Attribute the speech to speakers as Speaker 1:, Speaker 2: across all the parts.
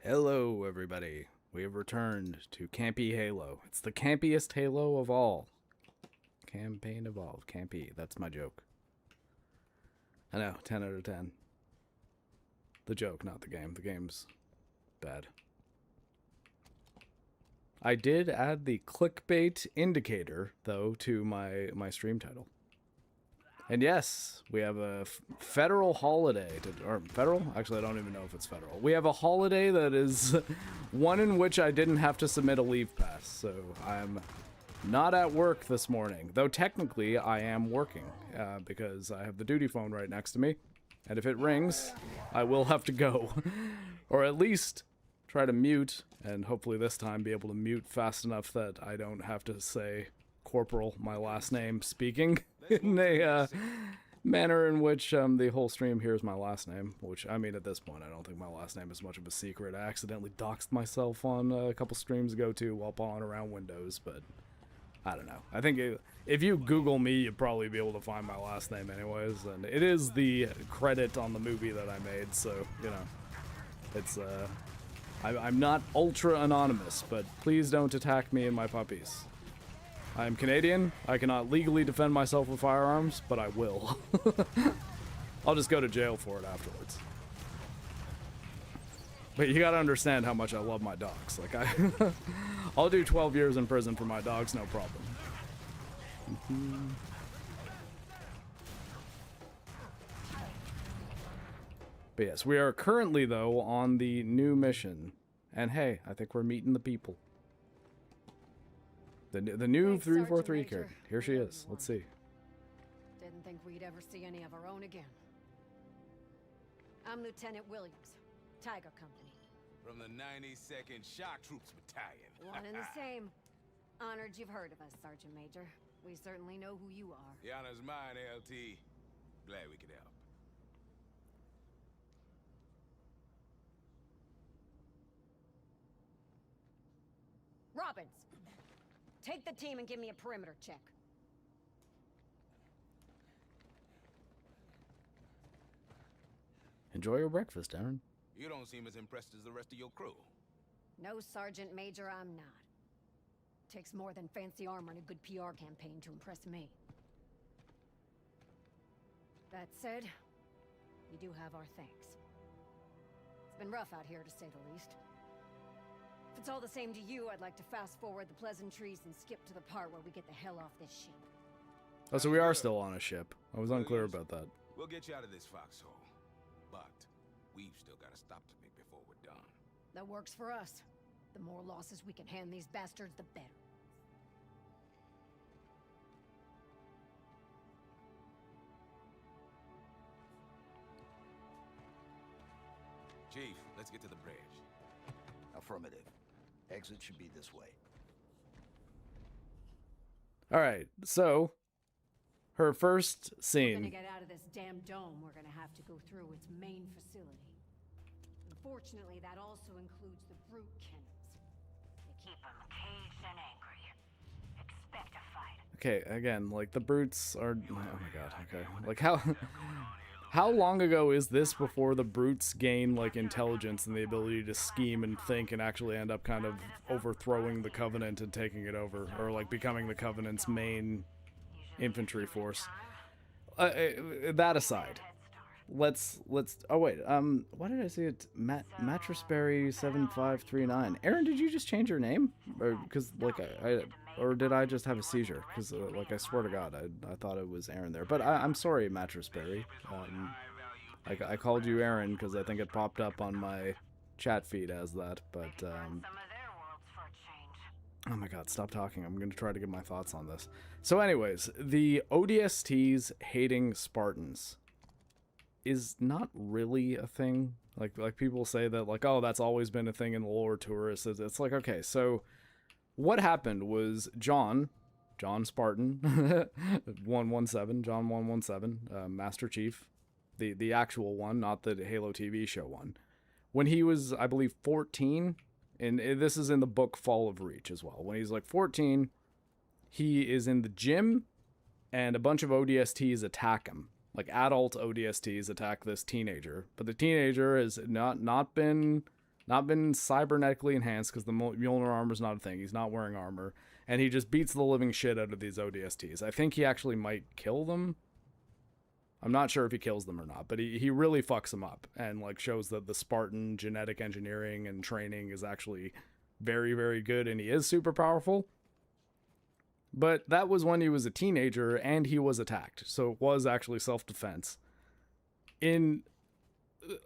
Speaker 1: Hello, everybody. We have returned to CampE Halo. It's the campiest Halo of all. Campaign evolved. CampE. That's my joke. I know, 10 out of 10. The joke, not the game. The game's bad. I did add the clickbait indicator, though, to my stream title. And yes, we have a federal holiday, or federal? Actually, I don't even know if it's federal. We have a holiday that is one in which I didn't have to submit a leave pass, so I'm not at work this morning. Though technically, I am working, because I have the duty phone right next to me, and if it rings, I will have to go. Or at least try to mute, and hopefully this time be able to mute fast enough that I don't have to say Corporal, my last name, speaking in a manner in which the whole stream hears my last name, which, I mean, at this point, I don't think my last name is much of a secret. I accidentally doxed myself on a couple streams ago, too, while pawing around Windows, but I don't know. I think if you Google me, you'd probably be able to find my last name anyways, and it is the credit on the movie that I made, so, you know, it's, I'm not ultra anonymous, but please don't attack me and my puppies. I am Canadian. I cannot legally defend myself with firearms, but I will. I'll just go to jail for it afterwards. But you gotta understand how much I love my dogs. Like, I'll do 12 years in prison for my dogs, no problem. But yes, we are currently, though, on the new mission. And hey, I think we're meeting the people. The new 343 character. Here she is. Let's see.
Speaker 2: Didn't think we'd ever see any of our own again. I'm Lieutenant Williams, Tiger Company.
Speaker 3: From the 92nd Shock Troops Battalion.
Speaker 2: One and the same. Honored you've heard of us, Sergeant Major. We certainly know who you are.
Speaker 3: The honor's mine, LT. Glad we could help.
Speaker 2: Robbins! Take the team and give me a perimeter check.
Speaker 1: Enjoy your breakfast, Aaron.
Speaker 3: You don't seem as impressed as the rest of your crew.
Speaker 2: No, Sergeant Major, I'm not. Takes more than fancy armor and a good PR campaign to impress me. That said, you do have our thanks. It's been rough out here, to say the least. If it's all the same to you, I'd like to fast forward the pleasantries and skip to the part where we get the hell off this ship.
Speaker 1: Oh, so we are still on a ship. I was unclear about that.
Speaker 3: We'll get you out of this foxhole. But we've still got a stop to make before we're done.
Speaker 2: That works for us. The more losses we can hand these bastards, the better.
Speaker 3: Chief, let's get to the bridge.
Speaker 4: Affirmative. Exit should be this way.
Speaker 1: Alright, so her first
Speaker 2: We're
Speaker 1: scene.
Speaker 2: gonna get out of this damn dome. We're gonna have to go through its main facility. Unfortunately, that also includes the brute kennels. They keep them caged and angry. Expect a fight.
Speaker 1: Okay, again, like the brutes are. Oh my god. Okay, like how long ago is this before the brutes gain like intelligence and the ability to scheme and think and actually end up kind of overthrowing the Covenant and taking it over, or like becoming the Covenant's main infantry force? That aside, let's. Oh wait, why did I say it? Mattressberry 7539. Aaron, did you just change your name? Or because like or did I just have a seizure? Because like I swear to God, I thought it was Aaron there. But I'm sorry, Mattressberry. I called you Aaron because I think it popped up on my chat feed as that. But oh my god, stop talking. I'm going to try to get my thoughts on this. So anyways, the ODSTs hating Spartans is not really a thing. Like people say that, like, oh, that's always been a thing in the lore tourists. It's like, okay, so what happened was John Spartan, 117, John 117, Master Chief, the actual one, not the Halo TV show one. When he was, I believe, 14, and this is in the book Fall of Reach as well. When he's like 14, he is in the gym, and a bunch of ODSTs attack him. Like adult ODSTs attack this teenager, but the teenager has not not been cybernetically enhanced because the Mjolnir armor is not a thing. He's not wearing armor, and he just beats the living shit out of these ODSTs. I think he actually might kill them. I'm not sure if he kills them or not, but he really fucks them up and like shows that the Spartan genetic engineering and training is actually very, very good, and he is super powerful. But that was when he was a teenager and he was attacked, so it was actually self-defense. In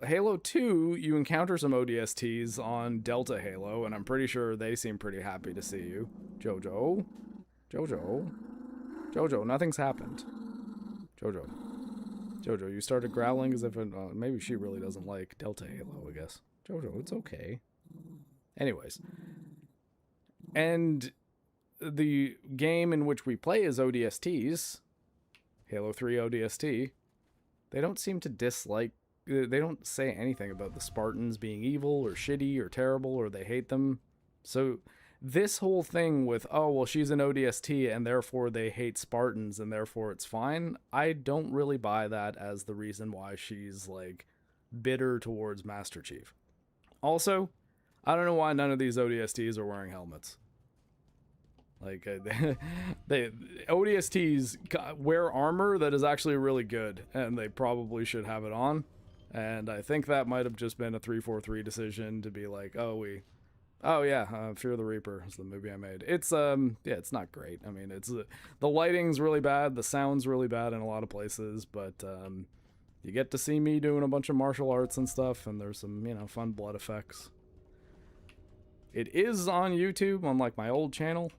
Speaker 1: Halo 2, you encounter some ODSTs on Delta Halo, and I'm pretty sure they seem pretty happy to see you. Jojo? Jojo, nothing's happened. Jojo, you started growling as if maybe she really doesn't like Delta Halo, I guess. Jojo, it's okay. Anyways. And the game in which we play as ODSTs, Halo 3 ODST, they don't seem to dislike, they don't say anything about the Spartans being evil or shitty or terrible or they hate them. So this whole thing with, oh, well, she's an ODST and therefore they hate Spartans and therefore it's fine, I don't really buy that as the reason why she's, like, bitter towards Master Chief. Also, I don't know why none of these ODSTs are wearing helmets. Like, they ODSTs wear armor that is actually really good, and they probably should have it on. And I think that might have just been a 343 decision to be like, Fear the Reaper is the movie I made. It's it's not great. I mean, it's the lighting's really bad, the sound's really bad in a lot of places, but you get to see me doing a bunch of martial arts and stuff, and there's some, fun blood effects. It is on YouTube, unlike my old channel.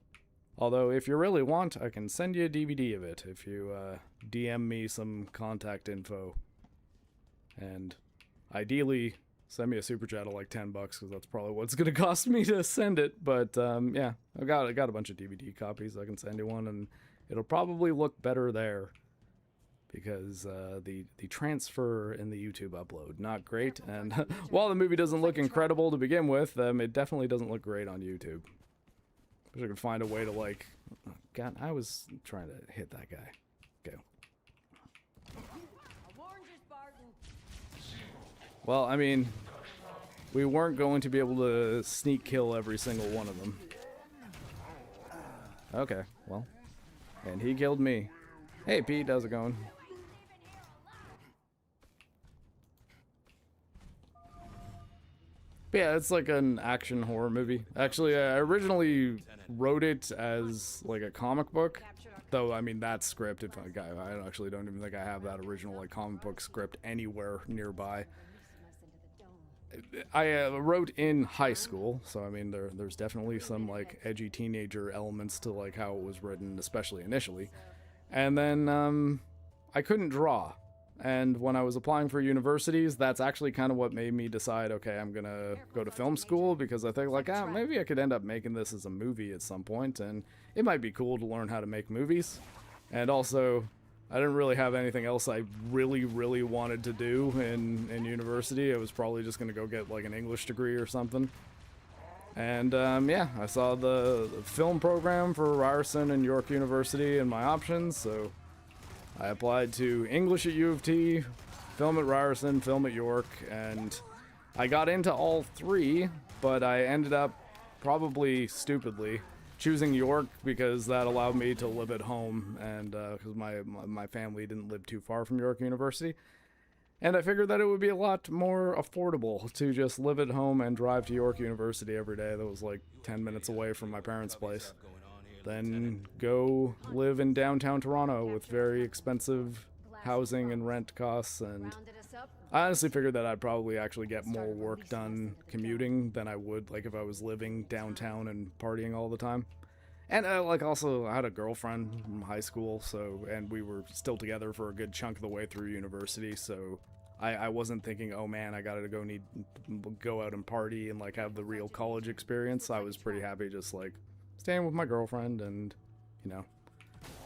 Speaker 1: Although, if you really want, I can send you a DVD of it if you DM me some contact info. And ideally, send me a super chat of like $10 because that's probably what it's going to cost me to send it. But yeah, I got a bunch of DVD copies. I can send you one, and it'll probably look better there because the transfer in the YouTube upload, not great. And while the movie doesn't look incredible to begin with, it definitely doesn't look great on YouTube. I could find a way to, like... God, I was trying to hit that guy. Okay. Well, I mean, we weren't going to be able to sneak kill every single one of them. Okay, well. And he killed me. Hey, Pete, how's it going? But yeah, it's like an action horror movie. Actually, I originally wrote it as like a comic book, though. I mean, that script, I actually don't even think I have that original like comic book script anywhere nearby. I wrote in high school, so I mean, there's definitely some like edgy teenager elements to like how it was written, especially initially. And then I couldn't draw. And when I was applying for universities, that's actually kind of what made me decide, okay, I'm going to go to film school, because I think, like, maybe I could end up making this as a movie at some point, and it might be cool to learn how to make movies. And also, I didn't really have anything else I really, really wanted to do in university. I was probably just going to go get, like, an English degree or something. And, yeah, I saw the film program for Ryerson and York University in my options, so I applied to English at U of T, film at Ryerson, film at York, and I got into all three, but I ended up, probably stupidly, choosing York because that allowed me to live at home, and because my family didn't live too far from York University. And I figured that it would be a lot more affordable to just live at home and drive to York University every day. That was like 10 minutes away from my parents' place. Then go live in downtown Toronto with very expensive housing and rent costs, and I honestly figured that I'd probably actually get more work done commuting than I would like if I was living downtown and partying all the time. And like also I had a girlfriend from high school, and we were still together for a good chunk of the way through university, so I wasn't thinking, oh man, I gotta go out and party and like have the real college experience. I was pretty happy just like staying with my girlfriend and,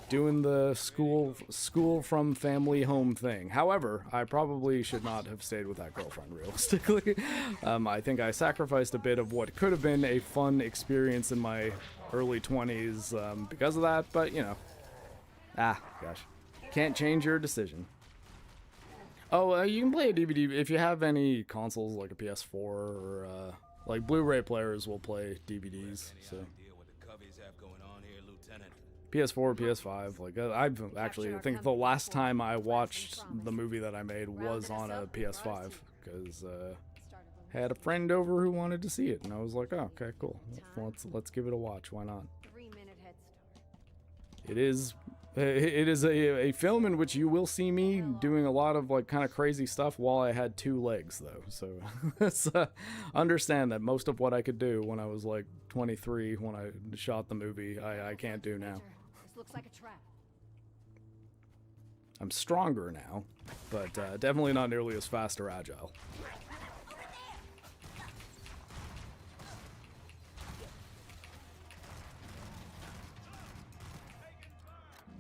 Speaker 1: doing the school from family home thing. However, I probably should not have stayed with that girlfriend realistically. I think I sacrificed a bit of what could have been a fun experience in my early 20s because of that, but gosh, can't change your decision. Oh, you can play a DVD if you have any consoles like a PS4 or Like Blu-ray players will play DVDs. So PS4, PS5. Like I've actually, I think the last time I watched the movie that I made was on a PS5 because I had a friend over who wanted to see it, and I was like, oh, okay, cool. Let's give it a watch. Why not? It is a film in which you will see me doing a lot of like kind of crazy stuff while I had 2 legs though. So let's understand that most of what I could do when I was like 23 when I shot the movie, I can't do now.
Speaker 2: This looks like a trap.
Speaker 1: I'm stronger now, but definitely not nearly as fast or agile.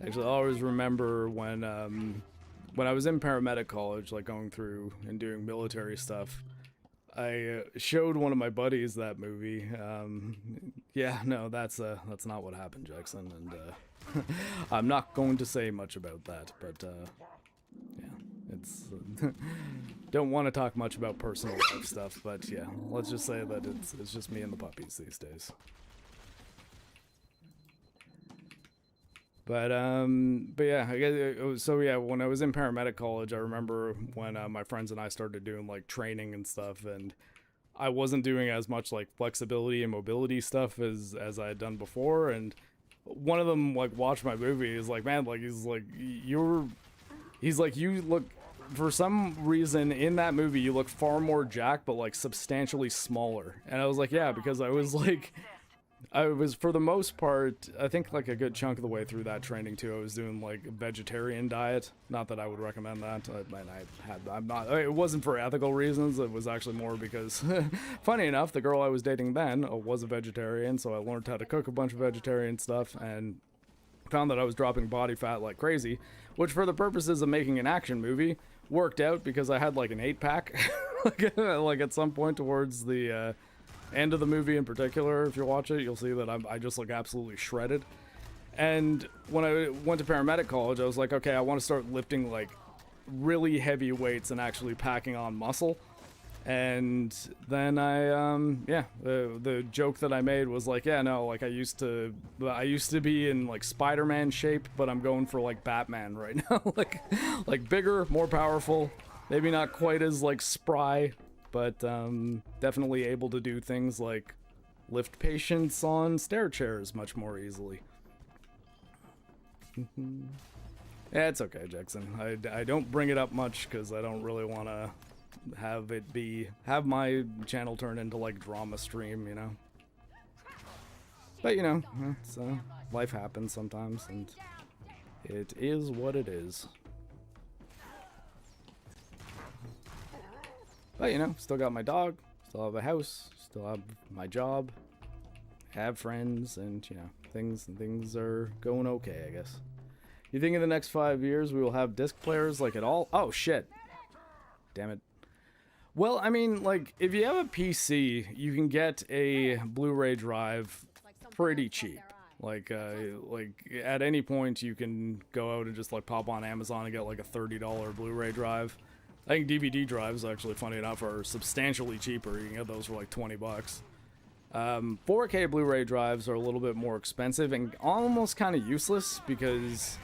Speaker 1: Actually, I always remember when I was in paramedic college, like going through and doing military stuff, I showed one of my buddies that movie. Yeah, no, that's not what happened, Jackson, and I'm not going to say much about that, but yeah, it's don't want to talk much about personal life stuff, but yeah, let's just say that it's just me and the puppies these days. But yeah, I guess, so yeah, when I was in paramedic college, I remember when my friends and I started doing like training and stuff, and I wasn't doing as much like flexibility and mobility stuff as I had done before, and one of them like watched my movie. He's like, man, like he's like you look, for some reason in that movie you look far more jacked but like substantially smaller. And I was like, yeah, because I was for the most part, I think like a good chunk of the way through that training too, I was doing like a vegetarian diet. Not that I would recommend that. It wasn't for ethical reasons. It was actually more because, funny enough, the girl I was dating then was a vegetarian, so I learned how to cook a bunch of vegetarian stuff and found that I was dropping body fat like crazy, which for the purposes of making an action movie worked out because I had like an 8-pack, like at some point towards the end of the movie in particular. If you watch it, you'll see that I just look absolutely shredded. And when I went to paramedic college, I was like, okay, I want to start lifting like really heavy weights and actually packing on muscle. And then the joke that I made was like, yeah, no, like I used to be in like Spider-Man shape, but I'm going for like Batman right now. like bigger, more powerful, maybe not quite as like spry, but definitely able to do things like lift patients on stair chairs much more easily. Yeah, it's okay, Jackson. I don't bring it up much because I don't really want to have my channel turn into like drama stream, you know. But you know, it's, life happens sometimes, and it is what it is. But you know, still got my dog, still have a house, still have my job, have friends, and you know, things are going okay, I guess. You think in the next 5 years we will have disc players like at all? Oh shit. Damn it. Well, I mean, like, if you have a PC, you can get a Blu-ray drive pretty cheap. Like at any point you can go out and just like pop on Amazon and get like a $30 Blu-ray drive. I think DVD drives, actually, funny enough, are substantially cheaper. You can get those for like 20 bucks. 4K Blu-ray drives are a little bit more expensive and almost kind of useless because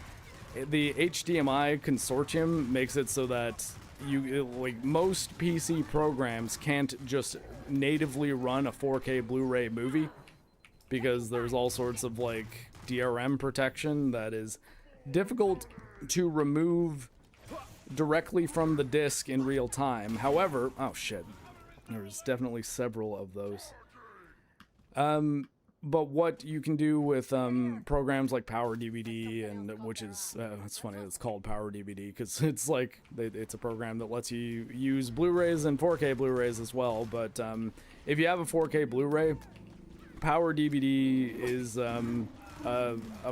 Speaker 1: the HDMI consortium makes it so that like most PC programs can't just natively run a 4K Blu-ray movie because there's all sorts of like DRM protection that is difficult to remove directly from the disc in real time. However, oh shit, there's definitely several of those. But what you can do with programs like Power DVD, and which is it's funny it's called Power DVD because it's like it's a program that lets you use Blu-rays and 4K Blu-rays as well. But if you have a 4K Blu-ray, Power DVD is a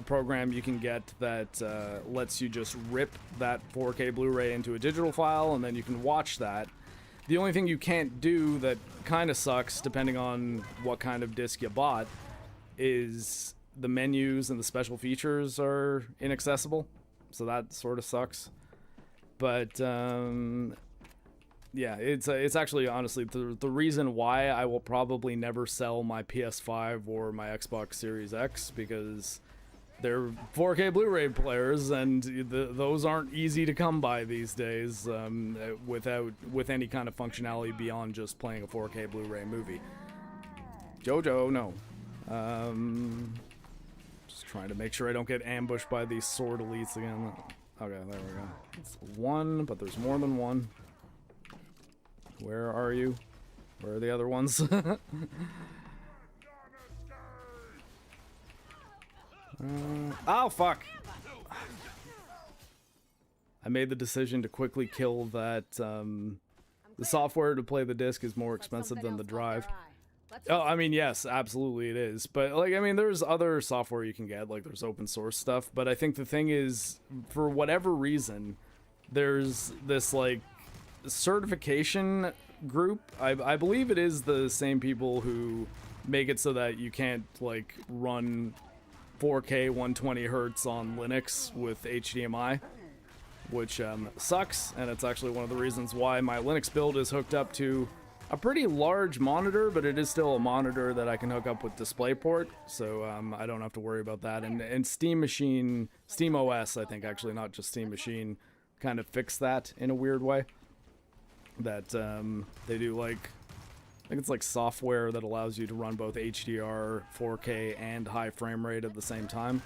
Speaker 1: program you can get that lets you just rip that 4K Blu-ray into a digital file, and then you can watch that. The only thing you can't do that kind of sucks, depending on what kind of disc you bought, is the menus and the special features are inaccessible, so that sort of sucks. But yeah, it's actually honestly the reason why I will probably never sell my PS5 or my Xbox Series X, because they're 4K Blu-ray players, and those aren't easy to come by these days, with any kind of functionality beyond just playing a 4K Blu-ray movie. Jojo, no. Just trying to make sure I don't get ambushed by these sword elites again. Okay, there we go. It's one, but there's more than one. Where are you? Where are the other ones? Oh, fuck! I made the decision to quickly kill that, the software to play the disc is more expensive than the drive. Oh, I mean, yes, absolutely it is. But, like, I mean, there's other software you can get, like, there's open source stuff. But I think the thing is, for whatever reason, there's this, like, certification group. I believe it is the same people who make it so that you can't, like, run 4K 120 hertz on Linux with HDMI, which sucks, and it's actually one of the reasons why my Linux build is hooked up to a pretty large monitor, but it is still a monitor that I can hook up with DisplayPort, so I don't have to worry about that. And Steam OS, I think, actually, not just Steam Machine, kind of fixed that in a weird way. That they do, like, I think it's like software that allows you to run both HDR, 4K, and high frame rate at the same time.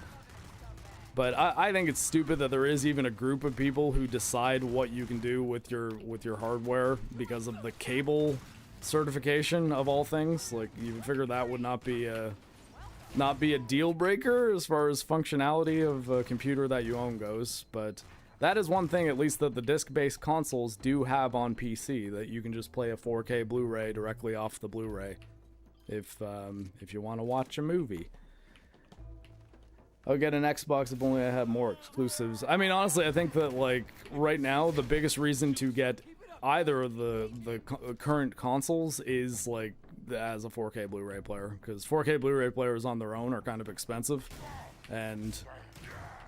Speaker 1: But I think it's stupid that there is even a group of people who decide what you can do with your hardware because of the cable certification of all things. Like, you figure that would not be a deal breaker as far as functionality of a computer that you own goes. But that is one thing, at least, that the disc-based consoles do have on PC, that you can just play a 4K Blu-ray directly off the Blu-ray if you want to watch a movie. I'll get an Xbox if only I had more exclusives. I mean, honestly, I think that, like, right now, the biggest reason to get either of the current consoles is, like, as a 4K Blu-ray player, because 4K Blu-ray players on their own are kind of expensive, and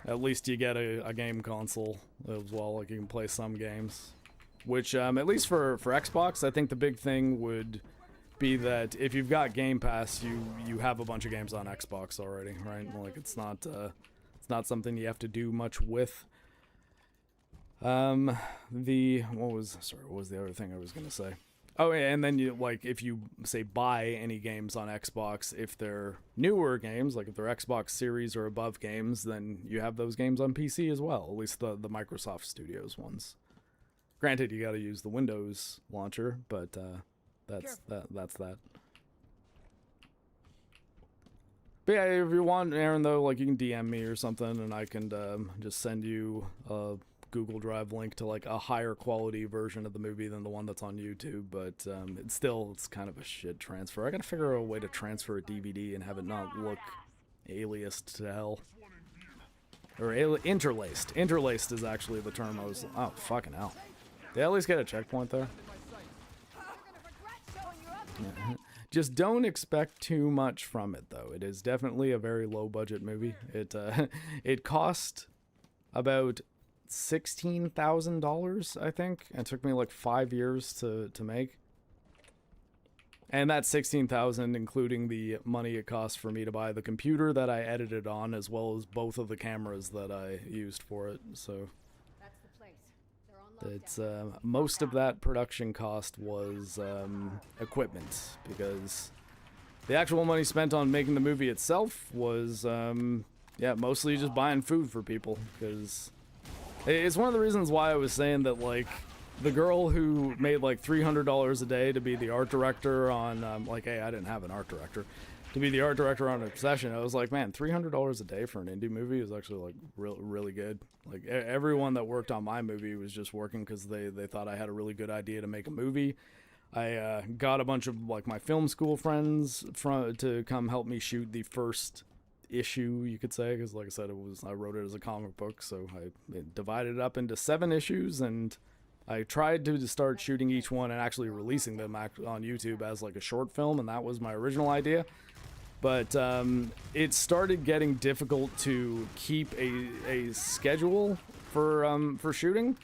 Speaker 1: at least you get a game console as well. Like, you can play some games, which at least for Xbox, I think the big thing would be that if you've got Game Pass, you have a bunch of games on Xbox already, right? Like, it's not something you have to do much with. What was the other thing I was gonna say? Oh, yeah, and then you, like, if you say buy any games on Xbox, if they're newer games, like if they're Xbox Series or above games, then you have those games on PC as well, at least the Microsoft Studios ones. Granted, you got to use the Windows launcher, but that's that. But yeah, if you want, Aaron, though, like, you can DM me or something, and I can just send you a Google Drive link to, like, a higher quality version of the movie than the one that's on YouTube. But it's kind of a shit transfer. I gotta figure out a way to transfer a DVD and have it not look aliased to hell. Or interlaced. Interlaced is actually the term I was... Oh, fucking hell. Did I at least get a checkpoint there? Yeah. Just don't expect too much from it, though. It is definitely a very low-budget movie. It cost about $16,000, I think. It took me like 5 years to make. And that's $16,000 including the money it cost for me to buy the computer that I edited on, as well as both of the cameras that I used for it. So it's most of that production cost was equipment, because the actual money spent on making the movie itself was mostly just buying food for people, because it's one of the reasons why I was saying that, like, the girl who made like $300 a day to be the art director on hey, I didn't have an art director, to be the art director on Obsession, I was like, man, $300 a day for an indie movie is actually, like, really good. Like, everyone that worked on my movie was just working because they thought I had a really good idea to make a movie. I got a bunch of, like, my film school friends to come help me shoot the first issue, you could say, because, like I said, I wrote it as a comic book, so I divided it up into 7 issues, and I tried to start shooting each one and actually releasing them on YouTube as, like, a short film, and that was my original idea. But it started getting difficult to keep a schedule for shooting,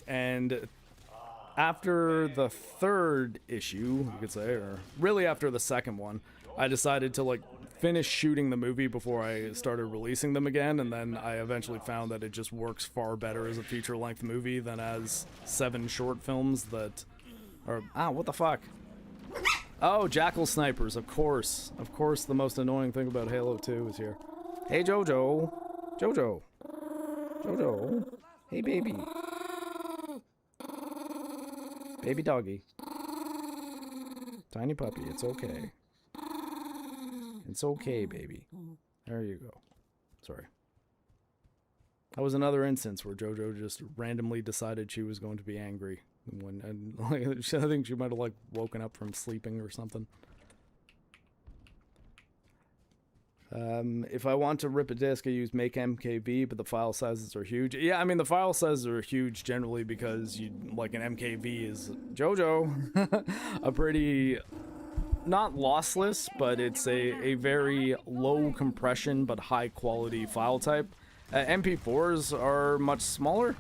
Speaker 1: and after the third issue, you could say, or really after the second one, I decided to like finish shooting the movie before I started releasing them again, and then I eventually found that it just works far better as a feature-length movie than as 7 short films that are... Ah, what the fuck? Oh, jackal snipers, of course. Of course, the most annoying thing about Halo 2 is here. Hey, Jojo. Jojo. Jojo. Hey, baby. Baby doggy. Tiny puppy, it's okay. It's okay, baby. There you go. Sorry. That was another instance where JoJo just randomly decided she was going to be angry. And like, I think she might have like woken up from sleeping or something. If I want to rip a disk, I use make MKV, but the file sizes are huge. Yeah, I mean the file sizes are huge generally because you like an MKV is JoJo, a pretty not lossless, but it's a very low compression but high quality file type. MP4s are much smaller.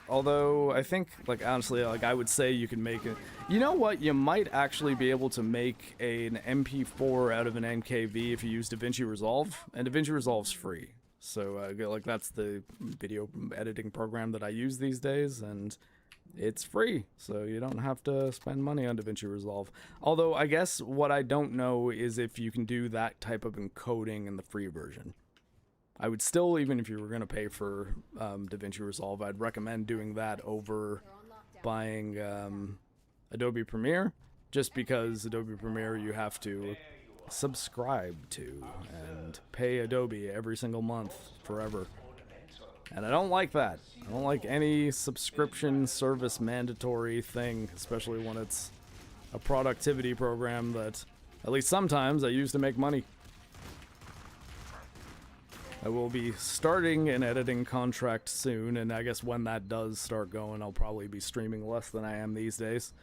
Speaker 1: Although I think, like, honestly, like I would say you can make it. You know what? You might actually be able to make an MP4 out of an MKV if you use DaVinci Resolve, and DaVinci Resolve's free. So, like, that's the video editing program that I use these days, and it's free, so you don't have to spend money on DaVinci Resolve. Although, I guess what I don't know is if you can do that type of encoding in the free version. I would still, even if you were going to pay for DaVinci Resolve, I'd recommend doing that over buying Adobe Premiere, just because Adobe Premiere you have to subscribe to and pay Adobe every single month forever. And I don't like that. I don't like any subscription service mandatory thing, especially when it's a productivity program that, at least sometimes, I use to make money. I will be starting an editing contract soon, and I guess when that does start going, I'll probably be streaming less than I am these days.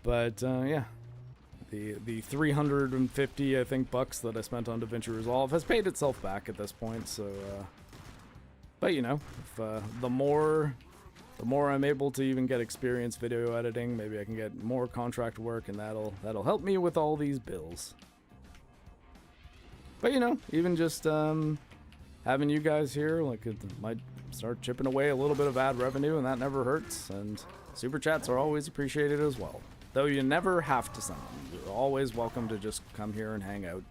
Speaker 1: But, yeah. The 350, I think, bucks that I spent on DaVinci Resolve has paid itself back at this point, so, but, you know, if, the more I'm able to even get experience video editing, maybe I can get more contract work, and that'll help me with all these bills. But, you know, even just having you guys here, like, it might start chipping away a little bit of ad revenue, and that never hurts. And super chats are always appreciated as well. Though you never have to send them. You're always welcome to just come here and hang out.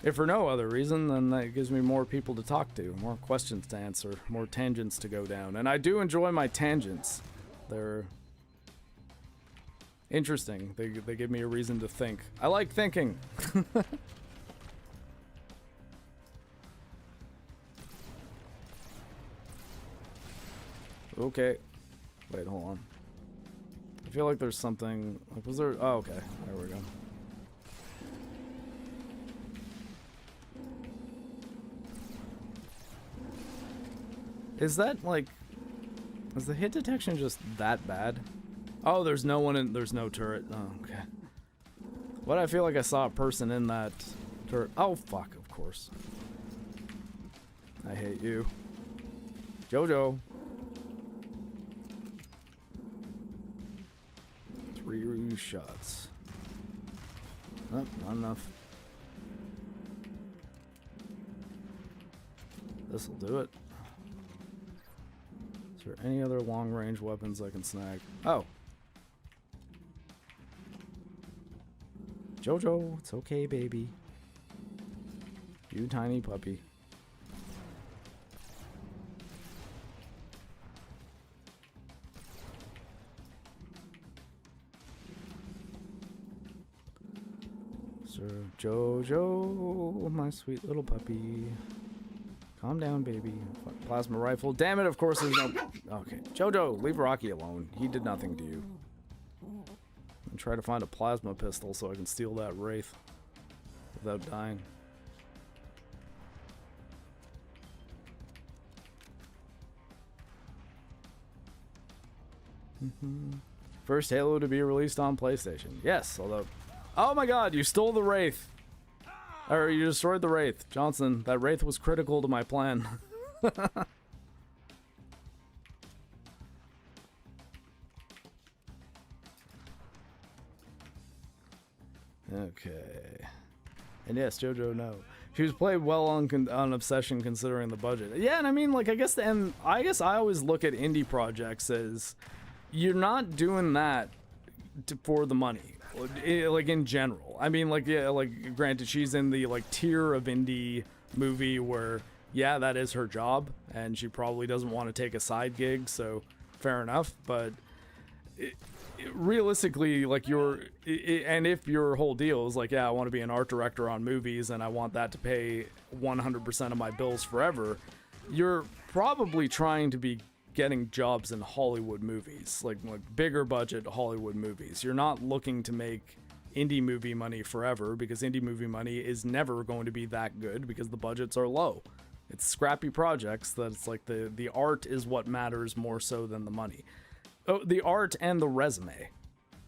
Speaker 1: If for no other reason, then that gives me more people to talk to, more questions to answer, more tangents to go down. And I do enjoy my tangents. They're interesting. They give me a reason to think. I like thinking. Okay. Wait, hold on. I feel like there's something. Like, was there? Oh, okay. There we go. Is that like? Is the hit detection just that bad? Oh, there's no one in. There's no turret. Oh, okay. What? I feel like I saw a person in that turret. Oh, fuck! Of course. I hate you, Jojo. 3 shots. Oh, not enough. This'll do it. Is there any other long-range weapons I can snag? Oh. Jojo, it's okay, baby. You tiny puppy. Sir Jojo, my sweet little puppy. Calm down, baby. Plasma rifle. Damn it, of course there's no... Okay. Jojo, leave Rocky alone. He did nothing to you. I'm trying to find a plasma pistol so I can steal that Wraith without dying. First Halo to be released on PlayStation. Yes, although... Oh my god, you stole the Wraith! Or you destroyed the Wraith. Johnson, that Wraith was critical to my plan. Okay. And yes, JoJo, no. She was played well on Obsession considering the budget. Yeah, and I mean, like, I guess I always look at indie projects as you're not doing that for the money, like in general. I mean, like, yeah, like granted, she's in the like tier of indie movie where, yeah, that is her job, and she probably doesn't want to take a side gig, so fair enough. But realistically, like and if your whole deal is like, yeah, I want to be an art director on movies and I want that to pay 100% of my bills forever, you're probably trying to be getting jobs in Hollywood movies, like bigger budget Hollywood movies. You're not looking to make indie movie money forever, because indie movie money is never going to be that good because the budgets are low. It's scrappy projects that it's like the art is what matters more so than the money. Oh, the art and the resume.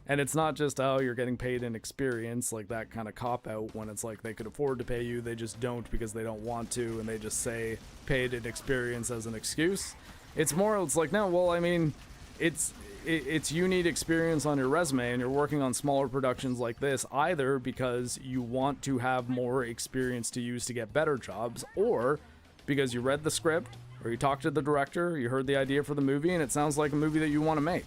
Speaker 1: And it's not just, oh, you're getting paid in experience, like that kind of cop-out when it's like they could afford to pay you, they just don't because they don't want to, and they just say paid in experience as an excuse. It's more, it's like, no, well, I mean, it's you need experience on your resume, and you're working on smaller productions like this, either because you want to have more experience to use to get better jobs, or because you read the script, or you talked to the director, you heard the idea for the movie, and it sounds like a movie that you want to make.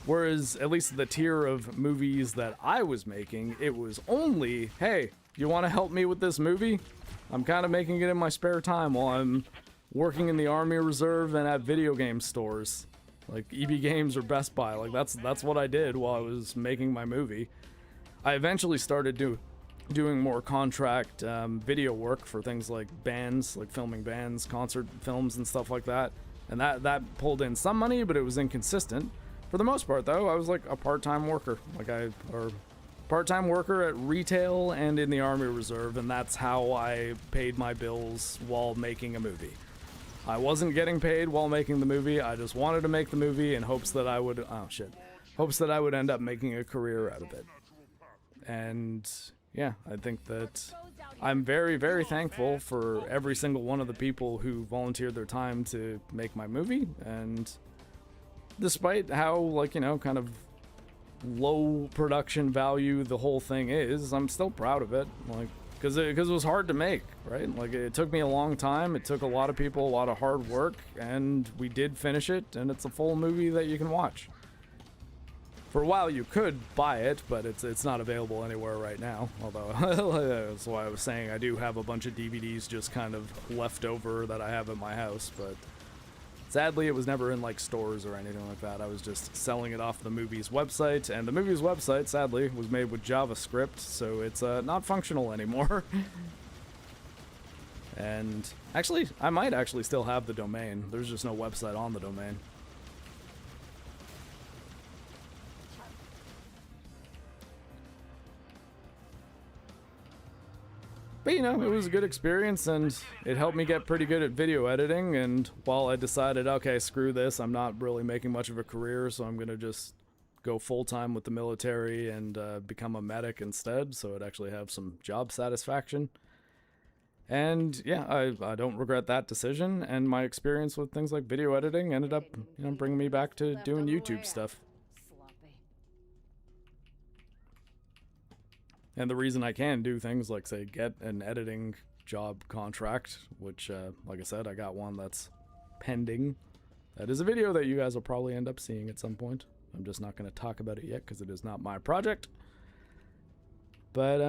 Speaker 1: Whereas, at least the tier of movies that I was making, it was only, hey, you want to help me with this movie? I'm kind of making it in my spare time while I'm working in the Army Reserve and at video game stores, like EB Games or Best Buy. Like, that's what I did while I was making my movie. I eventually started doing more contract video work for things like bands, like filming bands, concert films and stuff like that. And that pulled in some money, but it was inconsistent. For the most part, though, I was like a part-time worker, part-time worker at retail and in the Army Reserve, and that's how I paid my bills while making a movie. I wasn't getting paid while making the movie. I just wanted to make the movie in hopes that I would end up making a career out of it. And yeah, I think that I'm very, very thankful for every single one of the people who volunteered their time to make my movie. And despite how, like, you know, kind of low production value the whole thing is, I'm still proud of it. Like, because it was hard to make, right? Like, it took me a long time. It took a lot of people, a lot of hard work, and we did finish it, and it's a full movie that you can watch. For a while, you could buy it, but it's not available anywhere right now. Although, that's why I was saying I do have a bunch of DVDs just kind of left over that I have at my house, but sadly, it was never in, like, stores or anything like that. I was just selling it off the movie's website, and the movie's website, sadly, was made with JavaScript, so it's not functional anymore. And actually, I might actually still have the domain. There's just no website on the domain. But, you know, it was a good experience, and it helped me get pretty good at video editing, and while I decided, okay, screw this, I'm not really making much of a career, so I'm going to just go full-time with the military and become a medic instead, so I'd actually have some job satisfaction. And, yeah, I don't regret that decision, and my experience with things like video editing ended up, you know, bringing me back to doing YouTube stuff. And the reason I can do things like, say, get an editing job contract, which, like I said, I got one that's pending. That is a video that you guys will probably end up seeing at some point. I'm just not going to talk about it yet because it is not my project. But,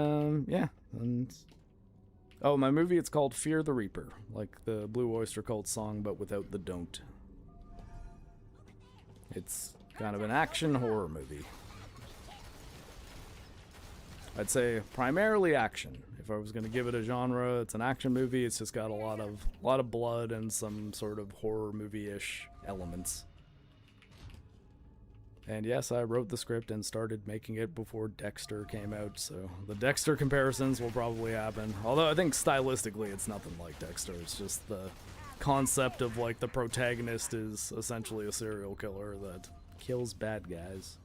Speaker 1: yeah. And oh, my movie, it's called Fear the Reaper, like the Blue Oyster Cult song, but without the don't. It's kind of an action horror movie. I'd say primarily action. If I was going to give it a genre, it's an action movie. It's just got a lot of blood and some sort of horror movie-ish elements. And yes, I wrote the script and started making it before Dexter came out, so the Dexter comparisons will probably happen. Although I think stylistically it's nothing like Dexter. It's just the concept of, like, the protagonist is essentially a serial killer that kills bad guys.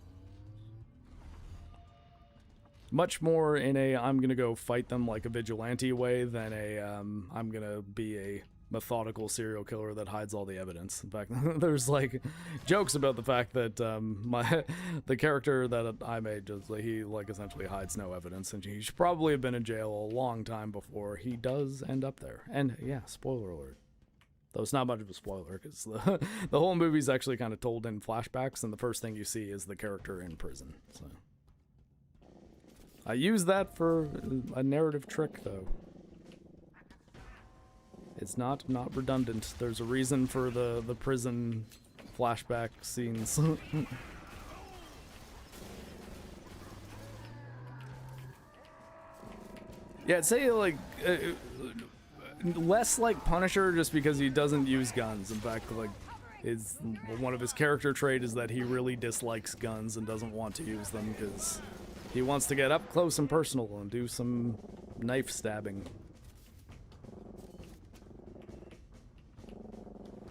Speaker 1: Much more in a I'm gonna go fight them like a vigilante way than a I'm gonna be a methodical serial killer that hides all the evidence. In fact, there's like jokes about the fact that the character that I made, just like, he like essentially hides no evidence, and he should probably have been in jail a long time before he does end up there. And yeah, spoiler alert. Though it's not much of a spoiler, because the whole movie's actually kind of told in flashbacks, and the first thing you see is the character in prison. So I use that for a narrative trick, though. It's not redundant. There's a reason for the prison flashback scenes. Yeah, I'd say like less like Punisher, just because he doesn't use guns. In fact, like one of his character trait is that he really dislikes guns and doesn't want to use them because he wants to get up close and personal and do some knife stabbing.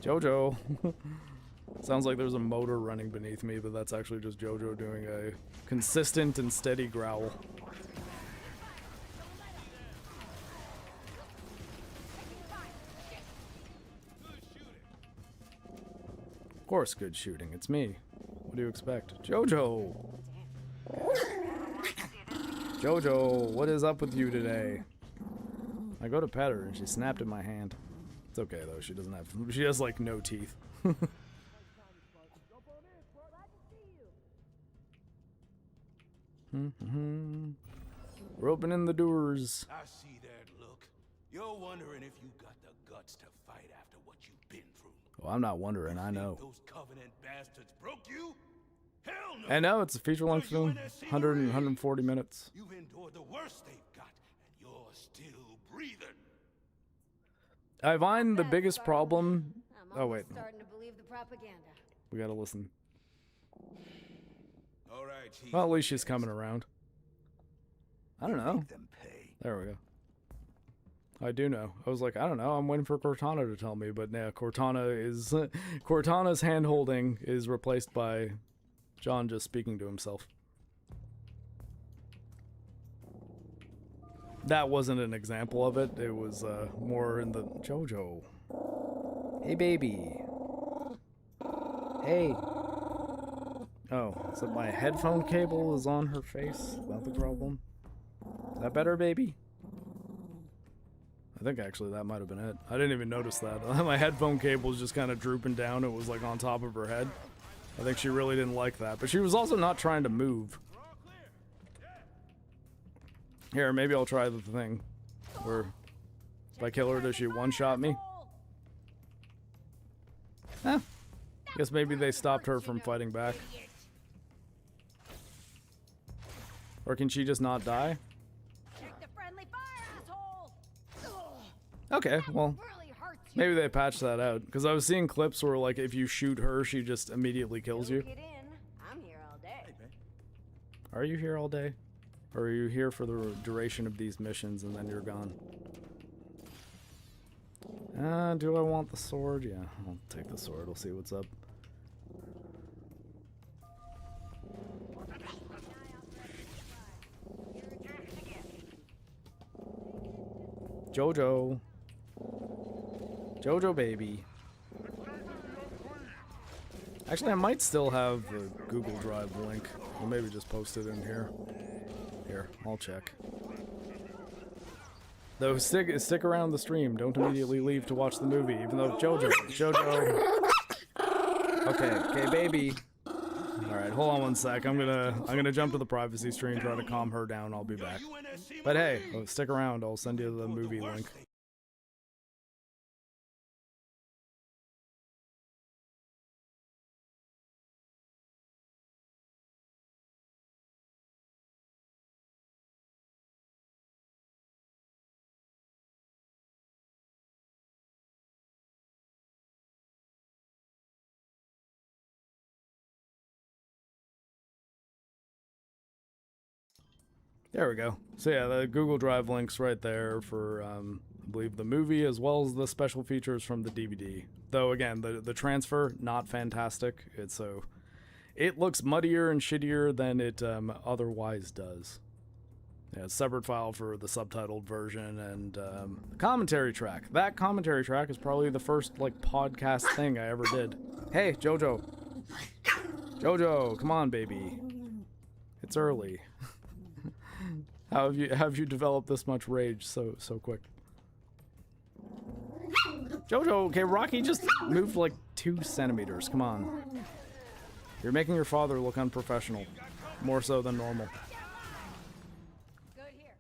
Speaker 1: Jojo. Sounds like there's a motor running beneath me, but that's actually just Jojo doing a consistent and steady growl. Of course, good shooting. It's me. What do you expect? Jojo! Jojo, what is up with you today? I go to pet her and she snapped at my hand. It's okay though, she has like no teeth. We're opening the doors.
Speaker 3: I see that look. You're wondering if you got the guts to fight after what you've been through.
Speaker 1: Well, I'm not wondering, I know.
Speaker 3: Those Covenant bastards broke you? Hell no!
Speaker 1: And no, it's a feature-length film, 140 minutes.
Speaker 3: You've endured the worst they've got, and you're still breathing.
Speaker 1: I find the biggest problem... Oh, wait.
Speaker 2: Starting to believe the propaganda.
Speaker 1: We gotta listen.
Speaker 3: All right, Chief.
Speaker 1: Well, at least she's coming around. I don't know.
Speaker 4: Make them pay.
Speaker 1: There we go. I do know. I was like, I don't know. I'm waiting for Cortana to tell me, but yeah, Cortana's hand-holding is replaced by John just speaking to himself. That wasn't an example of it. It was more in the Jojo. Hey, baby. Hey. Oh, so my headphone cable is on her face? Is that the problem? Is that better, baby? I think actually that might have been it. I didn't even notice that. My headphone cable was just kind of drooping down. It was like on top of her head. I think she really didn't like that. But she was also not trying to move. Here, maybe I'll try the thing where if I kill her, does she one-shot me? Eh. Guess maybe they stopped her from fighting back. Or can she just not die? Okay, well, maybe they patched that out. Because I was seeing clips where, like, if you shoot her, she just immediately kills you.
Speaker 2: I'm here all day.
Speaker 1: Are you here all day? Or are you here for the duration of these missions and then you're gone? Do I want the sword? Yeah, I'll take the sword. We'll see what's up. Jojo. Jojo baby. Actually, I might still have the Google Drive link. Or maybe just post it in here. Here, I'll check. Though stick around the stream. Don't immediately leave to watch the movie, even though Jojo. Okay, baby. All right, hold on one sec. I'm gonna jump to the privacy stream, try to calm her down. I'll be back. But hey, stick around. I'll send you the movie link. There we go. So yeah, the Google Drive link's right there for, I believe, the movie as well as the special features from the DVD. Though again, the transfer, not fantastic. It looks muddier and shittier than it otherwise does. Yeah, separate file for the subtitled version and the commentary track. That commentary track is probably the first like podcast thing I ever did. Hey, Jojo. Jojo, come on, baby. It's early. How have you developed this much rage so quick? Jojo, okay, Rocky just moved like 2 centimeters. Come on. You're making your father look unprofessional. More so than normal.
Speaker 2: Good here.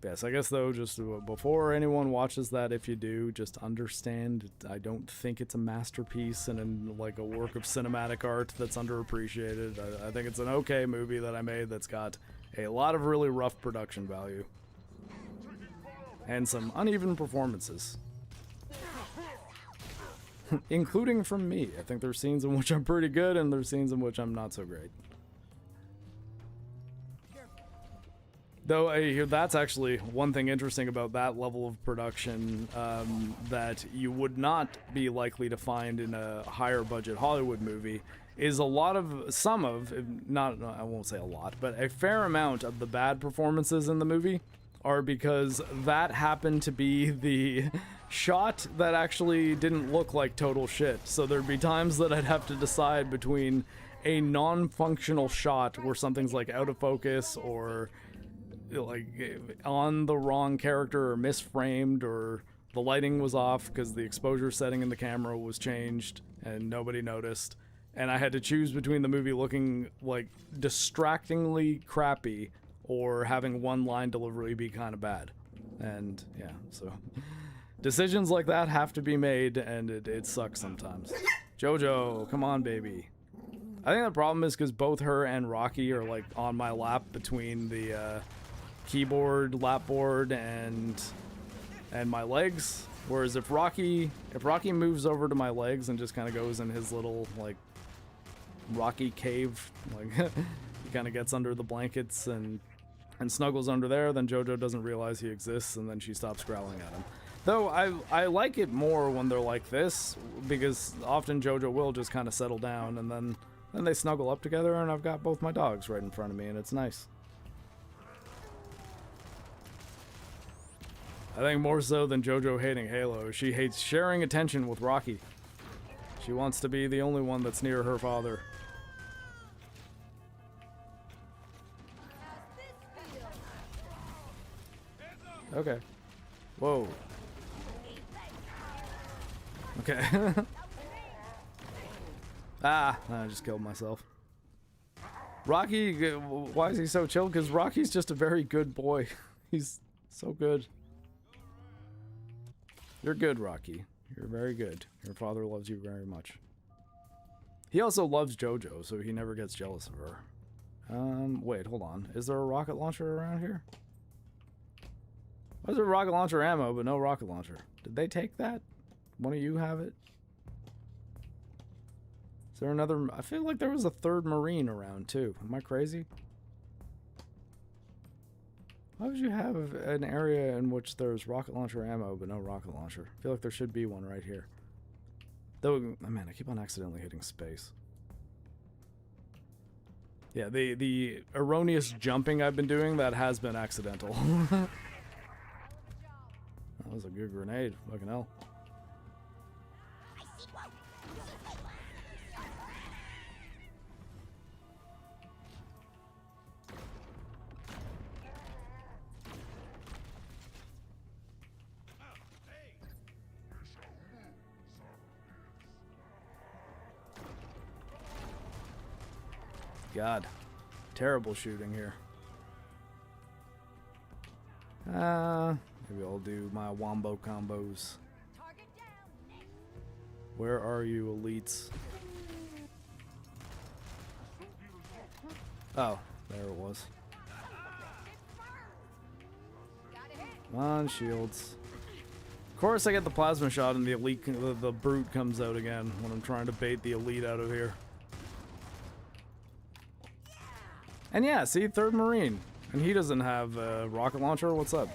Speaker 1: Yes, I guess though, just before anyone watches that, if you do, just understand, I don't think it's a masterpiece and in like a work of cinematic art that's underappreciated. I think it's an okay movie that I made that's got a lot of really rough production value. And some uneven performances. Including from me. I think there's scenes in which I'm pretty good and there's scenes in which I'm not so great. Though that's actually one thing interesting about that level of production that you would not be likely to find in a higher budget Hollywood movie is I won't say a lot, but a fair amount of the bad performances in the movie are because that happened to be the shot that actually didn't look like total shit. So there'd be times that I'd have to decide between a non-functional shot where something's like out of focus or like on the wrong character or misframed or the lighting was off because the exposure setting in the camera was changed and nobody noticed. And I had to choose between the movie looking like distractingly crappy or having one line delivery be kind of bad. And yeah, so decisions like that have to be made and it sucks sometimes. Jojo, come on, baby. I think the problem is because both her and Rocky are like on my lap between the keyboard, lapboard, and my legs. Whereas if Rocky moves over to my legs and just kind of goes in his little like Rocky cave, like he kind of gets under the blankets and snuggles under there, then Jojo doesn't realize he exists and then she stops growling at him. Though I like it more when they're like this because often Jojo will just kind of settle down and then they snuggle up together and I've got both my dogs right in front of me and it's nice. I think more so than Jojo hating Halo, she hates sharing attention with Rocky. She wants to be the only one that's near her father. Okay. Whoa. Okay. I just killed myself. Rocky, why is he so chill? Because Rocky's just a very good boy. He's so good. You're good, Rocky. You're very good. Your father loves you very much. He also loves JoJo, so he never gets jealous of her. Wait, hold on. Is there a rocket launcher around here? Why is there rocket launcher ammo, but no rocket launcher? Did they take that? One of you have it? Is there another? I feel like there was a third Marine around, too. Am I crazy? Why would you have an area in which there's rocket launcher ammo, but no rocket launcher? I feel like there should be one right here. Though, oh man, I keep on accidentally hitting space. Yeah, the erroneous jumping I've been doing, that has been accidental. That was a good grenade. Fucking hell. God, terrible shooting here. Maybe I'll do my wombo combos. Where are you, elites? Oh, there it was. Come on, shields. Of course I get the plasma shot and the elite, the brute comes out again when I'm trying to bait the elite out of here. And yeah, see, third Marine. And he doesn't have a rocket launcher. What's up?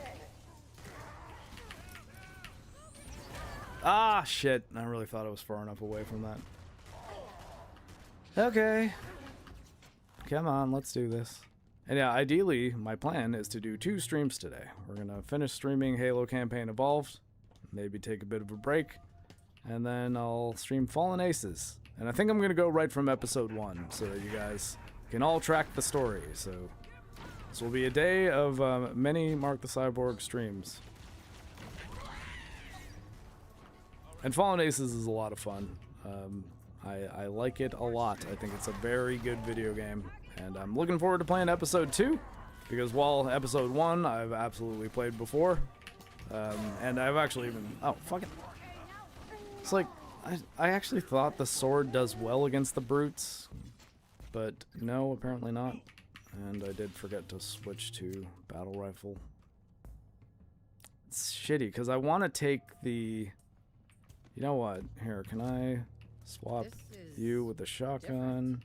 Speaker 1: Ah, shit. I really thought I was far enough away from that. Okay. come on, let's do this. And yeah, ideally, my plan is to do 2 streams today. We're gonna finish streaming Halo Campaign Evolved, maybe take a bit of a break, and then I'll stream Fallen Aces. And I think I'm gonna go right from episode 1, so that you guys can all track the story. So this will be a day of many MarcTheCyborg streams. And Fallen Aces is a lot of fun. I like it a lot. I think it's a very good video game. And I'm looking forward to playing episode 2. Because while episode 1 I've absolutely played before. And I've actually even... Oh, fuck it. It's like, I actually thought the sword does well against the brutes. But no, apparently not. And I did forget to switch to battle rifle. It's shitty, because I want to take the... You know what? Here, can I swap you with the shotgun?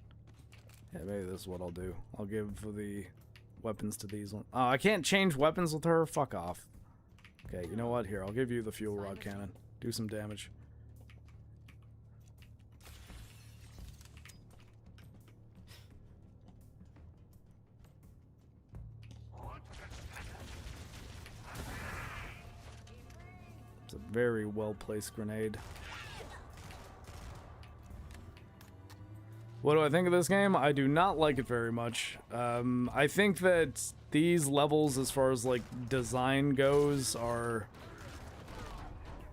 Speaker 1: Yeah, maybe this is what I'll do. I'll give the weapons to these ones. Oh, I can't change weapons with her? Fuck off. Okay, you know what? Here, I'll give you the fuel rod cannon. Do some damage. It's a very well-placed grenade. What do I think of this game? I do not like it very much. I think that these levels, as far as like design goes, are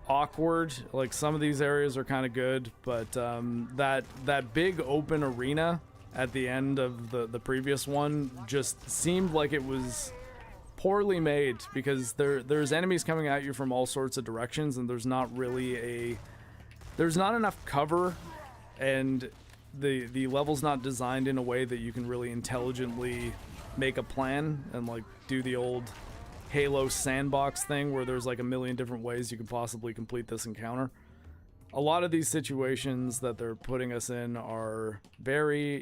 Speaker 1: awkward. Like some of these areas are kind of good, but that big open arena at the end of the previous one just seemed like it was poorly made, because there's enemies coming at you from all sorts of directions, and there's not enough cover, and the level's not designed in a way that you can really intelligently make a plan and like do the old Halo sandbox thing where there's like a million different ways you could possibly complete this encounter. A lot of these situations that they're putting us in are very,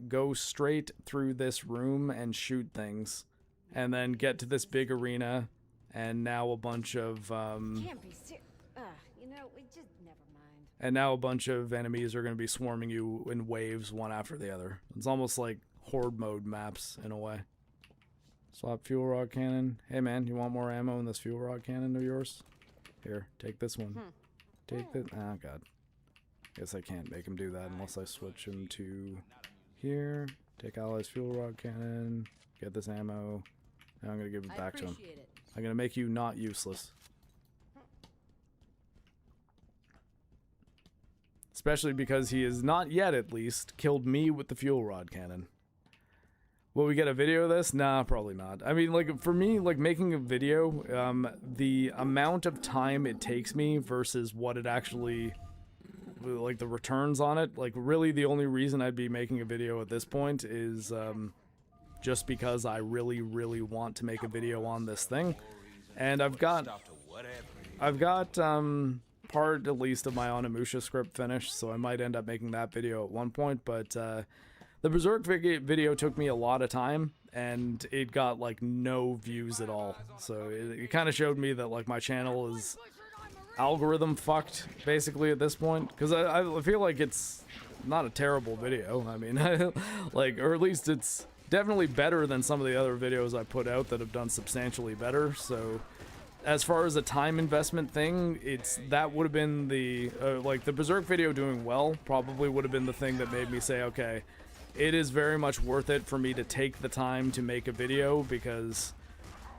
Speaker 1: go straight through this room and shoot things, and then get to this big arena, and now a bunch of
Speaker 2: Can't be serious. You know, we just never mind.
Speaker 1: and now a bunch of enemies are going to be swarming you in waves, one after the other. It's almost like horde mode maps in a way. Swap fuel rod cannon. Hey man, you want more ammo in this fuel rod cannon of yours? Here, take this one. Take this. Oh god. Guess I can't make him do that unless I switch him to here. Take Allies fuel rod cannon. Get this ammo. Now I'm going to give it back to him. I'm going to make you not useless. Especially because he has not yet, at least, killed me with the fuel rod cannon. Will we get a video of this? Nah, probably not. I mean, like, for me, like, making a video, the amount of time it takes me versus what it actually, like, the returns on it, like, really the only reason I'd be making a video at this point is, just because I really, really want to make a video on this thing. And I've got part, at least, of my Onimusha script finished, so I might end up making that video at one point, but, the Berserk video took me a lot of time, and it got, like, no views at all. So it kind of showed me that, like, my channel is algorithm fucked, basically, at this point. Because I feel like it's not a terrible video. I mean, like, or at least it's definitely better than some of the other videos I put out that have done substantially better. So as far as a time investment thing, that would have been the, like, the Berserk video doing well probably would have been the thing that made me say, okay, it is very much worth it for me to take the time to make a video, because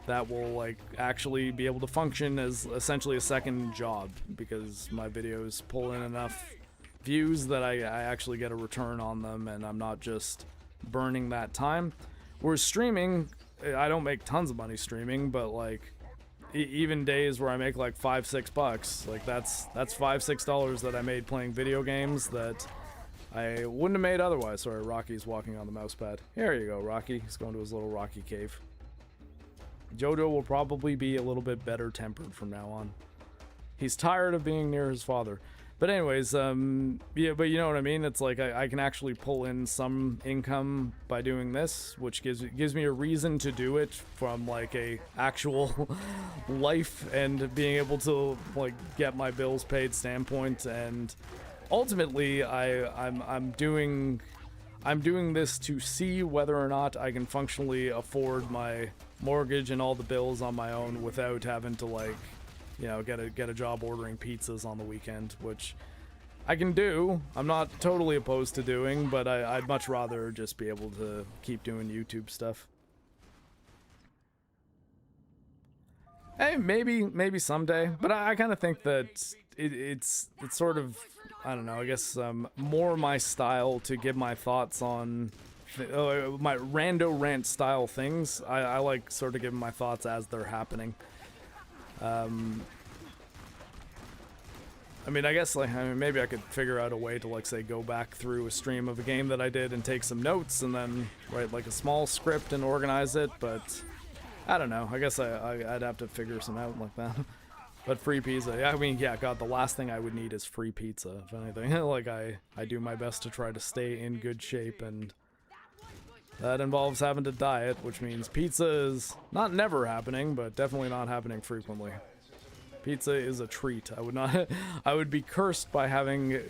Speaker 1: that will, like, actually be able to function as essentially a second job, because my videos pull in enough views that I actually get a return on them, and I'm not just burning that time. Whereas streaming, I don't make tons of money streaming, but, like, even days where I make like $5-6, like that's $5-6 that I made playing video games that I wouldn't have made otherwise. Sorry, Rocky's walking on the mouse pad. Here you go, Rocky. He's going to his little Rocky cave. Jojo will probably be a little bit better tempered from now on. He's tired of being near his father. But anyways, yeah, but you know what I mean? It's like I can actually pull in some income by doing this, which gives me a reason to do it from like a actual life and being able to like get my bills paid standpoint. And ultimately, I'm I'm doing this to see whether or not I can functionally afford my mortgage and all the bills on my own without having to, like, you know, get a job ordering pizzas on the weekend, which I can do. I'm not totally opposed to doing, but I'd much rather just be able to keep doing YouTube stuff. Hey, maybe someday, but I kind of think that it's sort of, I don't know, I guess more my style to give my thoughts on my rando rant style things. I like sort of giving my thoughts as they're happening. I mean, I guess, like, maybe I could figure out a way to, like, say, go back through a stream of a game that I did and take some notes and then write, like, a small script and organize it, but I don't know. I guess I'd have to figure some out like that. But free pizza, yeah, I mean, yeah, God, the last thing I would need is free pizza, if anything. Like, I do my best to try to stay in good shape, and that involves having to diet, which means pizza is not never happening, but definitely not happening frequently. Pizza is a treat. I would be cursed by having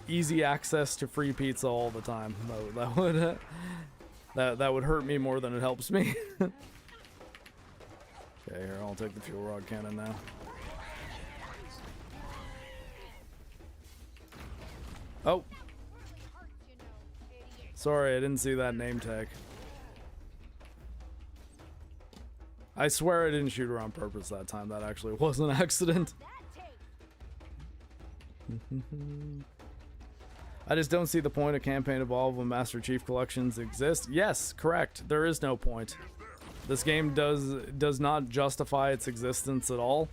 Speaker 1: easy access to free pizza all the time. That would hurt me more than it helps me. Okay, here, I'll take the fuel rod cannon now. Oh. Sorry, I didn't see that name tag. I swear I didn't shoot her on purpose that time. That actually was an accident. I just don't see the point of Campaign Evolve when Master Chief collections exist. Yes, correct. There is no point. This game does not justify its existence at all,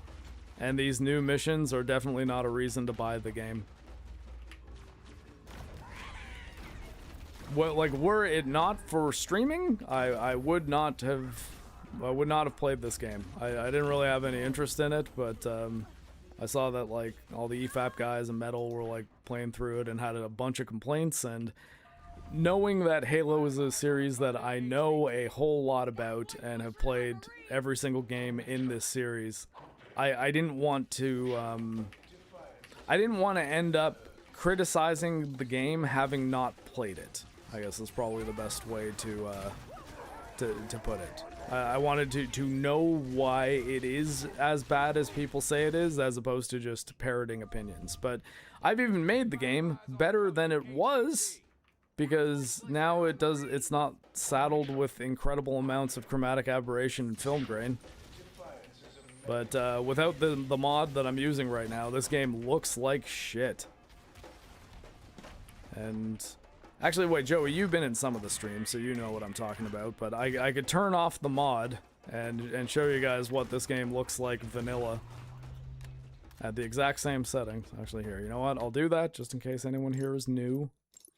Speaker 1: and these new missions are definitely not a reason to buy the game. Well, like, were it not for streaming, I would not have played this game. I didn't really have any interest in it, but I saw that, like, all the EFAP guys and Metal were, like, playing through it and had a bunch of complaints, and knowing that Halo is a series that I know a whole lot about and have played every single game in this series, I didn't want to end up criticizing the game having not played it. I guess is probably the best way to put it. I wanted to know why it is as bad as people say it is, as opposed to just parroting opinions. But I've even made the game better than it was, because now it's not saddled with incredible amounts of chromatic aberration and film grain. But without the mod that I'm using right now, this game looks like shit. And actually, wait, Joey, you've been in some of the streams, so you know what I'm talking about. But I could turn off the mod and show you guys what this game looks like vanilla at the exact same settings. Actually, here, you know what? I'll do that just in case anyone here is new.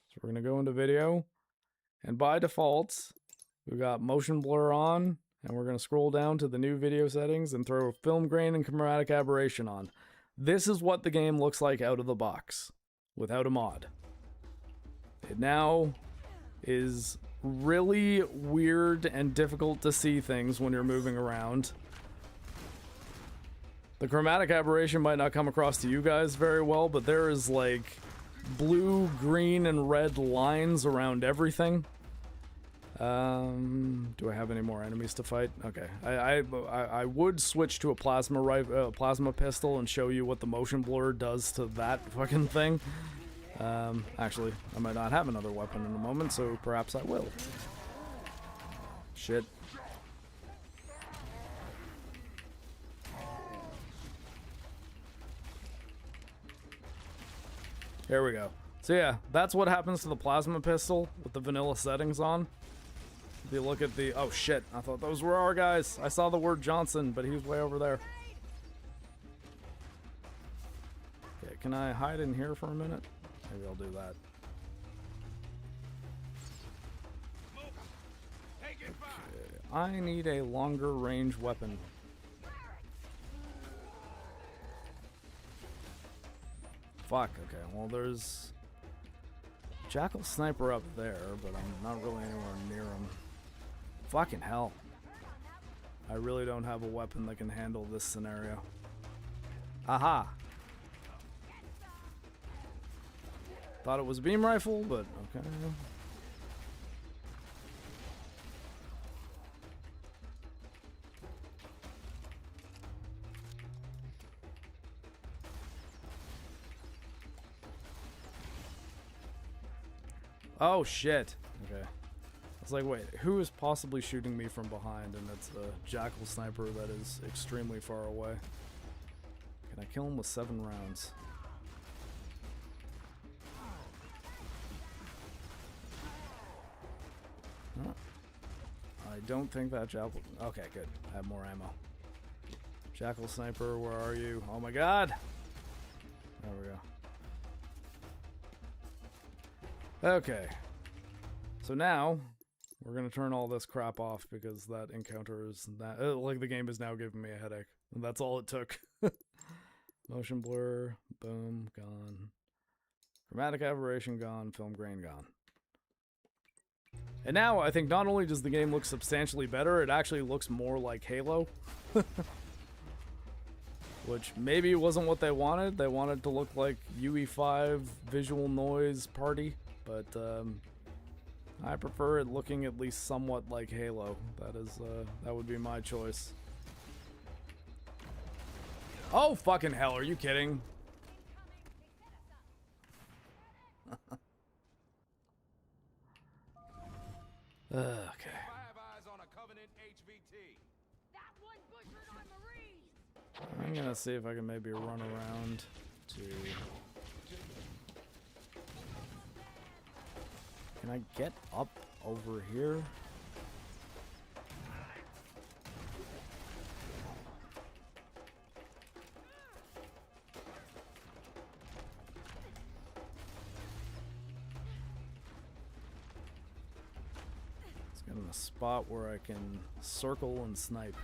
Speaker 1: So we're gonna go into video, and by default, we've got motion blur on, and we're gonna scroll down to the new video settings and throw film grain and chromatic aberration on. This is what the game looks like out of the box without a mod. It now is really weird and difficult to see things when you're moving around. The chromatic aberration might not come across to you guys very well, but there is, like, blue, green, and red lines around everything. Do I have any more enemies to fight? Okay, I would switch to a plasma pistol and show you what the motion blur does to that fucking thing. Actually, I might not have another weapon in a moment, so perhaps I will. Shit. Here we go. So yeah, that's what happens to the plasma pistol with the vanilla settings on. If you look at the... Oh shit, I thought those were our guys. I saw the word Johnson, but he was way over there. Okay, can I hide in here for a minute? Maybe I'll do that. Okay, I need a longer range weapon. Fuck, okay, well there's Jackal Sniper up there, but I'm not really anywhere near him. Fucking hell. I really don't have a weapon that can handle this scenario. Aha! Thought it was a beam rifle, but okay. Oh shit. Okay. It's like, wait, who is possibly shooting me from behind? And it's a jackal sniper that is extremely far away. Can I kill him with 7 rounds? Huh. I don't think that jackal... Okay, good. I have more ammo. Jackal sniper, where are you? Oh my god! There we go. Okay. So now, we're gonna turn all this crap off because that encounter is... like, the game is now giving me a headache. And that's all it took. Motion blur, boom, gone. Chromatic aberration gone, film grain gone. And now, I think not only does the game look substantially better, it actually looks more like Halo. Which maybe wasn't what they wanted. They wanted to look like UE5 visual noise party. But, I prefer it looking at least somewhat like Halo. That would be my choice. Oh, fucking hell, are you kidding? Okay. I'm gonna see if I can maybe run around to... Can I get up over here? Let's get in a spot where I can circle and snipe.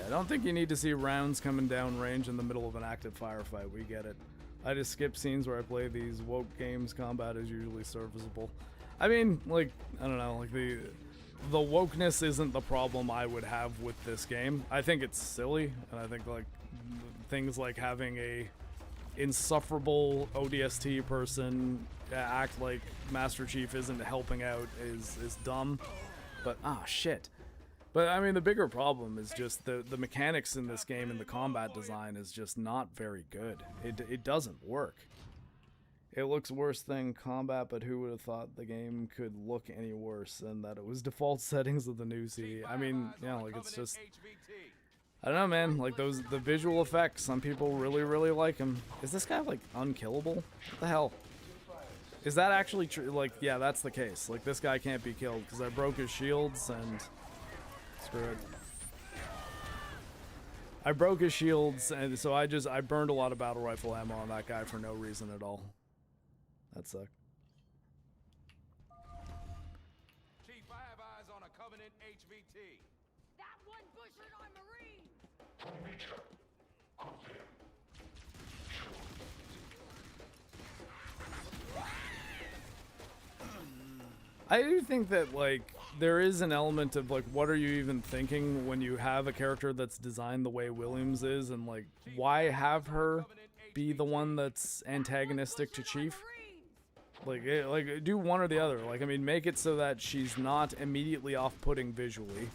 Speaker 1: I don't think you need to see rounds coming down range in the middle of an active firefight. We get it. I just skip scenes where I play these woke games. Combat is usually serviceable. I mean, like, I don't know, like the wokeness isn't the problem I would have with this game. I think it's silly, and I think like things like having a insufferable ODST person act like Master Chief isn't helping out is dumb. But shit. But I mean, the bigger problem is just the mechanics in this game and the combat design is just not very good. It doesn't work. It looks worse than combat, but who would have thought the game could look any worse and that it was default settings of the new CD? I mean, yeah, like it's just... I don't know, man. Like the visual effects, some people really, really like them. Is this guy like unkillable? What the hell? Is that actually true? Like, yeah, that's the case. Like this guy can't be killed because I broke his shields and... Screw it. I broke his shields, and so I burned a lot of battle rifle ammo on that guy for no reason at all. That sucked.
Speaker 3: Chief, I have eyes on a Covenant HVT.
Speaker 2: That one butchered our Marine!
Speaker 1: I do think that, like, there is an element of, like, what are you even thinking when you have a character that's designed the way Williams is, and, like, why have her be the one that's antagonistic to Chief? Like, do one or the other. Like, I mean, make it so that she's not immediately off-putting visually.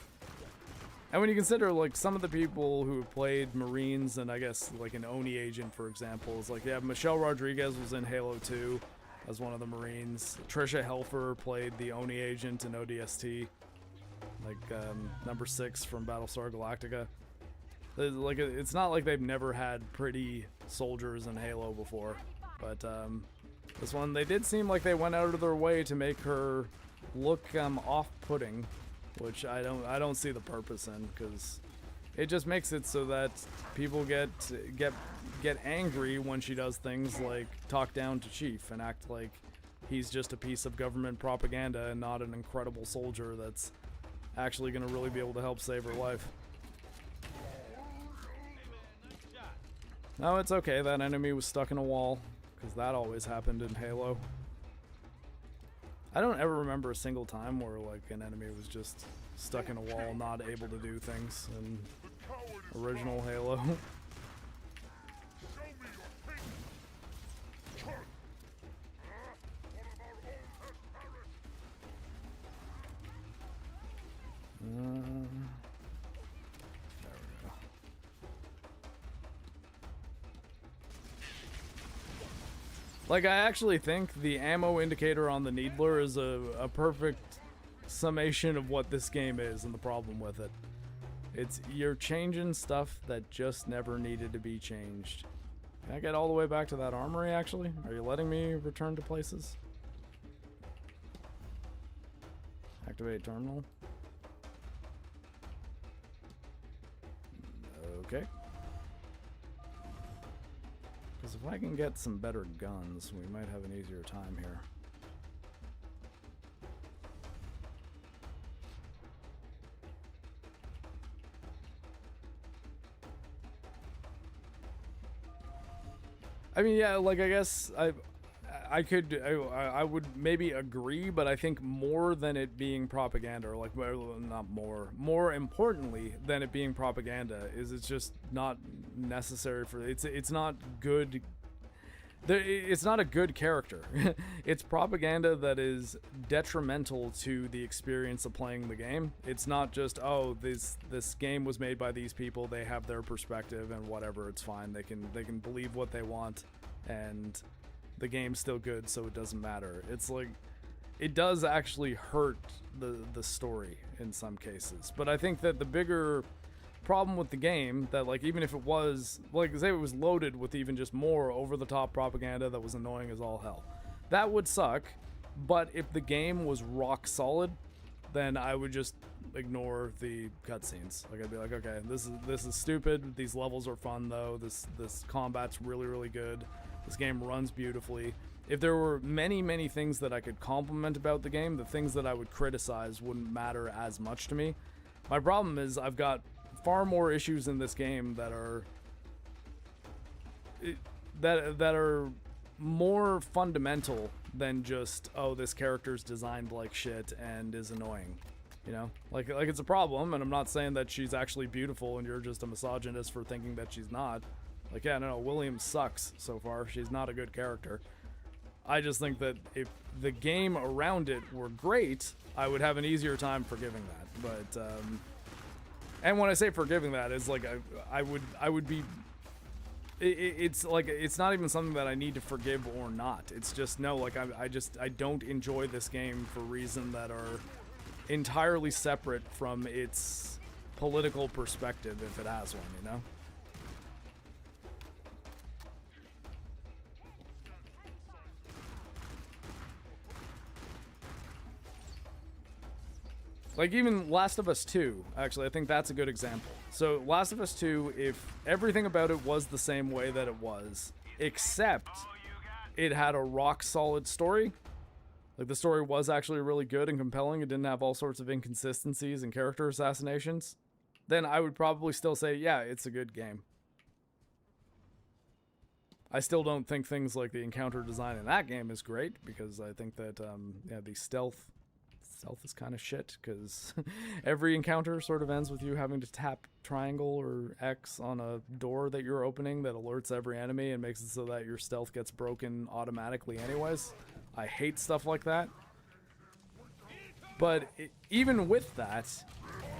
Speaker 1: And when you consider, like, some of the people who played Marines and, I guess, like, an Oni agent, for example, is like, yeah, Michelle Rodriguez was in Halo 2 as one of the Marines. Trisha Helfer played the Oni agent in ODST. Like, number 6 from Battlestar Galactica. Like, it's not like they've never had pretty soldiers in Halo before. But, this one, they did seem like they went out of their way to make her look, off-putting. Which I don't see the purpose in, because it just makes it so that people get angry when she does things like talk down to Chief and act like he's just a piece of government propaganda and not an incredible soldier that's actually going to really be able to help save her life. No, it's okay, that enemy was stuck in a wall, because that always happened in Halo. I don't ever remember a single time where, like, an enemy was just stuck in a wall, not able to do things in original Halo. Like, I actually think the ammo indicator on the Needler is a perfect summation of what this game is and the problem with it. It's, you're changing stuff that just never needed to be changed. Can I get all the way back to that armory, actually? Are you letting me return to places? Activate terminal. Okay. Because if I can get some better guns, we might have an easier time here. I mean, yeah, like, I guess I would maybe agree, but I think more than it being propaganda, or like, well, not more importantly than it being propaganda, is it's just not necessary for, it's not good. It's not a good character. It's propaganda that is detrimental to the experience of playing the game. It's not just, oh, this game was made by these people, they have their perspective and whatever, it's fine. They can believe what they want and the game's still good, so it doesn't matter. It's like, it does actually hurt the story in some cases. But I think that the bigger problem with the game, that, like, even if it was, like, say it was loaded with even just more over-the-top propaganda that was annoying as all hell, that would suck. But if the game was rock solid, then I would just ignore the cutscenes. Like, I'd be like, okay, this is stupid. These levels are fun though. This combat's really good. This game runs beautifully. If there were many things that I could compliment about the game, the things that I would criticize wouldn't matter as much to me. My problem is I've got far more issues in this game that are more fundamental than just, oh, this character's designed like shit and is annoying. You know, like it's a problem, and I'm not saying that she's actually beautiful and you're just a misogynist for thinking that she's not. Like, yeah, no, William sucks so far. She's not a good character. I just think that if the game around it were great, I would have an easier time forgiving that. But, and when I say forgiving that, is like, I would be, it's like, it's not even something that I need to forgive or not. It's just, no, like, I don't enjoy this game for reasons that are entirely separate from its political perspective, if it has one, you know? Like, even Last of Us 2, actually, I think that's a good example. So, Last of Us 2, if everything about it was the same way that it was, except it had a rock-solid story, like, the story was actually really good and compelling, it didn't have all sorts of inconsistencies and character assassinations, then I would probably still say, yeah, it's a good game. I still don't think things like the encounter design in that game is great, because I think that, yeah, the stealth is kind of shit, because every encounter sort of ends with you having to tap triangle or X on a door that you're opening that alerts every enemy and makes it so that your stealth gets broken automatically anyways. I hate stuff like that. But even with that,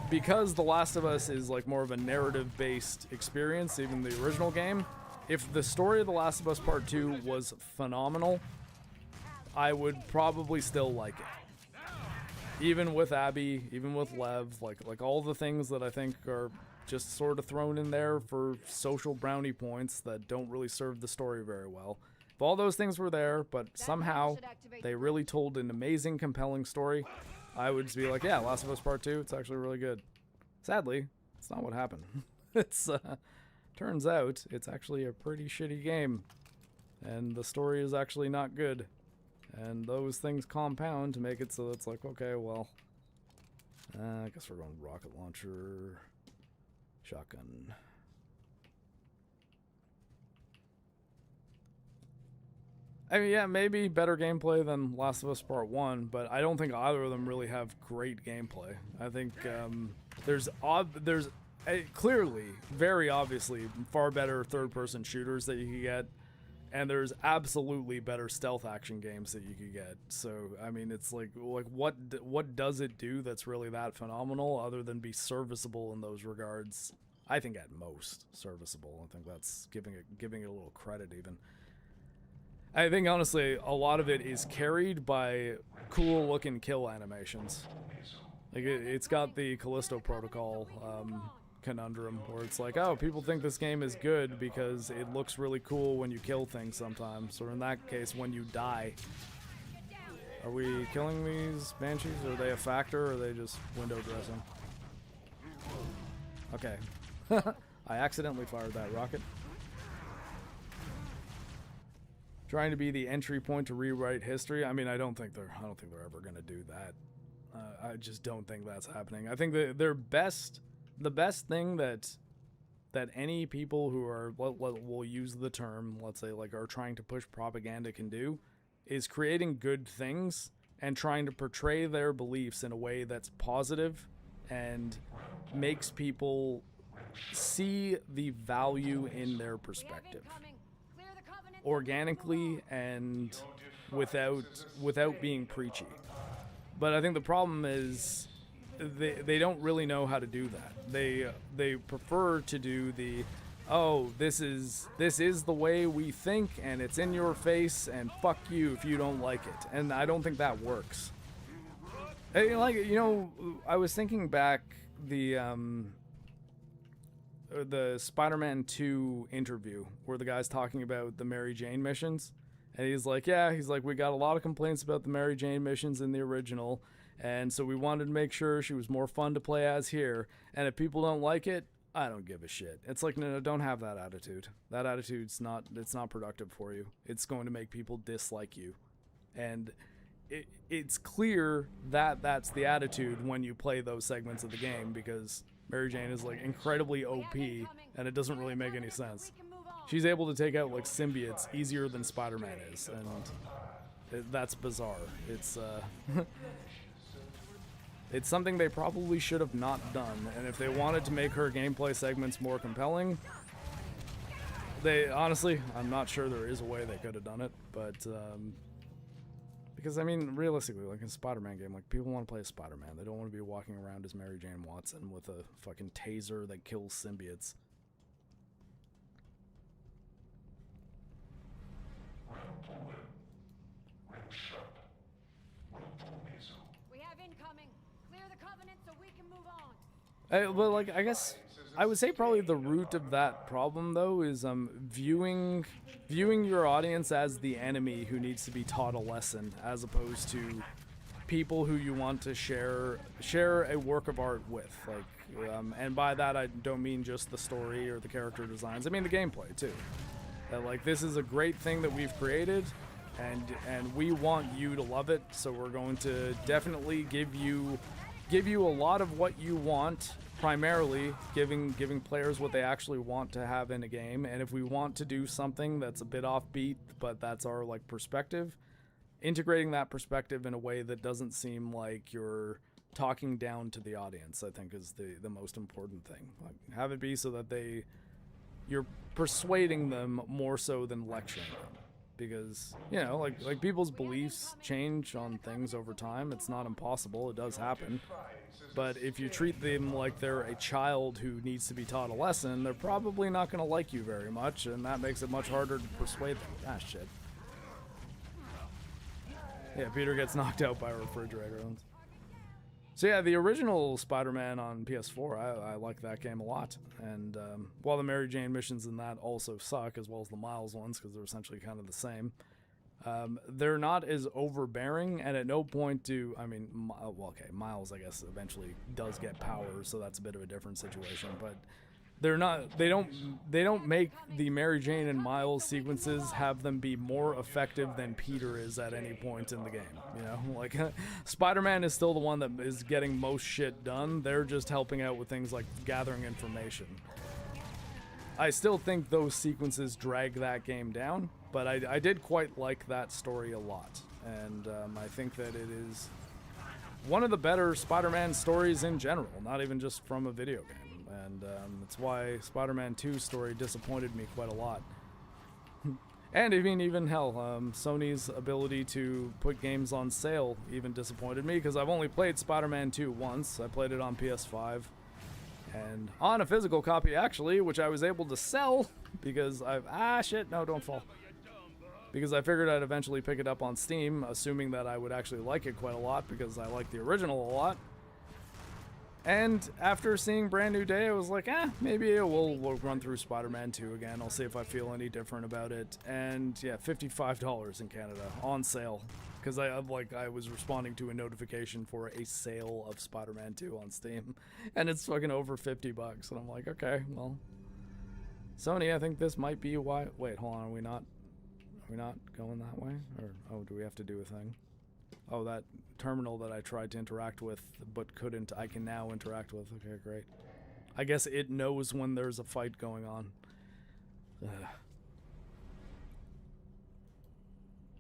Speaker 1: because The Last of Us is like more of a narrative-based experience, even the original game, if the story of The Last of Us Part 2 was phenomenal, I would probably still like it. Even with Abby, even with Lev, like all the things that I think are just sort of thrown in there for social brownie points that don't really serve the story very well. If all those things were there, but somehow they really told an amazing, compelling story, I would just be like, yeah, Last of Us Part 2, it's actually really good. Sadly, it's not what happened. It's, turns out, it's actually a pretty shitty game. And the story is actually not good. And those things compound to make it so it's like, okay, well, I guess we're going rocket launcher, shotgun. I mean, yeah, maybe better gameplay than Last of Us Part 1, but I don't think either of them really have great gameplay. I think there's clearly, very obviously, far better third-person shooters that you can get. And there's absolutely better stealth action games that you could get. So, I mean, it's like what does it do that's really that phenomenal other than be serviceable in those regards? I think at most serviceable. I think that's giving it a little credit even. I think honestly a lot of it is carried by cool looking kill animations. Like it's got the Callisto Protocol conundrum where it's like, oh, people think this game is good because it looks really cool when you kill things sometimes, or in that case when you die. Are we killing these Banshees? Are they a factor, or are they just window dressing? Okay. I accidentally fired that rocket. Trying to be the entry point to rewrite history. I mean, I don't think they're ever gonna do that. I just don't think that's happening. I think that the best thing that any people who are, we'll use the term, let's say, like, are trying to push propaganda can do, is creating good things and trying to portray their beliefs in a way that's positive and makes people see the value in their perspective organically and without being preachy. But I think the problem is they don't really know how to do that. They prefer to do the, oh, this is the way we think and it's in your face and fuck you if you don't like it. And I don't think that works. Like, you know, I was thinking back the Spider-Man 2 interview where the guy's talking about the Mary Jane missions, and he's like, we got a lot of complaints about the Mary Jane missions in the original, and so we wanted to make sure she was more fun to play as here, and if people don't like it, I don't give a shit. It's like, no, don't have that attitude. That attitude's not productive for you. It's going to make people dislike you. And it's clear that that's the attitude when you play those segments of the game, because Mary Jane is like incredibly OP and it doesn't really make any sense. She's able to take out like symbiotes easier than Spider-Man is, and that's bizarre. It's it's something they probably should have not done, and if they wanted to make her gameplay segments more compelling, honestly, I'm not sure there is a way they could have done it, but because, I mean, realistically, like in a Spider-Man game, like, people want to play as Spider-Man. They don't want to be walking around as Mary Jane Watson with a fucking taser that kills symbiotes.
Speaker 2: We have incoming. Clear the Covenant so we can move on.
Speaker 1: Well, like, I guess I would say probably the root of that problem, though, is viewing your audience as the enemy who needs to be taught a lesson, as opposed to people who you want to share a work of art with. Like, and by that I don't mean just the story or the character designs. I mean the gameplay too. That, like, this is a great thing that we've created, and we want you to love it. So we're going to definitely give you a lot of what you want. Primarily giving players what they actually want to have in a game, and if we want to do something that's a bit offbeat, but that's our, like, perspective, integrating that perspective in a way that doesn't seem like you're talking down to the audience, I think, is the most important thing. Like, have it be so that you're persuading them more so than lecturing them, because, you know, like people's beliefs change on things over time. It's not impossible, it does happen. But if you treat them like they're a child who needs to be taught a lesson, they're probably not going to like you very much, and that makes it much harder to persuade them. Ah, shit. Yeah, Peter gets knocked out by a refrigerator. So yeah, the original Spider-Man on PS4, I like that game a lot. And while the Mary Jane missions in that also suck, as well as the Miles ones, because they're essentially kind of the same, they're not as overbearing, and at no point do, I mean, well, okay, Miles, I guess, eventually does get power, so that's a bit of a different situation, but they don't make the Mary Jane and Miles sequences have them be more effective than Peter is at any point in the game, you know? Like, Spider-Man is still the one that is getting most shit done. They're just helping out with things like gathering information. I still think those sequences drag that game down, but I did quite like that story a lot, and I think that it is one of the better Spider-Man stories in general, not even just from a video game, and that's why Spider-Man 2's story disappointed me quite a lot. And even hell, Sony's ability to put games on sale even disappointed me, because I've only played Spider-Man 2 once. I played it on PS5. And on a physical copy, actually, which I was able to sell because no, don't fall. because I figured I'd eventually pick it up on Steam, assuming that I would actually like it quite a lot because I like the original a lot. And after seeing Brand New Day, I was like, maybe we'll run through Spider-Man 2 again. I'll see if I feel any different about it. And yeah, $55 in Canada on sale, because I was responding to a notification for a sale of Spider-Man 2 on Steam, and it's fucking over $50. And I'm like, okay, well, Sony, I think this might be why. Wait, hold on, are we not going that way? Or oh, do we have to do a thing? Oh, that terminal that I tried to interact with but couldn't, I can now interact with. Okay, great. I guess it knows when there's a fight going on. Ugh.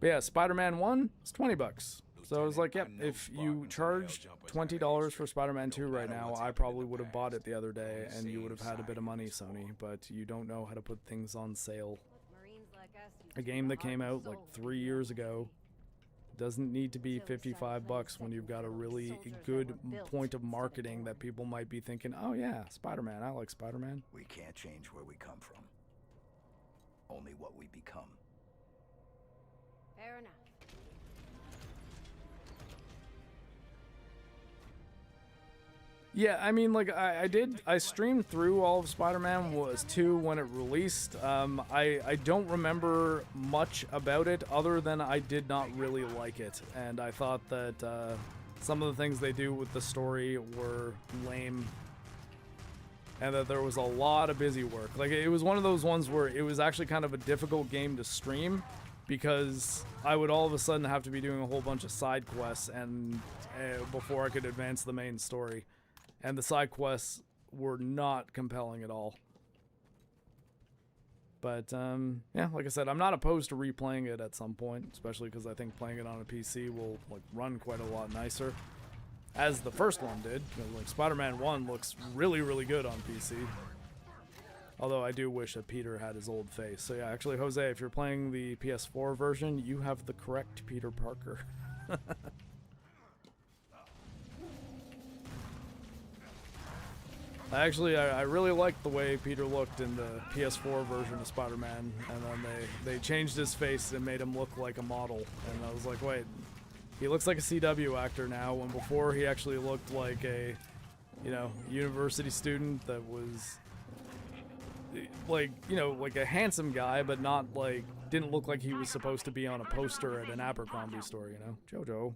Speaker 1: But yeah, Spider-Man 1 is $20. So I was like, yep, if you charge $20 for Spider-Man 2 right now, I probably would have bought it the other day, and you would have had a bit of money, Sony, but you don't know how to put things on sale. A game that came out like 3 years ago doesn't need to be $55 when you've got a really good point of marketing that people might be thinking, oh yeah, Spider-Man, I like Spider-Man.
Speaker 4: We can't change where we come from. Only what we become.
Speaker 2: Fair enough.
Speaker 1: Yeah, I mean, like, I streamed through all of Spider-Man 2 when it released. I don't remember much about it other than I did not really like it. And I thought that some of the things they do with the story were lame. And that there was a lot of busy work. Like, it was one of those ones where it was actually kind of a difficult game to stream, because I would all of a sudden have to be doing a whole bunch of side quests and before I could advance the main story. And the side quests were not compelling at all. But, yeah, like I said, I'm not opposed to replaying it at some point, especially because I think playing it on a PC will, like, run quite a lot nicer, as the first one did. You know, like, Spider-Man 1 looks really, really good on PC. Although I do wish that Peter had his old face. So yeah, actually, Jose, if you're playing the PS4 version, you have the correct Peter Parker. Actually, I really liked the way Peter looked in the PS4 version of Spider-Man, and then they changed his face and made him look like a model, and I was like, wait, he looks like a CW actor now, when before he actually looked like a, you know, university student that was, like, you know, like a handsome guy, but not, like, didn't look like he was supposed to be on a poster at an Abercrombie store, you know? Jojo.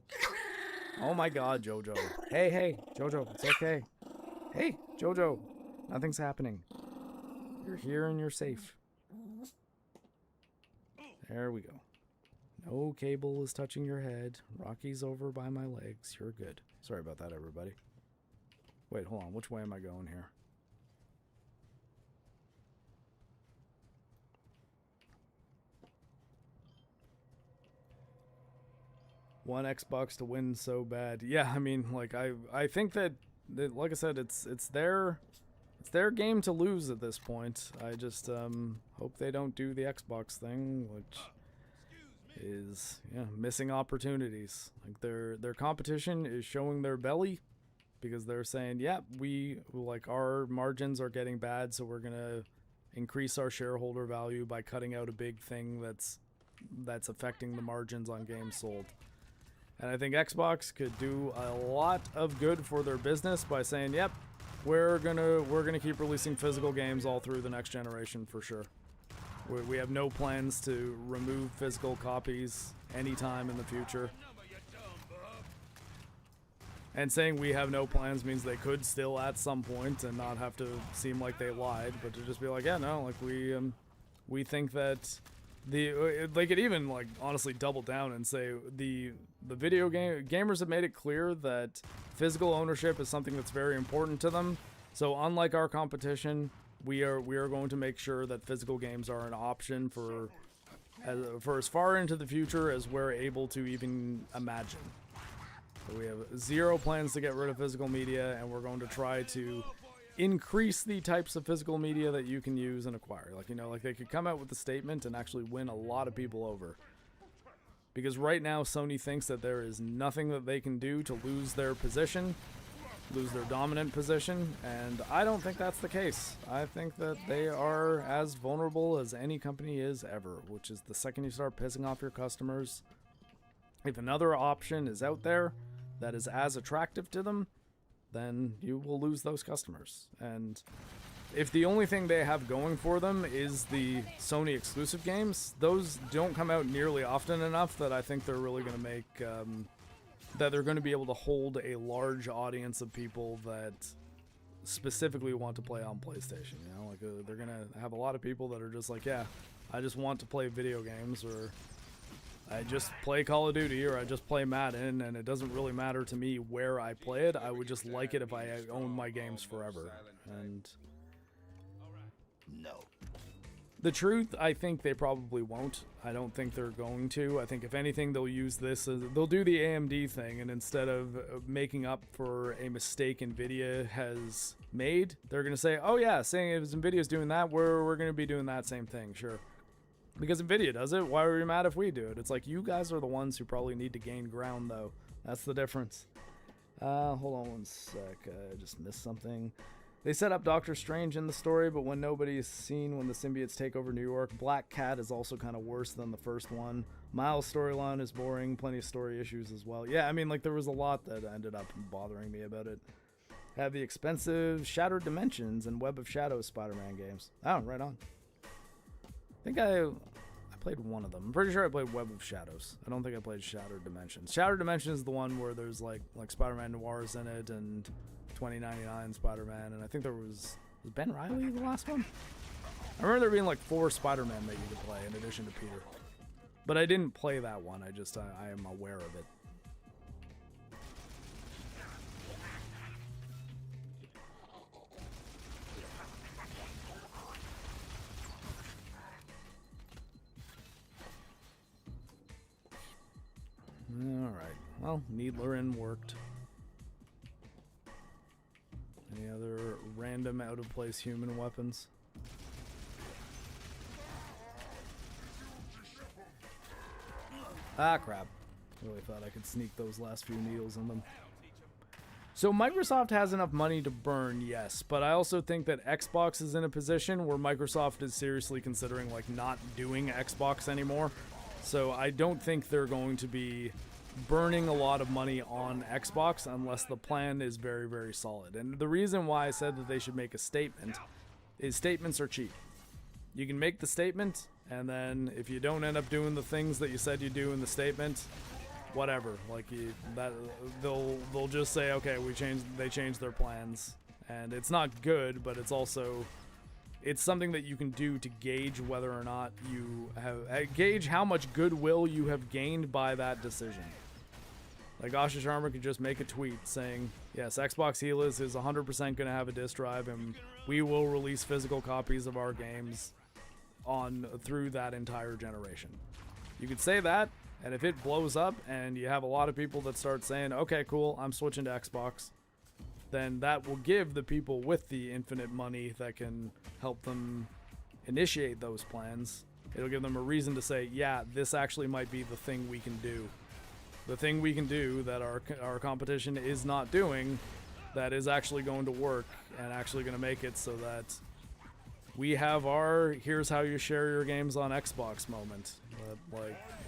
Speaker 1: Oh my god, Jojo. Hey, Jojo, it's okay. Hey, Jojo, nothing's happening. You're here and you're safe. There we go. No cable is touching your head. Rocky's over by my legs. You're good. Sorry about that, everybody. Wait, hold on. Which way am I going here? One Xbox to win so bad. Yeah, I mean, like, I think that like I said, it's their game to lose at this point. I just hope they don't do the Xbox thing, which is missing opportunities. Like their competition is showing their belly, because they're saying, yeah, we like our margins are getting bad, so we're gonna increase our shareholder value by cutting out a big thing that's affecting the margins on games sold. And I think Xbox could do a lot of good for their business by saying, yep, we're gonna keep releasing physical games all through the next generation for sure. We have no plans to remove physical copies anytime in the future. And saying we have no plans means they could still at some point and not have to seem like they lied, but to just be like, yeah, no, like we think that they could even, like, honestly double down and say the video gamers have made it clear that physical ownership is something that's very important to them. So unlike our competition, we are going to make sure that physical games are an option for as far into the future as we're able to even imagine. So we have zero plans to get rid of physical media, and we're going to try to increase the types of physical media that you can use and acquire. Like, you know, like they could come out with a statement and actually win a lot of people over. Because right now Sony thinks that there is nothing that they can do to lose their position, lose their dominant position, and I don't think that's the case. I think that they are as vulnerable as any company is ever, which is the second you start pissing off your customers. If another option is out there that is as attractive to them, then you will lose those customers. And if the only thing they have going for them is the Sony exclusive games, those don't come out nearly often enough that I think they're really going to make, that they're going to be able to hold a large audience of people that specifically want to play on PlayStation. You know, like they're going to have a lot of people that are just like, yeah, I just want to play video games, or I just play Call of Duty, or I just play Madden, and it doesn't really matter to me where I play it. I would just like it if I own my games forever. And
Speaker 4: No.
Speaker 1: the truth, I think they probably won't. I don't think they're going to. I think if anything, they'll use this. They'll do the AMD thing, and instead of making up for a mistake NVIDIA has made, they're going to say, oh yeah, saying if NVIDIA's doing that, we're going to be doing that same thing, sure. Because NVIDIA does it, why are we mad if we do it? It's like, you guys are the ones who probably need to gain ground, though. That's the difference. Hold on one sec. I just missed something. They set up Doctor Strange in the story, but when nobody is seen when the symbiotes take over New York, Black Cat is also kind of worse than the first one. Miles' storyline is boring, plenty of story issues as well. Yeah, I mean, like, there was a lot that ended up bothering me about it. Have the expensive Shattered Dimensions and Web of Shadows Spider-Man games. Oh, right on. I think I played one of them. I'm pretty sure I played Web of Shadows. I don't think I played Shattered Dimensions. Shattered Dimensions is the one where there's like Spider-Man Noirs in it, and 2099 Spider-Man, and I think there was Ben Reilly the last one? I remember there being like 4 Spider-Man that you could play in addition to Peter. But I didn't play that one. I am aware of it. Alright, well, Needlerin worked. Any other random out-of-place human weapons? Ah, crap. Really thought I could sneak those last few needles in them. So Microsoft has enough money to burn, yes, but I also think that Xbox is in a position where Microsoft is seriously considering like not doing Xbox anymore. So I don't think they're going to be burning a lot of money on Xbox unless the plan is very, very solid. And the reason why I said that they should make a statement is statements are cheap. You can make the statement, and then if you don't end up doing the things that you said you do in the statement, whatever. Like they'll just say, okay, they changed their plans, and it's not good, but it's something that you can do to gauge whether or not you have gauge how much goodwill you have gained by that decision. Like Asha Sharma could just make a tweet saying, yes, Xbox Helis is 100% going to have a disk drive, and we will release physical copies of our games through that entire generation. You could say that, and if it blows up and you have a lot of people that start saying, okay, cool, I'm switching to Xbox, then that will give the people with the infinite money that can help them initiate those plans. It'll give them a reason to say, yeah, this actually might be the thing we can do. The thing we can do that our competition is not doing, that is actually going to work and actually going to make it so that we have our here's how you share your games on Xbox moment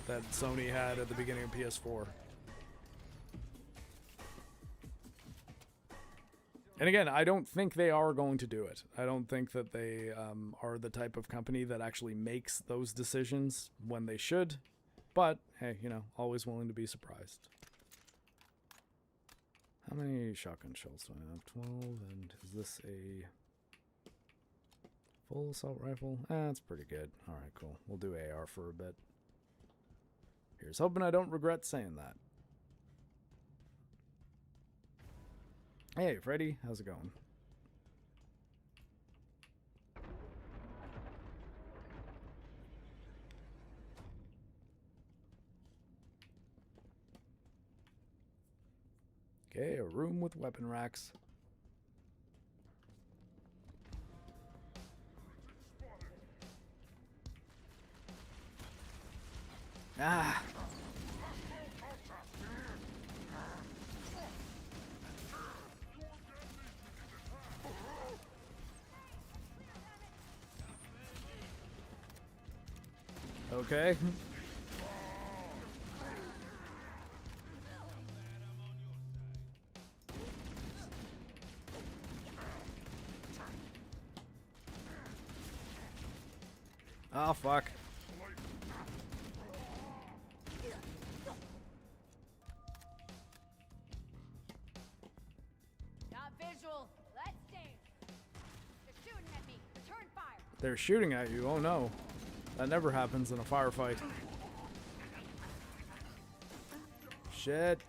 Speaker 1: that Sony had at the beginning of PS4. And again, I don't think they are going to do it. I don't think that they are the type of company that actually makes those decisions when they should. But, hey, you know, always willing to be surprised. How many shotgun shells do I have? 12, and is this a full assault rifle? That's pretty good. Alright, cool. We'll do AR for a bit. Here's hoping I don't regret saying that. Hey, Freddy, how's it going? Okay, a room with weapon racks. Ah! Okay. Oh, fuck.
Speaker 2: Not visual. Let's dance. They're shooting at me. Return fire.
Speaker 1: They're shooting at you. Oh no. That never happens in a firefight. Shit.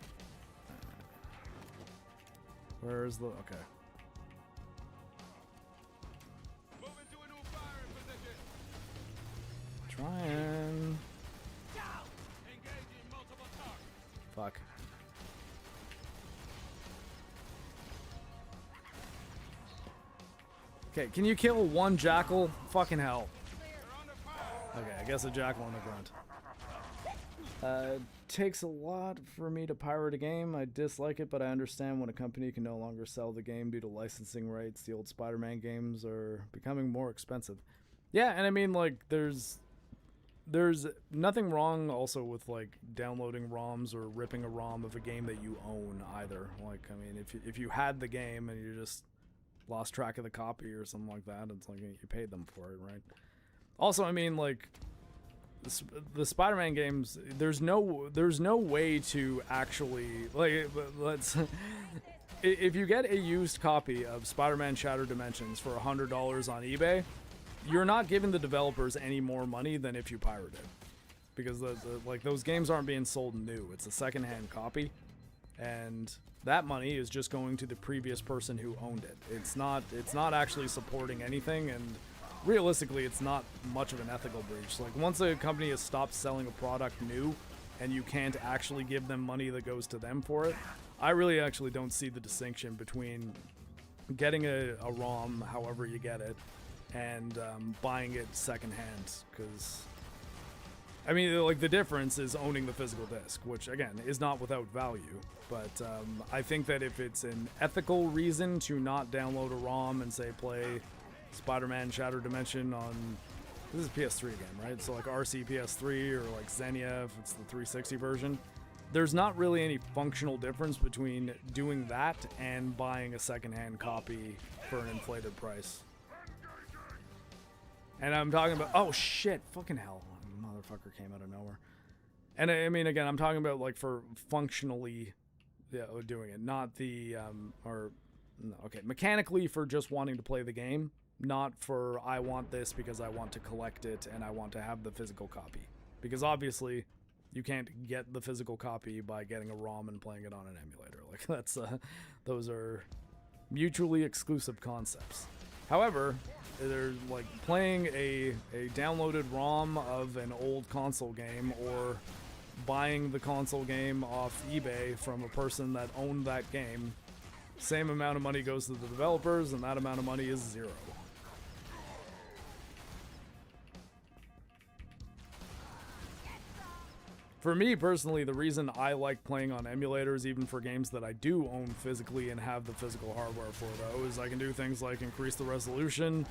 Speaker 1: Where's the... Okay.
Speaker 3: Moving to a new firing position.
Speaker 1: Trying.
Speaker 3: Engaging multiple targets.
Speaker 1: Fuck. Okay, can you kill one jackal? Fucking hell. Okay, I guess a jackal in the grunt. Takes a lot for me to pirate a game. I dislike it, but I understand when a company can no longer sell the game due to licensing rights. The old Spider-Man games are becoming more expensive. Yeah, and I mean, like, there's nothing wrong also with, like, downloading ROMs or ripping a ROM of a game that you own either. Like, I mean, if you had the game and you just lost track of the copy or something like that, it's like you paid them for it, right? Also, I mean, like, the Spider-Man games, there's no way to actually, like, let's if you get a used copy of Spider-Man Shattered Dimensions for $100 on eBay, you're not giving the developers any more money than if you pirated it, because like those games aren't being sold new. It's a secondhand copy, and that money is just going to the previous person who owned it. It's not actually supporting anything, and realistically, it's not much of an ethical breach. Like, once a company has stopped selling a product new and you can't actually give them money that goes to them for it, I really actually don't see the distinction between getting a ROM, however you get it, and buying it secondhand. Because, I mean, like, the difference is owning the physical disc, which, again, is not without value. But I think that if it's an ethical reason to not download a ROM and, say, play Spider-Man Shattered Dimension on, this is a PS3 game, right? So like RC PS3 or like Xenia if it's the 360 version, there's not really any functional difference between doing that and buying a secondhand copy for an inflated price. And I'm talking about, oh shit, fucking hell, motherfucker came out of nowhere. And I mean, again, I'm talking about like for functionally doing it, not the mechanically for just wanting to play the game. Not for, I want this because I want to collect it and I want to have the physical copy. Because obviously, you can't get the physical copy by getting a ROM and playing it on an emulator. Like, that's, those are mutually exclusive concepts. However, there's like playing a downloaded ROM of an old console game or buying the console game off eBay from a person that owned that game. Same amount of money goes to the developers and that amount of money is zero. For me personally, the reason I like playing on emulators, even for games that I do own physically and have the physical hardware for, though, is I can do things like increase the resolution.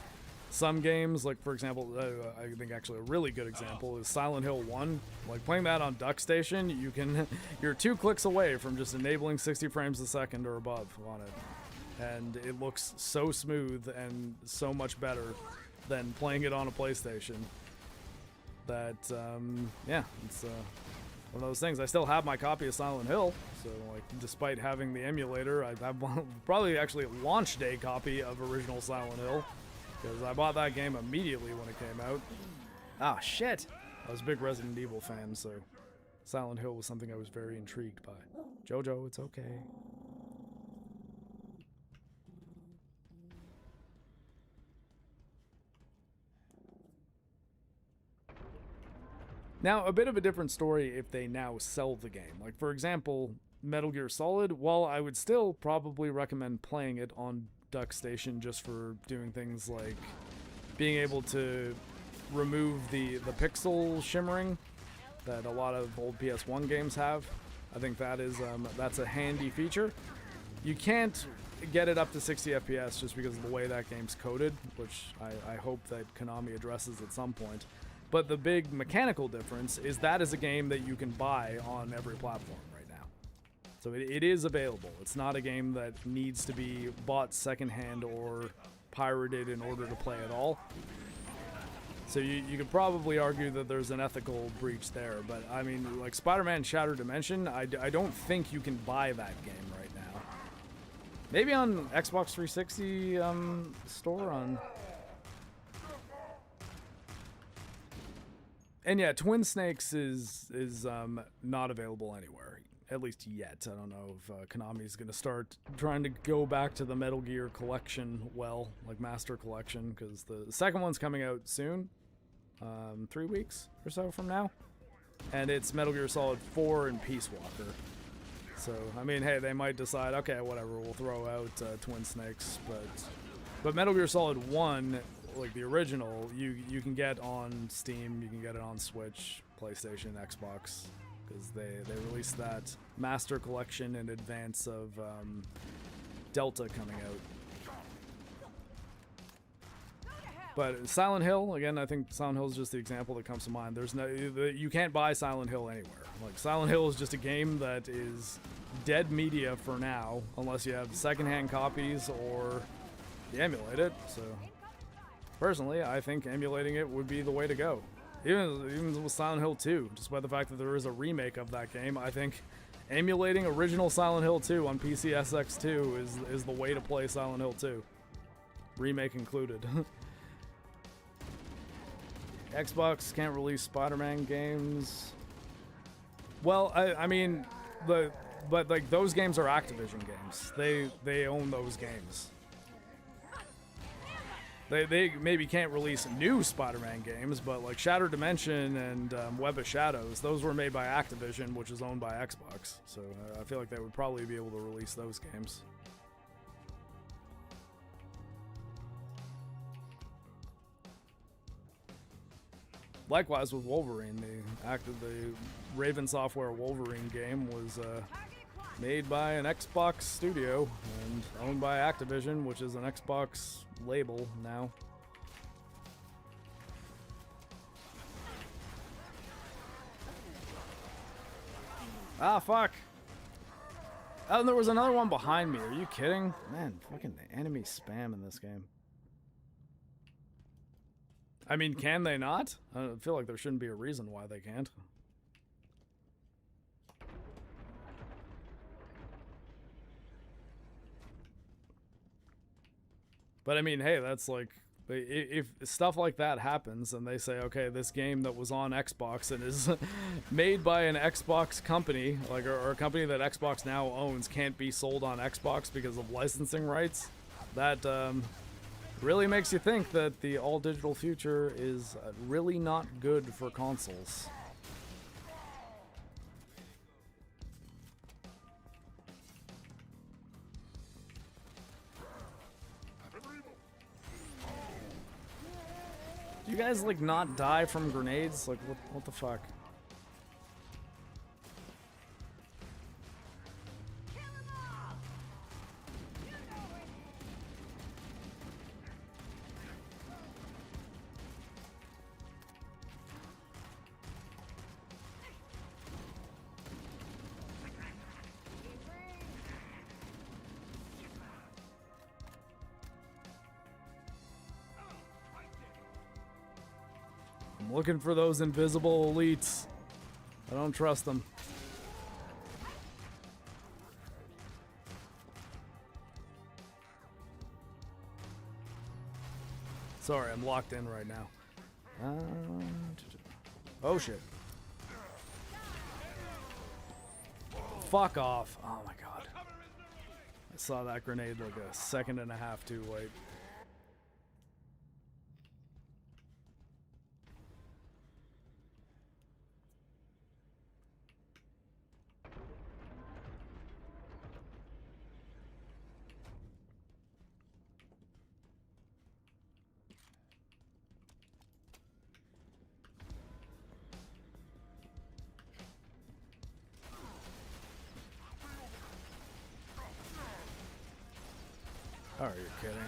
Speaker 1: Some games, like for example, I think actually a really good example is Silent Hill 1. Like playing that on DuckStation, you can, you're 2 clicks away from just enabling 60 frames a second or above on it. And it looks so smooth and so much better than playing it on a PlayStation. That, yeah, it's one of those things. I still have my copy of Silent Hill, so like, despite having the emulator, I have probably actually a launch day copy of original Silent Hill, because I bought that game immediately when it came out. Ah, shit! I was a big Resident Evil fan, so Silent Hill was something I was very intrigued by. Jojo, it's okay. Now, a bit of a different story if they now sell the game. Like, for example, Metal Gear Solid, while I would still probably recommend playing it on DuckStation just for doing things like being able to remove the pixel shimmering that a lot of old PS1 games have. I think that is that's a handy feature. You can't get it up to 60 FPS just because of the way that game's coded, which I hope that Konami addresses at some point. But the big mechanical difference is that is a game that you can buy on every platform right now. So it is available. It's not a game that needs to be bought secondhand or pirated in order to play at all. So you could probably argue that there's an ethical breach there. But I mean, like Spider-Man Shattered Dimension, I don't think you can buy that game right now. Maybe on Xbox 360 store on... And yeah, Twin Snakes is not available anywhere, at least yet. I don't know if Konami's going to start trying to go back to the Metal Gear collection, like Master Collection, because the second one's coming out soon, 3 weeks or so from now, and it's Metal Gear Solid 4 and Peace Walker. So, I mean, hey, they might decide, okay, whatever, we'll throw out Twin Snakes, but Metal Gear Solid 1... like the original, you can get on Steam, you can get it on Switch, PlayStation, Xbox, because they released that Master Collection in advance of Delta coming out. But Silent Hill, again, I think Silent Hill is just the example that comes to mind. There's no, you can't buy Silent Hill anywhere. Like Silent Hill is just a game that is dead media for now, unless you have secondhand copies or you emulate it. So. Personally, I think emulating it would be the way to go. Even with Silent Hill 2, despite the fact that there is a remake of that game, I think emulating original Silent Hill 2 on PCSX2 is the way to play Silent Hill 2. Remake included. Xbox can't release Spider-Man games. Well, I mean, but like those games are Activision games. They own those games. They maybe can't release new Spider-Man games, but like Shattered Dimension and Web of Shadows, those were made by Activision, which is owned by Xbox. So I feel like they would probably be able to release those games. Likewise with Wolverine, the Raven Software Wolverine game was made by an Xbox studio and owned by Activision, which is an Xbox label now. Ah, fuck. Oh, and there was another one behind me. Are you kidding? Man, fucking enemy spam in this game. I mean, can they not? I feel like there shouldn't be a reason why they can't. But I mean, hey, that's like, if stuff like that happens and they say, okay, this game that was on Xbox and is made by an Xbox company, like, or a company that Xbox now owns, can't be sold on Xbox because of licensing rights, that really makes you think that the all-digital future is really not good for consoles. Do you guys, like, not die from grenades? Like, what the fuck? I'm looking for those invisible elites. I don't trust them. Sorry, I'm locked in right now. Oh shit. Fuck off. Oh my god. I saw that grenade like a second and a half too late. Are you kidding?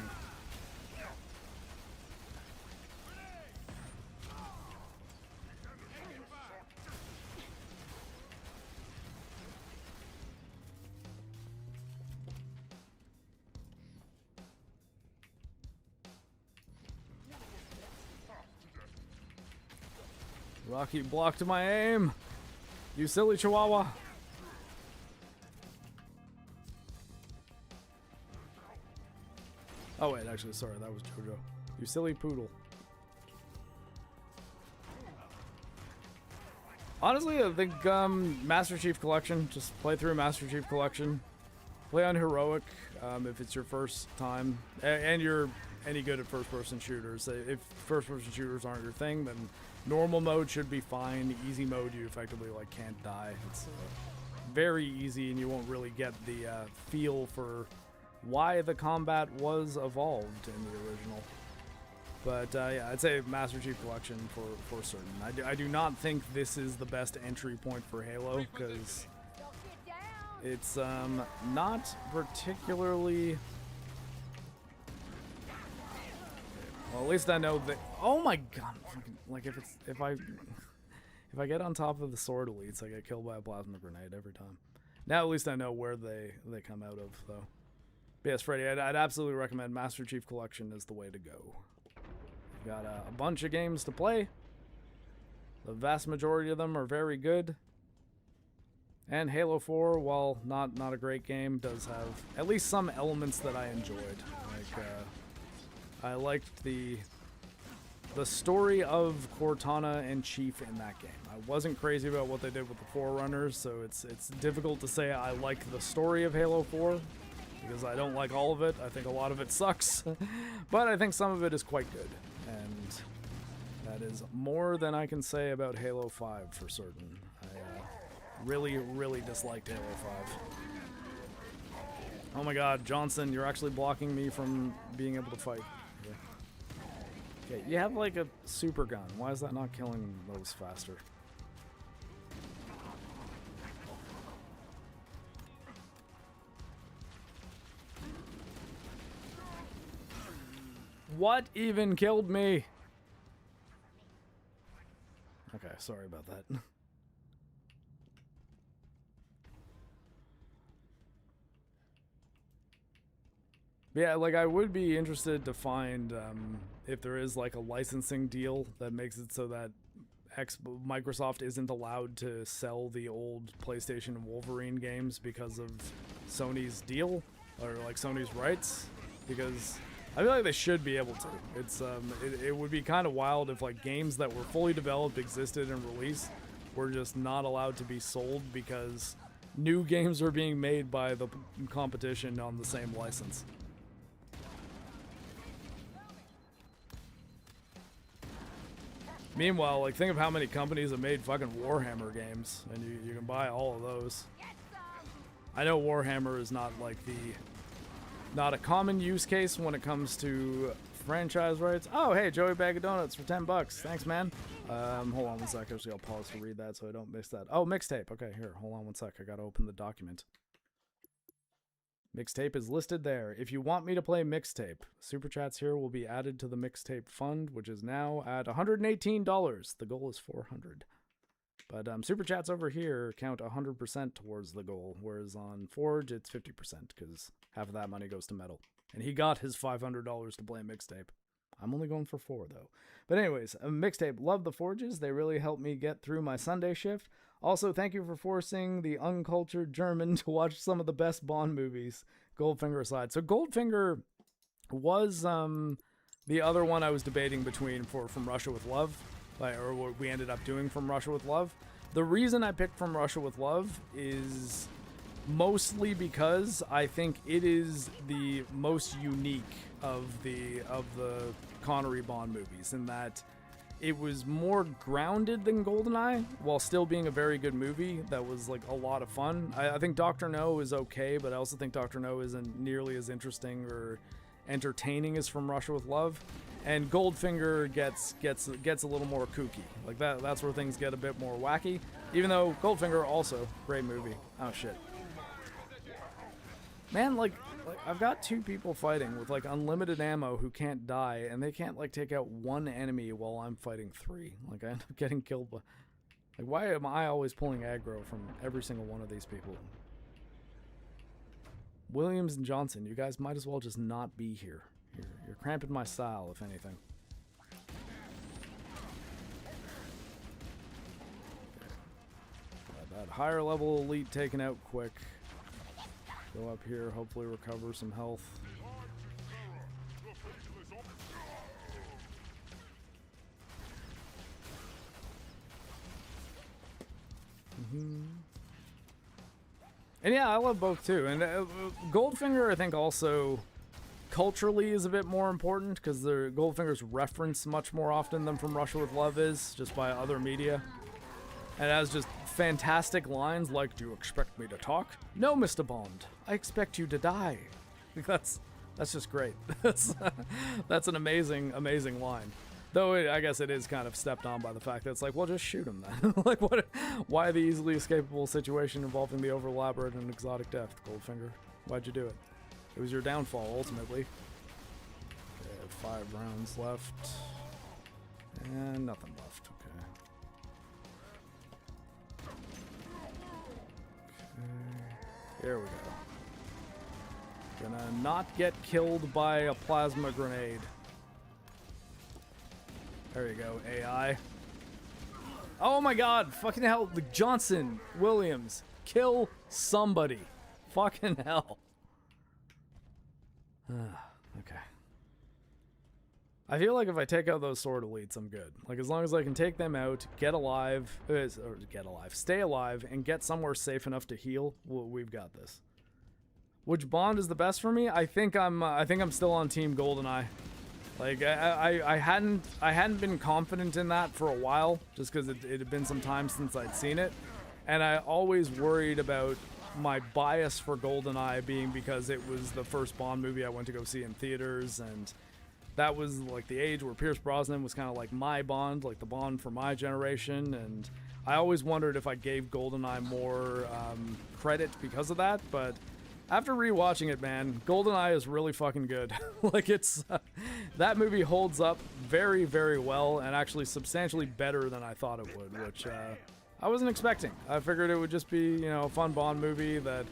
Speaker 1: Rocky blocked my aim. You silly chihuahua. Oh wait, actually, sorry, that was Jojo. You silly poodle. Honestly, I think Master Chief Collection. Just play through Master Chief Collection. Play on Heroic if it's your first time, and you're any good at first-person shooters. If first-person shooters aren't your thing, then normal mode should be fine. Easy mode, you effectively like can't die. It's very easy, and you won't really get the feel for why the combat was evolved in the original. But yeah, I'd say Master Chief Collection for certain. I do not think this is the best entry point for Halo, because it's not particularly... Well, at least I know that... Oh my god! Like, if I get on top of the sword elites, I get killed by a plasma grenade every time. Now at least I know where they come out of, though. But yes, Freddy, I'd absolutely recommend Master Chief Collection is the way to go. You've got a bunch of games to play. The vast majority of them are very good. And Halo 4, while not a great game, does have at least some elements that I enjoyed. Like, I liked the story of Cortana and Chief in that game. I wasn't crazy about what they did with the Forerunners, so it's difficult to say I like the story of Halo 4, because I don't like all of it. I think a lot of it sucks, but I think some of it is quite good, and that is more than I can say about Halo 5 for certain. I really disliked Halo 5. Oh my god, Johnson, you're actually blocking me from being able to fight. Okay, you have like a super gun. Why is that not killing those faster? What even killed me? Okay, sorry about that. Yeah, like I would be interested to find if there is like a licensing deal that makes it so that Microsoft isn't allowed to sell the old PlayStation and Wolverine games because of Sony's deal, or like Sony's rights, because I feel like they should be able to. It's it would be kind of wild if like games that were fully developed, existed, and released were just not allowed to be sold because new games are being made by the competition on the same license. Meanwhile, like, think of how many companies have made fucking Warhammer games, and you can buy all of those. I know Warhammer is not like not a common use case when it comes to franchise rights. Oh, hey, Joey Bag of Donuts for 10 bucks. Thanks, man. Hold on one sec. Actually, I'll pause to read that so I don't miss that. Oh, mixtape. Okay, here. Hold on one sec. I gotta open the document. Mixtape is listed there. If you want me to play mixtape, super chats here will be added to the mixtape fund, which is now at $118. The goal is $400. But super chats over here count 100% towards the goal, whereas on Forge it's 50% because half of that money goes to Metal. And he got his $500 to play mixtape. I'm only going for 4 though. But anyways, mixtape. Love the Forges. They really helped me get through my Sunday shift. Also, thank you for forcing the uncultured German to watch some of the best Bond movies, Goldfinger aside. So Goldfinger was the other one I was debating between for From Russia with Love, or what we ended up doing From Russia with Love. The reason I picked From Russia with Love is mostly because I think it is the most unique of the Connery Bond movies, in that it was more grounded than GoldenEye, while still being a very good movie that was like a lot of fun. I think Dr. No is okay, but I also think Dr. No isn't nearly as interesting or entertaining as From Russia with Love. And Goldfinger gets a little more kooky. Like that's where things get a bit more wacky. Even though Goldfinger also great movie. Oh shit. Man, like I've got 2 people fighting with like unlimited ammo who can't die, and they can't like take out 1 enemy while I'm fighting 3. Like I end up getting killed by... Like, why am I always pulling aggro from every single one of these people? Williams and Johnson, you guys might as well just not be here. You're cramping my style, if anything. That higher level elite taken out quick. Go up here, hopefully recover some health. And yeah, I love both too. And Goldfinger, I think, also culturally is a bit more important because the Goldfinger's referenced much more often than From Russia with Love is, just by other media. And it has just fantastic lines like, "Do you expect me to talk? No, Mr. Bond. I expect you to die." That's just great. That's an amazing line. Though I guess it is kind of stepped on by the fact that it's like, well, just shoot him then. Like, what? Why the easily escapable situation involving the over-elaborate and exotic death, Goldfinger? Why'd you do it? It was your downfall, ultimately. Okay, 5 rounds left. And nothing left, okay. Here we go. Gonna not get killed by a plasma grenade. There you go, AI. Oh my god, fucking hell. Johnson, Williams, kill somebody. Fucking hell. Okay. I feel like if I take out those sword elites, I'm good. Like, as long as I can take them out, get alive, stay alive, and get somewhere safe enough to heal, we've got this. Which Bond is the best for me? I think I'm still on Team GoldenEye. Like, I hadn't been confident in that for a while, just because it had been some time since I'd seen it, and I always worried about my bias for GoldenEye being because it was the first Bond movie I went to go see in theaters, and that was like the age where Pierce Brosnan was kind of like my Bond, like the Bond for my generation, and I always wondered if I gave GoldenEye more credit because of that, but after rewatching it, man, GoldenEye is really fucking good. Like, it's that movie holds up very, very well, and actually substantially better than I thought it would, which I wasn't expecting. I figured it would just be, you know, a fun Bond movie that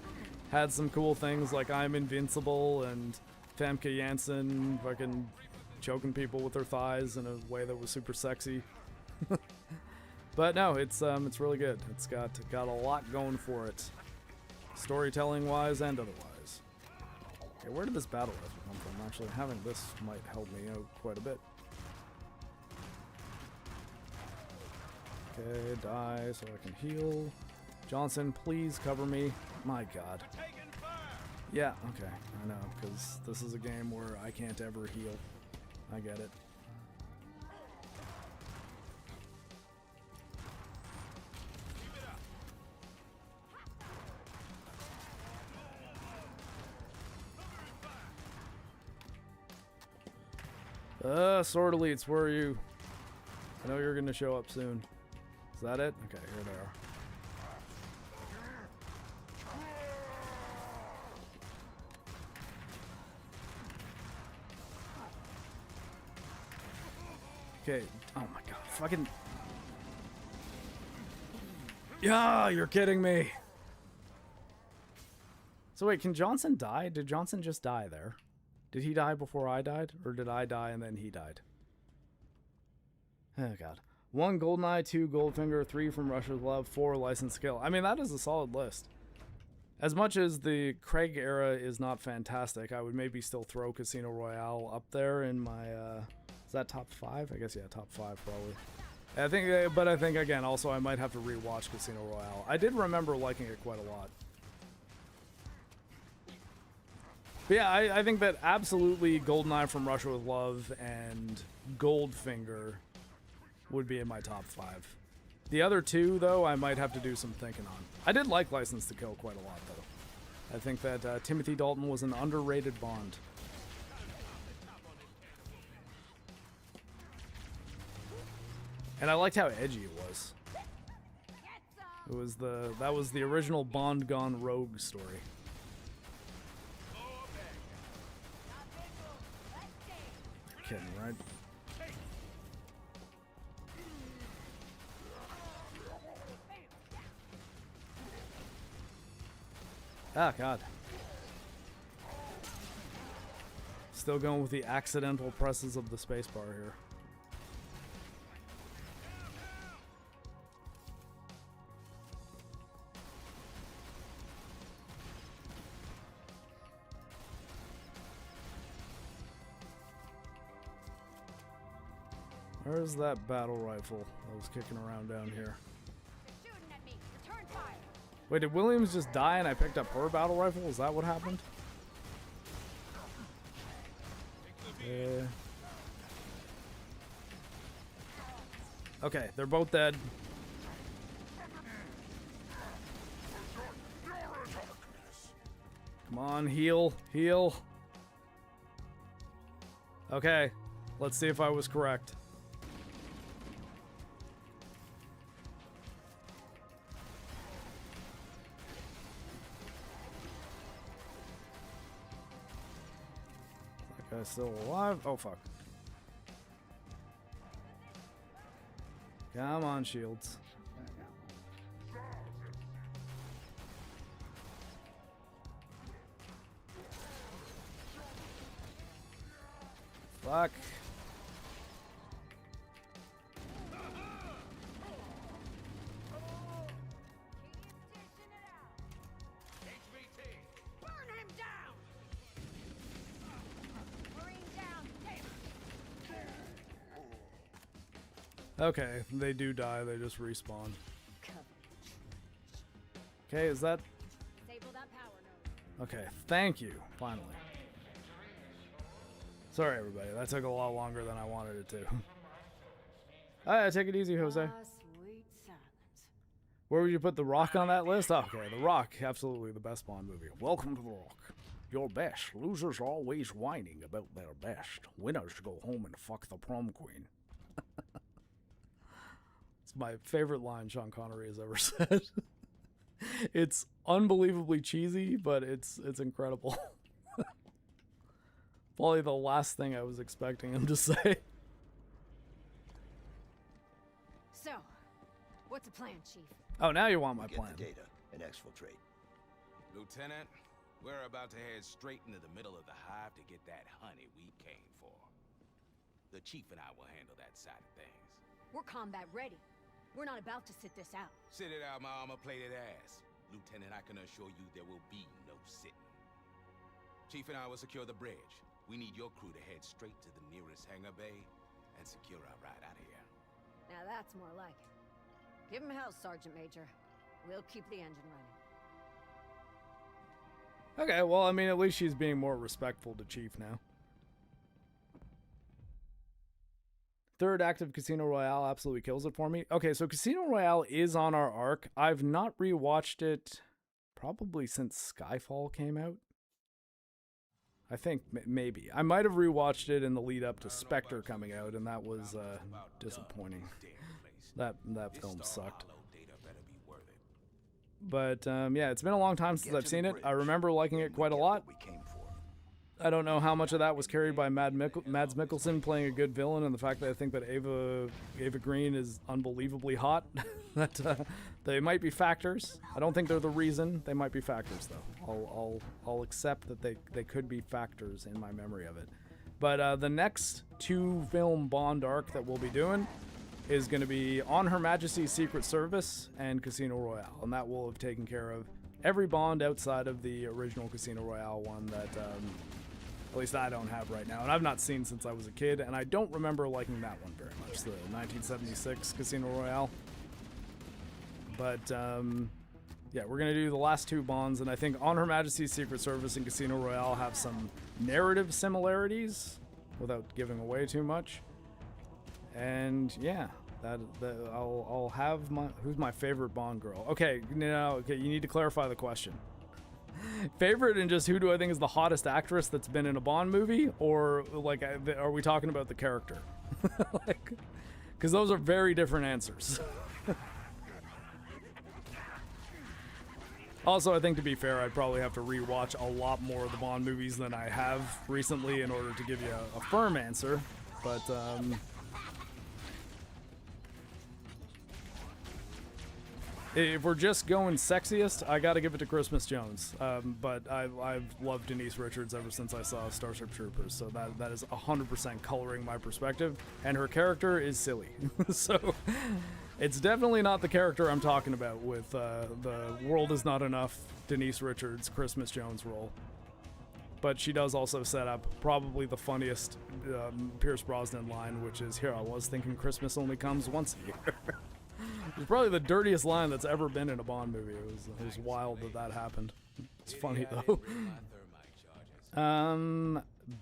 Speaker 1: had some cool things like I'm Invincible and Famke Janssen fucking choking people with her thighs in a way that was super sexy. But no, it's really good. It's got a lot going for it. Storytelling wise and otherwise. Okay, where did this battle rifle come from? Actually, having this might help me out quite a bit. Okay, die so I can heal. Johnson, please cover me. My god. Yeah, okay, I know, because this is a game where I can't ever heal. I get it. Sword elites, where are you? I know you're gonna show up soon. Is that it? Okay, here they are. Okay, oh my god, fucking... Yeah, you're kidding me! So wait, can Johnson die? Did Johnson just die there? Did he die before I died? Or did I die and then he died? Oh god. 1 GoldenEye, 2 Goldfinger, 3 From Russia with Love, 4 License to Kill. I mean, that is a solid list. As much as the Craig era is not fantastic, I would maybe still throw Casino Royale up there in my, is that top 5? I guess, yeah, top 5 probably. But I think, again, also I might have to rewatch Casino Royale. I did remember liking it quite a lot. But yeah, I think that absolutely GoldenEye, From Russia with Love, and Goldfinger would be in my top 5. The other 2, though, I might have to do some thinking on. I did like License to Kill quite a lot, though. I think that Timothy Dalton was an underrated Bond. And I liked how edgy it was. That was the original Bond gone rogue story. You're kidding, right? Ah, God. Still going with the accidental presses of the spacebar here. Where's that battle rifle that was kicking around down here?
Speaker 2: Shooting at me. Return fire.
Speaker 1: Wait, did Williams just die and I picked up her battle rifle? Is that what happened? Yeah. Okay, they're both dead. Come on, heal, heal. Okay, let's see if I was correct. That guy's still alive. Oh, fuck. Come on, shields. Fuck.
Speaker 2: Burn him down. Marine down.
Speaker 1: Okay, they do die. They just respawn. Okay, is that...
Speaker 2: Disable that power node.
Speaker 1: Okay, thank you, finally. Sorry, everybody. That took a lot longer than I wanted it to. Alright, take it easy, Jose.
Speaker 2: Sweet silence.
Speaker 1: Where would you put The Rock on that list? Okay, The Rock, absolutely the best Bond movie. Welcome to The Rock. Your best. Losers always whining about their best. Winners go home and fuck the prom queen. It's my favorite line Sean Connery has ever said. It's unbelievably cheesy, but it's incredible. Probably the last thing I was expecting him to say.
Speaker 2: So, what's the plan, Chief?
Speaker 1: Oh, now you want my
Speaker 4: Get
Speaker 1: plan.
Speaker 4: the data and exfiltrate.
Speaker 3: Lieutenant, we're about to head straight into the middle of the hive to get that honey we came for. The Chief and I will handle that side of things.
Speaker 2: We're combat ready. We're not about to sit this out.
Speaker 3: Sit it out, my armor-plated ass. Lieutenant, I can assure you there will be no sitting. Chief and I will secure the bridge. We need your crew to head straight to the nearest hangar bay and secure our ride out of here.
Speaker 2: Now that's more like it. Give him hell, Sergeant Major. We'll keep the engine running.
Speaker 1: Okay, well, I mean, at least she's being more respectful to Chief now. Third act of Casino Royale absolutely kills it for me. Okay, so Casino Royale is on our arc. I've not rewatched it probably since Skyfall came out. I think maybe. I might have rewatched it in the lead up to Spectre coming out, and that was disappointing. That film sucked. But yeah, it's been a long time since I've seen it. I remember liking it quite a lot. I don't know how much of that was carried by Mads Mikkelsen playing a good villain, and the fact that I think that Ava Green is unbelievably hot. That they might be factors. I don't think they're the reason. They might be factors, though. I'll accept that they could be factors in my memory of it. But the next 2-film Bond arc that we'll be doing is going to be On Her Majesty's Secret Service and Casino Royale, and that will have taken care of every Bond outside of the original Casino Royale one that at least I don't have right now, and I've not seen since I was a kid, and I don't remember liking that one very much, the 1976 Casino Royale. But yeah, we're going to do the last 2 Bonds, and I think On Her Majesty's Secret Service and Casino Royale have some narrative similarities without giving away too much. And yeah, that I'll have my... Who's my favorite Bond girl? Okay, no, okay, you need to clarify the question. Favorite and just who do I think is the hottest actress that's been in a Bond movie, or like are we talking about the character? Like, because those are very different answers. Also, I think to be fair, I'd probably have to rewatch a lot more of the Bond movies than I have recently in order to give you a firm answer. But if we're just going sexiest, I gotta give it to Christmas Jones. But I've loved Denise Richards ever since I saw Starship Troopers, so that is 100% coloring my perspective. And her character is silly, so it's definitely not the character I'm talking about with the World Is Not Enough Denise Richards Christmas Jones role. But she does also set up probably the funniest Pierce Brosnan line, which is, "Here I was thinking Christmas only comes once a year." It's probably the dirtiest line that's ever been in a Bond movie. It was wild that happened. It's funny though.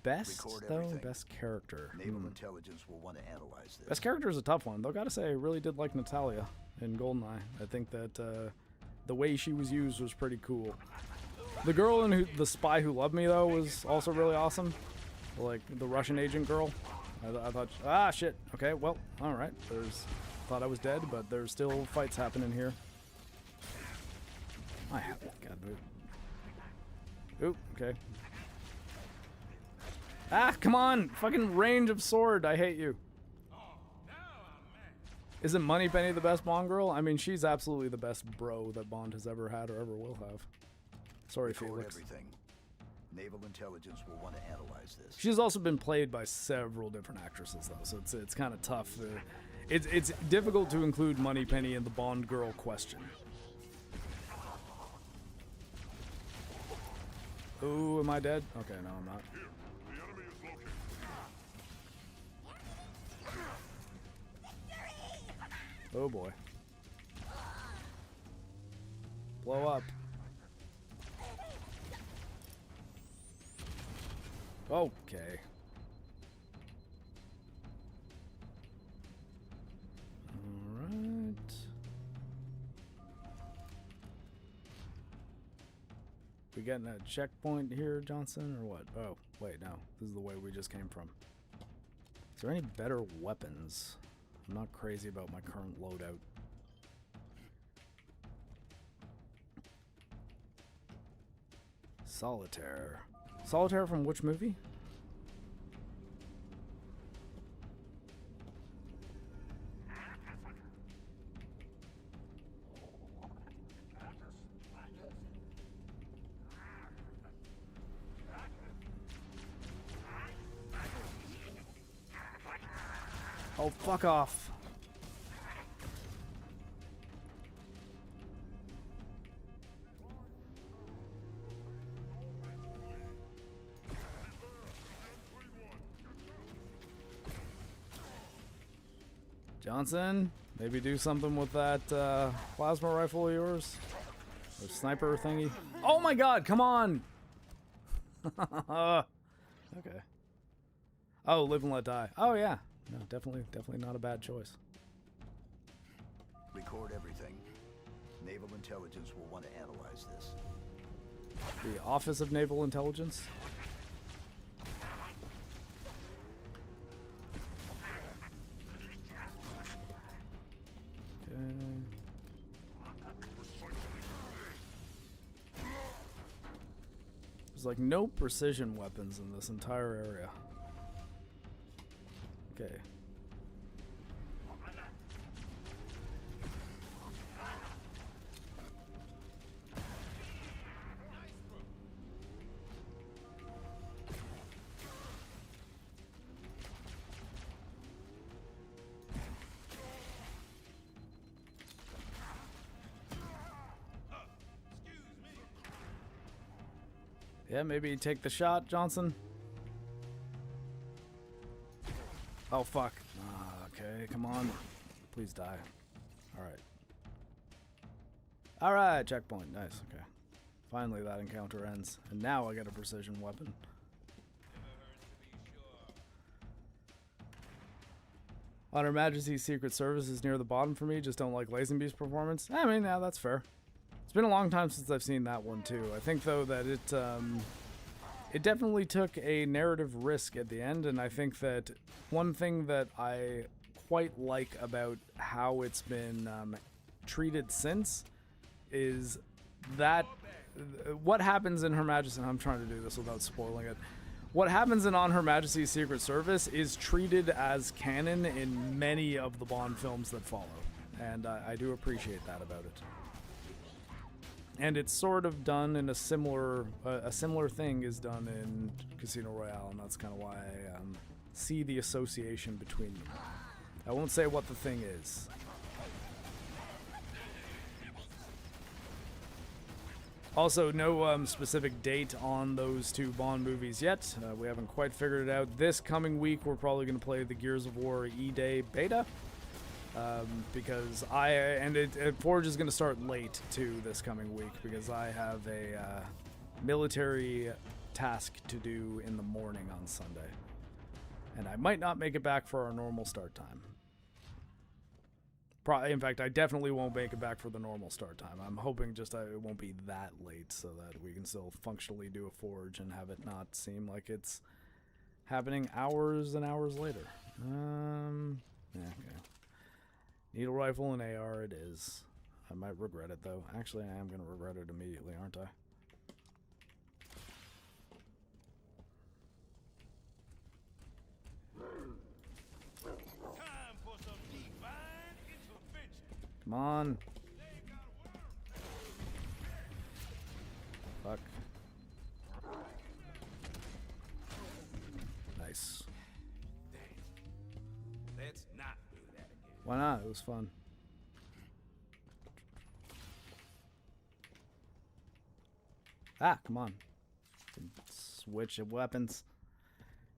Speaker 1: Best though, best character.
Speaker 4: Naval intelligence will want to analyze this.
Speaker 1: Best character is a tough one, though. Gotta say, I really did like Natalia in GoldenEye. I think that the way she was used was pretty cool. The girl in The Spy Who Loved Me, though, was also really awesome. Like the Russian agent girl. I thought, ah, shit. Okay, well, all right. Thought I was dead, but there's still fights happening here. I have God. Oop. Okay. Ah, come on! Fucking range of sword. I hate you. Isn't Moneypenny the best Bond girl? I mean, she's absolutely the best bro that Bond has ever had or ever will have. Sorry, Felix.
Speaker 4: Everything. Naval intelligence will want to analyze this.
Speaker 1: She's also been played by several different actresses, though, so it's kind of tough. It's difficult to include Moneypenny in the Bond girl question. Oh, am I dead? Okay, no, I'm not. Oh boy. Blow up. Okay. Alright. We getting a checkpoint here, Johnson, or what? Oh, wait, no. This is the way we just came from. Is there any better weapons? I'm not crazy about my current loadout. Solitaire. Solitaire from which movie? Oh, fuck off. Johnson, maybe do something with that plasma rifle of yours? Or sniper thingy? Oh my god, come on! Okay. Oh, live and let die. Oh yeah. No, definitely not a bad choice.
Speaker 4: Record everything. Naval intelligence will want to analyze this.
Speaker 1: The Office of Naval Intelligence? There's like no precision weapons in this entire area. Okay. Yeah, maybe take the shot, Johnson. Oh, fuck. Okay, come on. Please die. Alright. Alright, checkpoint. Nice, okay. Finally that encounter ends. And now I get a precision weapon. On Her Majesty's Secret Service is near the bottom for me. Just don't like Lazenby's performance. I mean, yeah, that's fair. It's been a long time since I've seen that one too. I think though that it definitely took a narrative risk at the end, and I think that one thing that I quite like about how it's been treated since is that what happens in Her Majesty, and I'm trying to do this without spoiling it, what happens in On Her Majesty's Secret Service is treated as canon in many of the Bond films that follow, and I do appreciate that about it. And it's sort of done in a similar thing is done in Casino Royale, and that's kind of why I see the association between them. I won't say what the thing is. Also, no specific date on those two Bond movies yet. We haven't quite figured it out. This coming week, we're probably going to play the Gears of War E-Day beta. Because Forge is going to start late, too, this coming week. Because I have a military task to do in the morning on Sunday. And I might not make it back for our normal start time. In fact, I definitely won't make it back for the normal start time. I'm hoping just it won't be that late so that we can still functionally do a Forge and have it not seem like it's happening hours and hours later. Yeah, okay. Needle rifle and AR it is. I might regret it, though. Actually, I am going to regret it immediately, aren't I? Come on. Fuck. Nice.
Speaker 3: Let's not do that again.
Speaker 1: Why not? It was fun. Ah, come on. Switch of weapons.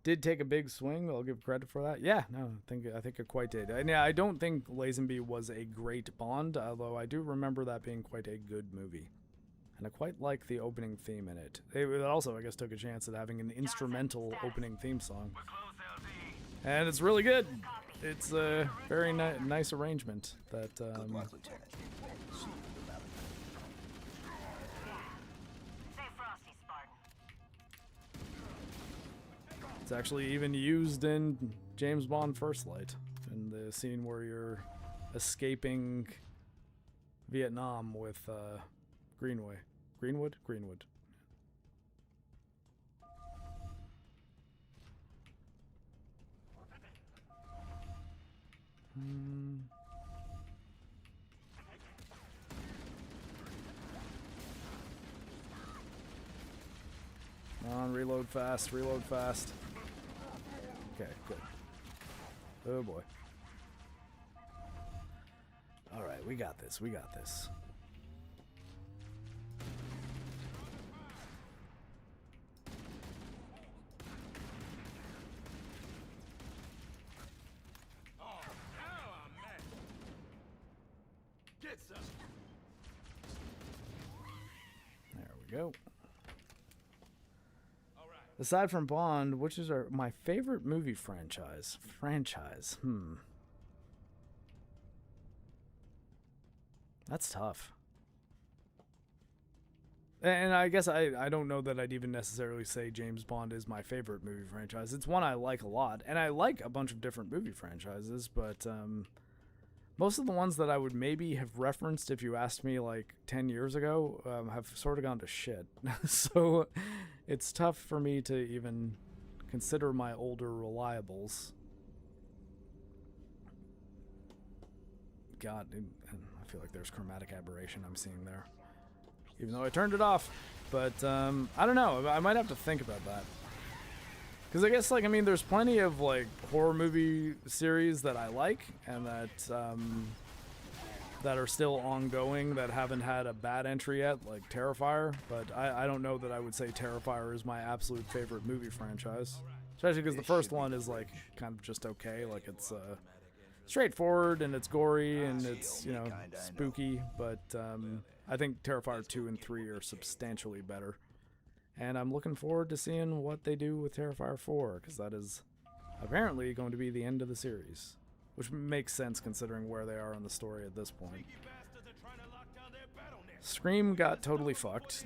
Speaker 1: Did take a big swing. I'll give credit for that. Yeah, no, I think it quite did. And yeah, I don't think Lazenby was a great Bond, although I do remember that being quite a good movie. And I quite like the opening theme in it. It also, I guess, took a chance at having an instrumental opening theme song. And it's really good. It's a very nice arrangement that
Speaker 4: Good luck, Lieutenant. See you about it.
Speaker 1: It's actually even used in James Bond First Light, in the scene where you're escaping Vietnam with Greenwood. Come on, reload fast, reload fast. Okay, good. Oh boy. Alright, we got this, we got this. There we go. Aside from Bond, which is my favorite movie franchise? That's tough. And I guess I don't know that I'd even necessarily say James Bond is my favorite movie franchise. It's one I like a lot, and I like a bunch of different movie franchises, but most of the ones that I would maybe have referenced if you asked me like 10 years ago have sort of gone to shit. So it's tough for me to even consider my older reliables. God, I feel like there's chromatic aberration I'm seeing there. Even though I turned it off. But I don't know. I might have to think about that. Because I guess, I mean, there's plenty of, horror movie series that I like, and that are still ongoing, that haven't had a bad entry yet, like Terrifier. But I don't know that I would say Terrifier is my absolute favorite movie franchise. Especially because the first one is, kind of just okay. It's straightforward, and it's gory, and it's, spooky. But I think Terrifier 2 and 3 are substantially better. And I'm looking forward to seeing what they do with Terrifier 4, because that is apparently going to be the end of the series. Which makes sense considering where they are in the story at this point. Scream got totally fucked.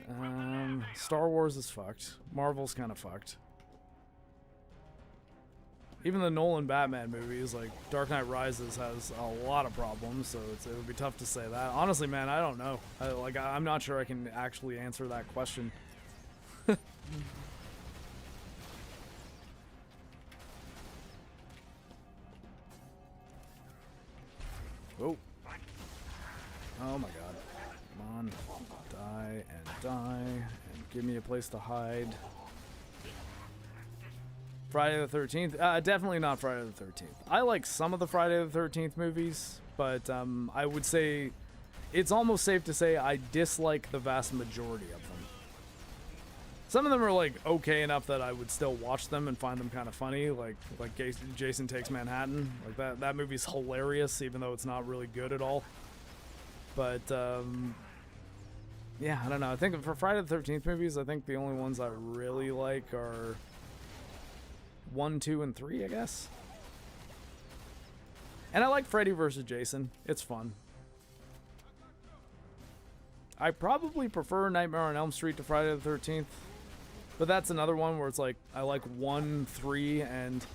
Speaker 1: Star Wars is fucked. Marvel's kind of fucked. Even the Nolan Batman movies, like Dark Knight Rises, has a lot of problems, so it would be tough to say that. Honestly, man, I don't know. I'm not sure I can actually answer that question. Oh. Oh my god. Come on. Die and die and give me a place to hide. Friday the 13th? Definitely not Friday the 13th. I like some of the Friday the 13th movies, but I would say it's almost safe to say I dislike the vast majority of them. Some of them are like okay enough that I would still watch them and find them kind of funny, like Jason Takes Manhattan. Like that movie's hilarious, even though it's not really good at all. But yeah, I don't know. I think for Friday the 13th movies, I think the only ones I really like are 1, 2, and 3, I guess. And I like Freddy vs. Jason. It's fun. I probably prefer Nightmare on Elm Street to Friday the 13th. But that's another one where it's like, I like 1, 3, and...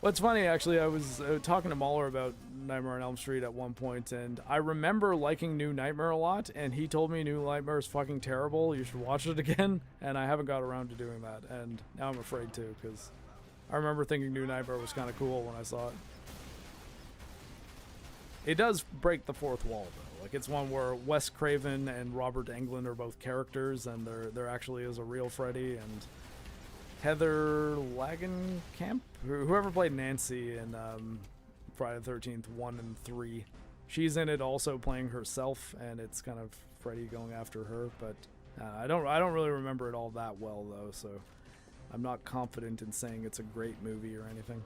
Speaker 1: What's funny, actually, I was talking to Mahler about Nightmare on Elm Street at one point, and I remember liking New Nightmare a lot, and he told me New Nightmare is fucking terrible, you should watch it again, and I haven't got around to doing that, and now I'm afraid to, because I remember thinking New Nightmare was kind of cool when I saw it. It does break the fourth wall, though. Like, it's one where Wes Craven and Robert Englund are both characters, and there actually is a real Freddy, and Heather Langenkamp, whoever played Nancy in Friday the 13th 1 and 3, she's in it also playing herself, and it's kind of Freddy going after her. But I don't really remember it all that well though, so I'm not confident in saying it's a great movie or anything.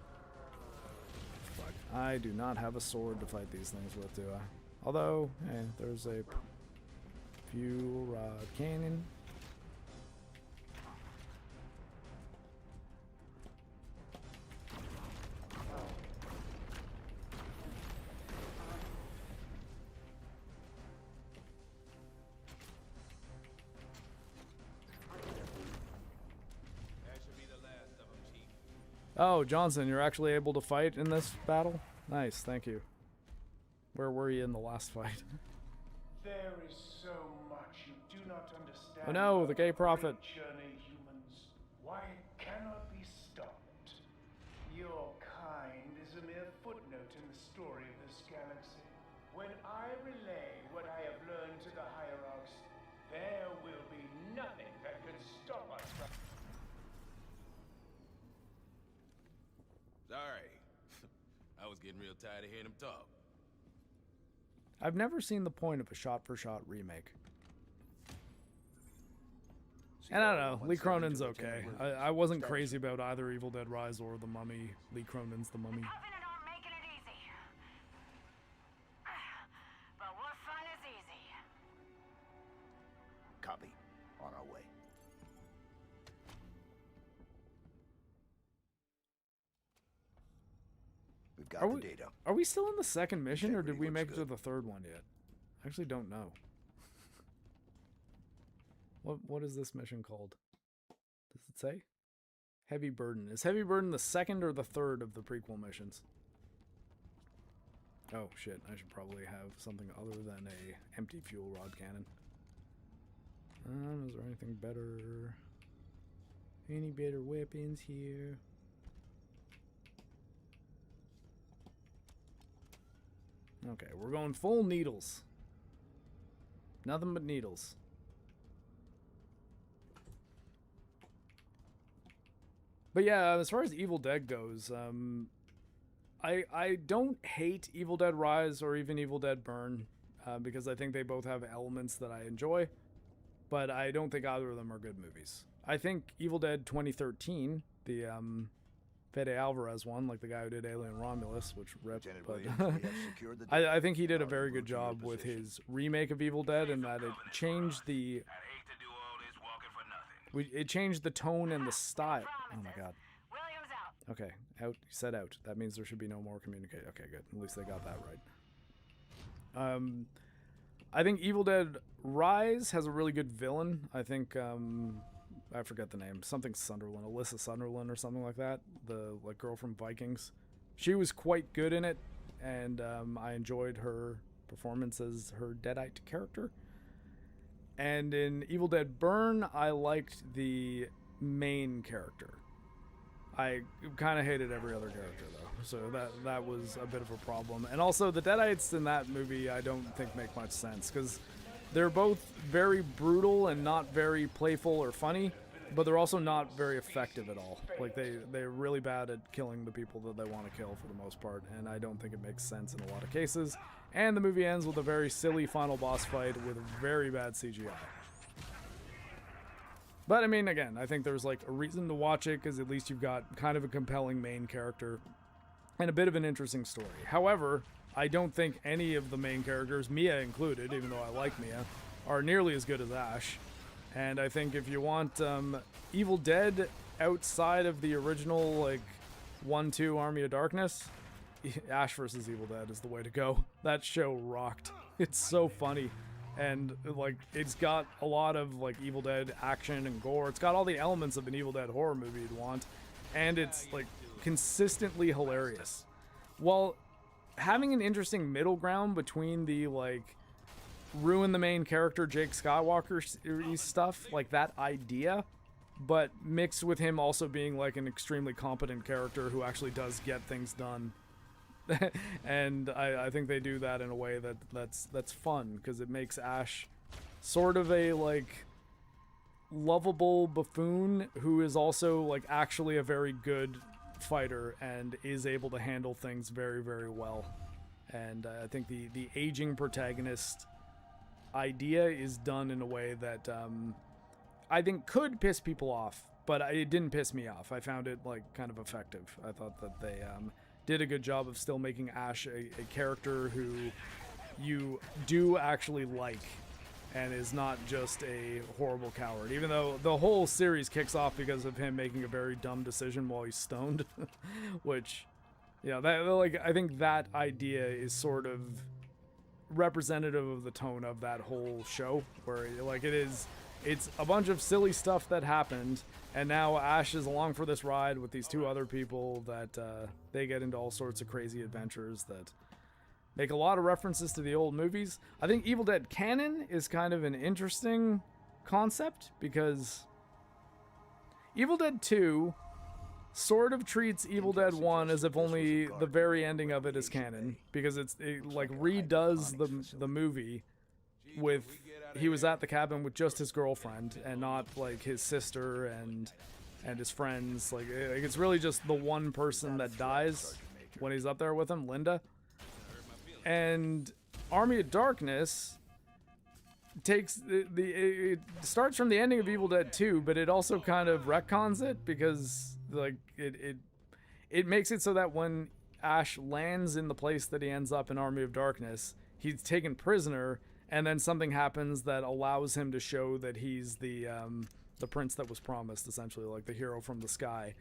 Speaker 1: Fuck, I do not have a sword to fight these things with, do I? Although, there's a fuel rod cannon. Oh, Johnson, you're actually able to fight in this battle? Nice, thank you. Where were you in the last fight?
Speaker 5: There is so much you do not understand.
Speaker 1: Oh no, the gay prophet.
Speaker 5: Journey, humans. Why it cannot be stopped. Your kind is a mere footnote in the story of this galaxy. When I relay what I have learned to the hierarchs, there will be nothing that can stop us from...
Speaker 3: Sorry. I was getting real tired of hearing him talk.
Speaker 1: I've never seen the point of a shot-for-shot remake. And I don't know, Lee Cronin's okay. I wasn't crazy about either Evil Dead Rise or The Mummy. Lee Cronin's The Mummy.
Speaker 6: Covenant aren't making it easy. But what fun is easy?
Speaker 4: Copy. On our way. We've got the data.
Speaker 1: Are we still in the second mission, or did we make it to the third one yet? I actually don't know. What is this mission called? Does it say? Heavy Burden. Is Heavy Burden the second or the third of the prequel missions? Oh shit, I should probably have something other than a empty fuel rod cannon. Is there anything better? Any better weapons here? Okay, we're going full needles. Nothing but needles. But yeah, as far as Evil Dead goes, I don't hate Evil Dead Rise or even Evil Dead Burn, because I think they both have elements that I enjoy, but I don't think either of them are good movies. I think Evil Dead 2013, the Fede Alvarez one, like the guy who did Alien Romulus, which ripped, but I think he did a very good job with his remake of Evil Dead, in that it changed the it changed the tone and the style. Oh my god.
Speaker 6: William's out.
Speaker 1: Okay, out. You said out. That means there should be no more communicate. Okay, good. At least they got that right. I think Evil Dead Rise has a really good villain. I think I forget the name. Something Sunderland, Alyssa Sunderland or something like that. The girl from Vikings. She was quite good in it, and I enjoyed her performance as her Deadite character. And in Evil Dead Burn, I liked the main character. I kind of hated every other character though, so that was a bit of a problem. And also the Deadites in that movie I don't think make much sense, because they're both very brutal and not very playful or funny. but they're also not very effective at all. Like they're really bad at killing the people that they want to kill for the most part, and I don't think it makes sense in a lot of cases. And the movie ends with a very silly final boss fight with very bad CGI. But I mean, again, I think there's like a reason to watch it, because at least you've got kind of a compelling main character and a bit of an interesting story. However, I don't think any of the main characters, Mia included, even though I like Mia, are nearly as good as Ash. And I think if you want Evil Dead outside of the original, like, 1-2 Army of Darkness, Ash vs. Evil Dead is the way to go. That show rocked. It's so funny. And, like, it's got a lot of, like, Evil Dead action and gore. It's got all the elements of an Evil Dead horror movie you'd want. And it's, like, consistently hilarious. While having an interesting middle ground between the, like, ruin the main character Jake Skywalker stuff, like that idea, but mixed with him also being, like, an extremely competent character who actually does get things done. And I think they do that in a way that's fun, because it makes Ash sort of a, like, lovable buffoon who is also, like, actually a very good fighter and is able to handle things very, very well. And I think the aging protagonist idea is done in a way that I think could piss people off, but it didn't piss me off. I found it, like, kind of effective. I thought that they did a good job of still making Ash a character who you do actually like and is not just a horrible coward, even though the whole series kicks off because of him making a very dumb decision while he's stoned. Which, yeah, that, like, I think that idea is sort of representative of the tone of that whole show, where, like, it's a bunch of silly stuff that happened, and now Ash is along for this ride with these two other people that they get into all sorts of crazy adventures that make a lot of references to the old movies. I think Evil Dead canon is kind of an interesting concept, because Evil Dead 2 sort of treats Evil Dead 1 as if only the very ending of it is canon, because it like redoes the movie with he was at the cabin with just his girlfriend and not, like, his sister and his friends. Like, it's really just the one person that dies when he's up there with him, Linda. And Army of Darkness takes it starts from the ending of Evil Dead 2, but it also kind of retcons it, because, like, it makes it so that when Ash lands in the place that he ends up in Army of Darkness, he's taken prisoner, and then something happens that allows him to show that he's the prince that was promised, essentially, like the hero from the sky.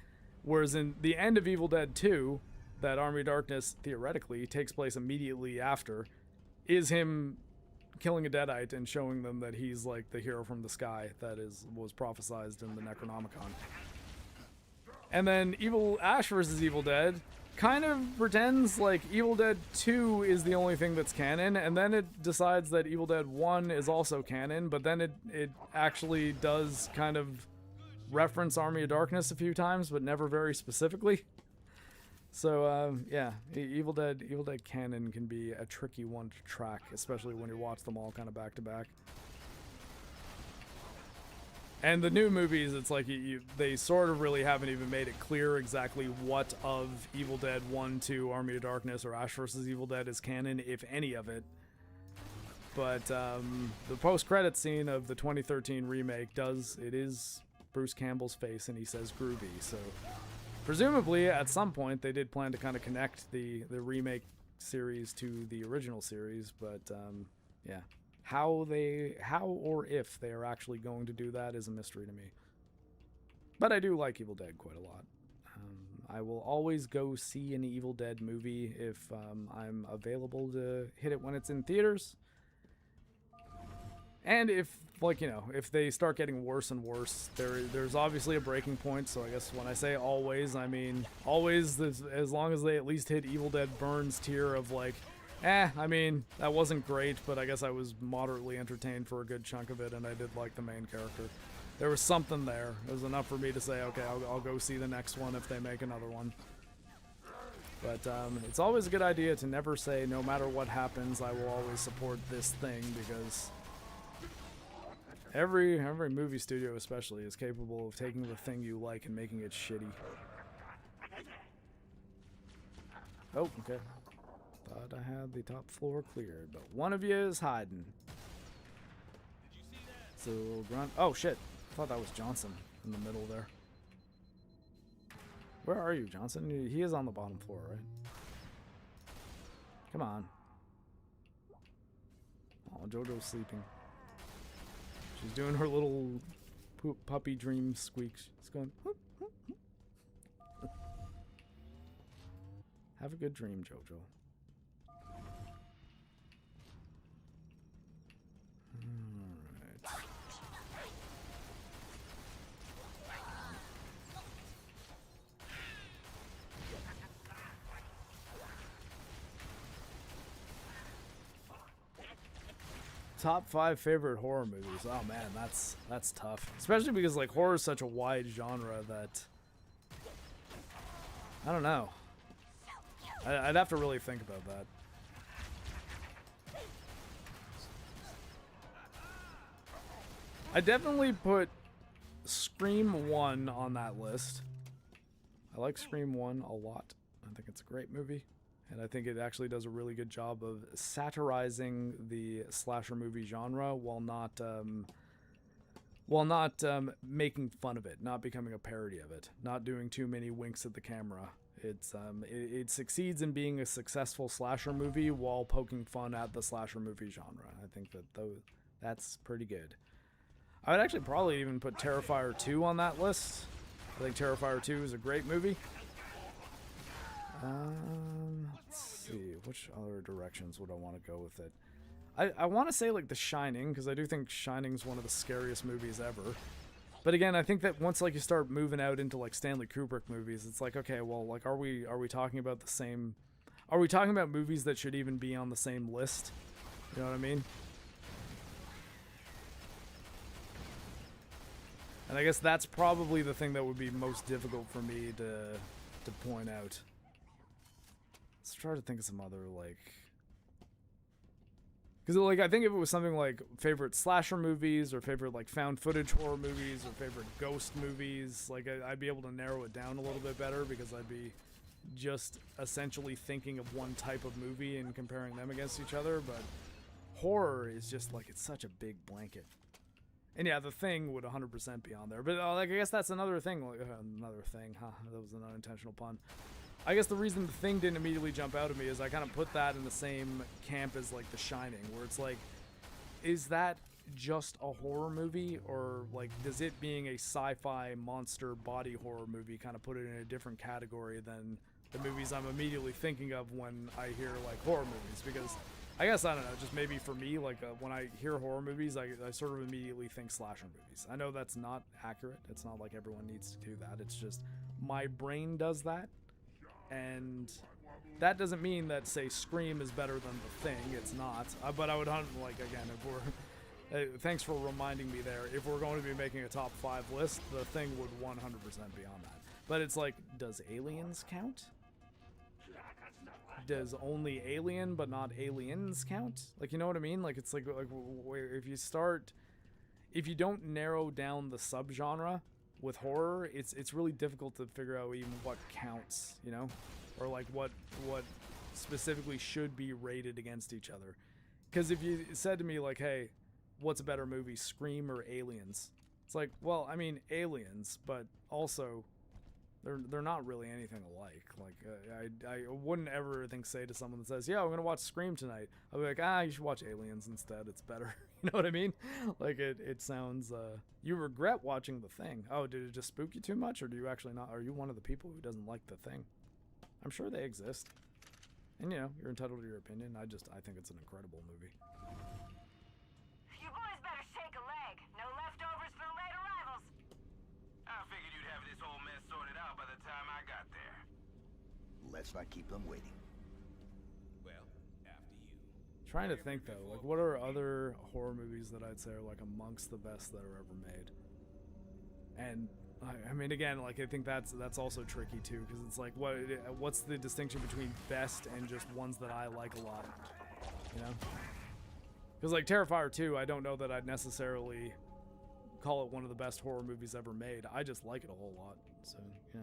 Speaker 1: Whereas in the end of Evil Dead 2, that Army of Darkness theoretically takes place immediately after, is him killing a Deadite and showing them that he's, like, the hero from the sky that was prophesized in the Necronomicon. And then Ash vs. Evil Dead kind of pretends like Evil Dead 2 is the only thing that's canon, and then it decides that Evil Dead 1 is also canon, but then it actually does kind of reference Army of Darkness a few times, but never very specifically. So, yeah, Evil Dead canon can be a tricky one to track, especially when you watch them all kind of back to back. And the new movies, it's like they sort of really haven't even made it clear exactly what of Evil Dead 1, 2, Army of Darkness, or Ash vs. Evil Dead is canon, if any of it. But the post-credit scene of the 2013 remake is Bruce Campbell's face, and he says groovy, so presumably at some point they did plan to kind of connect the remake series to the original series, but yeah. How or if they are actually going to do that is a mystery to me. But I do like Evil Dead quite a lot. I will always go see an Evil Dead movie if I'm available to hit it when it's in theaters. And if, like, you know, if they start getting worse and worse, there's obviously a breaking point. So I guess when I say always, I mean always, as long as they at least hit Evil Dead Burns tier of, like, I mean, that wasn't great, but I guess I was moderately entertained for a good chunk of it, and I did like the main character. There was something there. It was enough for me to say, okay, I'll go see the next one if they make another one. But it's always a good idea to never say, no matter what happens, I will always support this thing, because Every movie studio especially is capable of taking the thing you like and making it shitty. Oh, okay. Thought I had the top floor cleared, but one of you is hiding. So grunt. Oh shit! I thought that was Johnson in the middle there. Where are you, Johnson? He is on the bottom floor, right? Come on. Oh, JoJo's sleeping. She's doing her little puppy dream squeaks. She's going. Whoop, whoop, whoop. Have a good dream, JoJo. Alright. Top 5 favorite horror movies. Oh man, that's tough. Especially because like horror is such a wide genre that I don't know. I'd have to really think about that. I definitely put Scream 1 on that list. I like Scream 1 a lot. I think it's a great movie. And I think it actually does a really good job of satirizing the slasher movie genre while not making fun of it, not becoming a parody of it, not doing too many winks at the camera. It succeeds in being a successful slasher movie while poking fun at the slasher movie genre. I think that's pretty good. I would actually probably even put Terrifier 2 on that list. I think Terrifier 2 is a great movie. Let's see, which other directions would I want to go with it? I want to say like The Shining, because I do think Shining's one of the scariest movies ever. But again, I think that once like you start moving out into like Stanley Kubrick movies, it's like, okay, well, like are we talking about the same? Are we talking about movies that should even be on the same list? You know what I mean? And I guess that's probably the thing that would be most difficult for me to point out. Let's try to think of some other, like... Because, like, I think if it was something like favorite slasher movies or favorite, like, found footage horror movies or favorite ghost movies, like, I'd be able to narrow it down a little bit better because I'd be just essentially thinking of one type of movie and comparing them against each other. But horror is just, like, it's such a big blanket. And yeah, The Thing would 100% be on there. But, like, I guess that's another thing. Like, another thing, huh? That was an unintentional pun. I guess the reason The Thing didn't immediately jump out at me is I kind of put that in the same camp as like The Shining, where it's like, is that just a horror movie, or like does it being a sci-fi monster body horror movie kind of put it in a different category than the movies I'm immediately thinking of when I hear like horror movies? Because I guess, I don't know, just maybe for me, like when I hear horror movies, I sort of immediately think slasher movies. I know that's not accurate. It's not like everyone needs to do that. It's just my brain does that. And that doesn't mean that, say, Scream is better than The Thing. It's not. But I would, like, again, if we're... thanks for reminding me there. If we're going to be making a top 5 list, The Thing would 100% be on that. But it's like, does Aliens count? Does only Alien but not Aliens count? Like, you know what I mean? Like, it's like if you don't narrow down the subgenre with horror, it's really difficult to figure out even what counts, you know, or like what specifically should be rated against each other. Because if you said to me like, hey, what's a better movie, Scream or Aliens? It's like, well, I mean Aliens, but also they're not really anything alike. Like I wouldn't ever say to someone that says, yeah, I'm gonna watch Scream tonight, I'll be like, you should watch Aliens instead, it's better. You know what I mean? Like it sounds you regret watching The Thing. Oh, did it just spook you too much, or do you actually not? Are you one of the people who doesn't like The Thing? I'm sure they exist, and you know, you're entitled to your opinion. I think it's an incredible movie.
Speaker 6: You boys better shake a leg. No leftovers for late arrivals.
Speaker 3: I figured you'd have this whole mess sorted out by the time I got there.
Speaker 4: Let's not keep them waiting.
Speaker 3: Well, after you.
Speaker 1: Trying to think though, like what are other horror movies that I'd say are like amongst the best that are ever made? And I mean, again, like I think that's also tricky too, because it's like what's the distinction between best and just ones that I like a lot, you know? Because like Terrifier 2, I don't know that I'd necessarily call it one of the best horror movies ever made. I just like it a whole lot. So, yeah.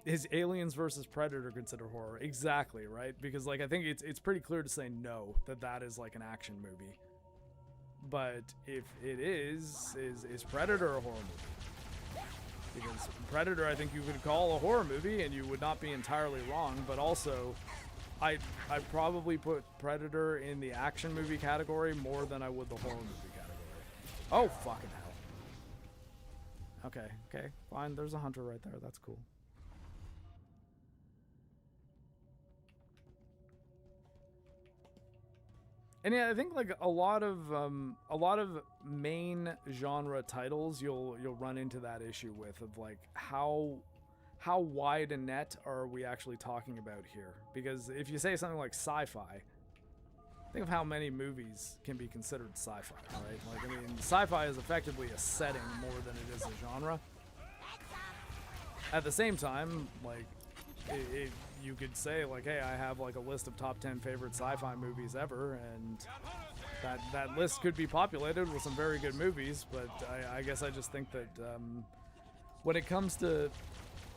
Speaker 1: Is Aliens versus Predator considered horror? Exactly, right? Because, like, I think it's pretty clear to say no, that is, like, an action movie. But if it is Predator a horror movie? Because Predator, I think you could call a horror movie, and you would not be entirely wrong, but also, I'd probably put Predator in the action movie category more than I would the horror movie category. Oh, fucking hell. Okay, fine, there's a hunter right there, that's cool. And yeah, I think like a lot of main genre titles you'll run into that issue with, of like how wide a net are we actually talking about here? Because if you say something like sci-fi, think of how many movies can be considered sci-fi, right? Like, I mean, sci-fi is effectively a setting more than it is a genre. At the same time, like, you could say, like, hey, I have like a list of top 10 favorite sci-fi movies ever, and that list could be populated with some very good movies, but I guess I just think that when it comes to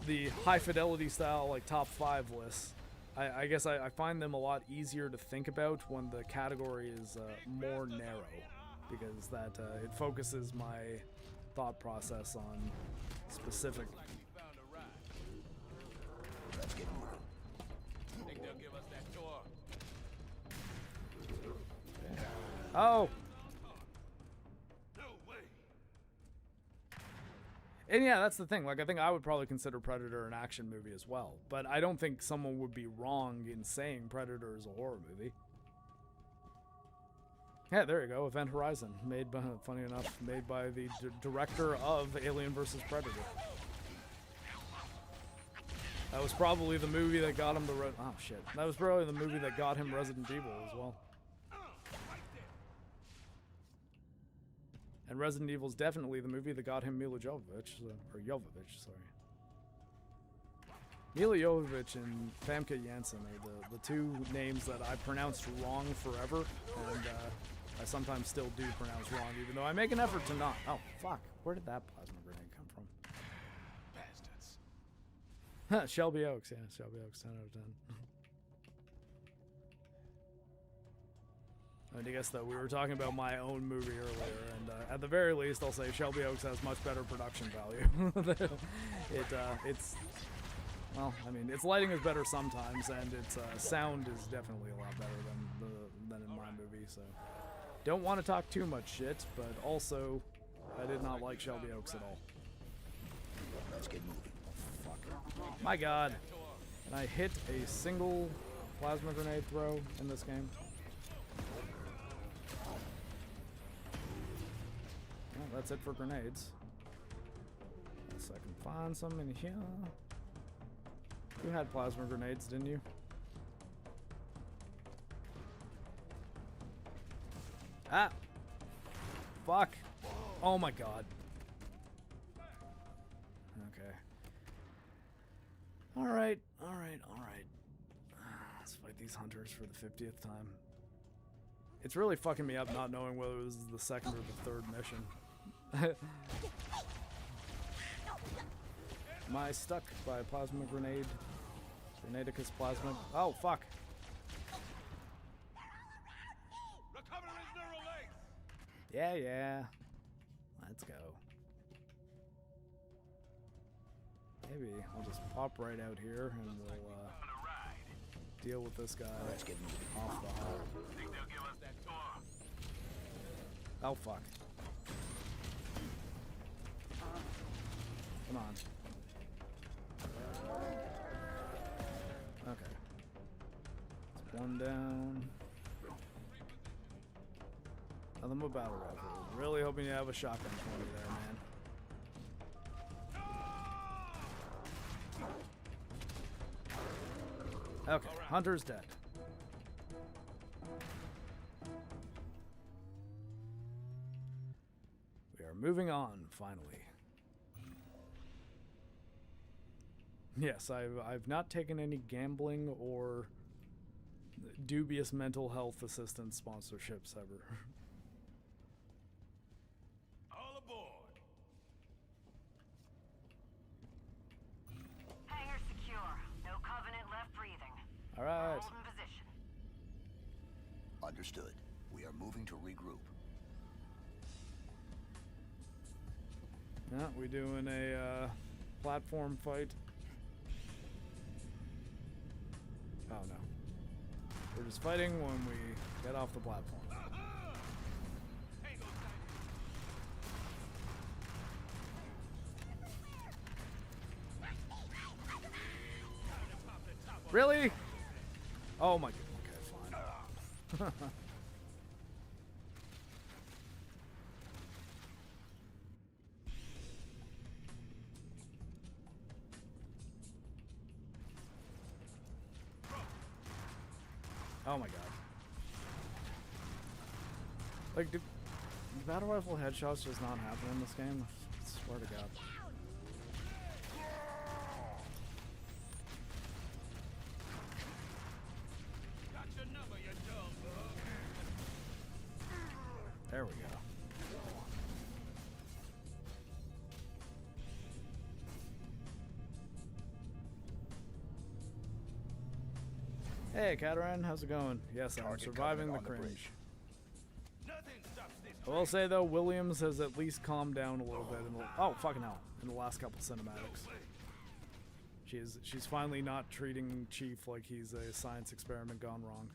Speaker 1: the high fidelity style, like, top 5 lists, I guess I find them a lot easier to think about when the category is more narrow, because that it focuses my thought process on specific.
Speaker 4: Let's get moving.
Speaker 3: Think they'll give us that tour?
Speaker 1: Oh!
Speaker 3: No way.
Speaker 1: And yeah, that's the thing. Like, I think I would probably consider Predator an action movie as well. But I don't think someone would be wrong in saying Predator is a horror movie. Yeah, there you go. Event Horizon. Made by, funny enough, made by the director of Alien vs. Predator. That was probably the movie that got him the oh shit. That was probably the movie that got him Resident Evil as well. And Resident Evil is definitely the movie that got him Mila Jovovich, or Jovovich, sorry. Mila Jovovich and Famke Janssen are the two names that I pronounced wrong forever, and I sometimes still do pronounce wrong, even though I make an effort to not. Oh, fuck. Where did that plasma grenade come from?
Speaker 3: Bastards.
Speaker 1: Shelby Oaks, yeah, Shelby Oaks, 10 out of 10. I guess that we were talking about my own movie earlier, and at the very least, I'll say Shelby Oaks has much better production value. It's, well, I mean, its lighting is better sometimes, and its sound is definitely a lot better than in my movie. So, don't want to talk too much shit, but also, I did not like Shelby Oaks at all.
Speaker 4: Let's get moving.
Speaker 1: Fuck. My God, can I hit a single plasma grenade throw in this game? Well, that's it for grenades. Unless I can find some in here. You had plasma grenades, didn't you? Ah! Fuck! Oh my God. Okay. Alright, alright, alright. Let's fight these hunters for the 50th time. It's really fucking me up not knowing whether this is the second or the third mission. Am I stuck by a plasma grenade? Grenadicus plasma. Oh, fuck. Yeah, yeah. Let's go. Maybe I'll just pop right out here and we'll deal with this guy off the hop. Oh, fuck. Come on. Okay. That's one down. Nothing but battle rifle. Really hoping you have a shotgun for me there, man. Okay, Hunter's dead. We are moving on, finally. Yes, I've not taken any gambling or dubious mental health assistance sponsorships ever.
Speaker 3: All
Speaker 4: Understood. We are moving to regroup.
Speaker 1: Yeah, we doing a platform fight. Oh no. We're just fighting when we get off the platform. Really? Oh my god. Okay, fine. Oh my god. Like, do battle rifle headshots just not happen in this game? I swear to god. There we go. Hey, Cataran, how's it going? Yes, I'm
Speaker 4: Target
Speaker 1: surviving the
Speaker 4: covenant on the
Speaker 1: cringe.
Speaker 3: Nothing stops this
Speaker 1: I will say though, Williams has at least calmed down a little bit in the fucking hell in the last couple cinematics. She's finally not treating Chief like he's a science experiment gone wrong.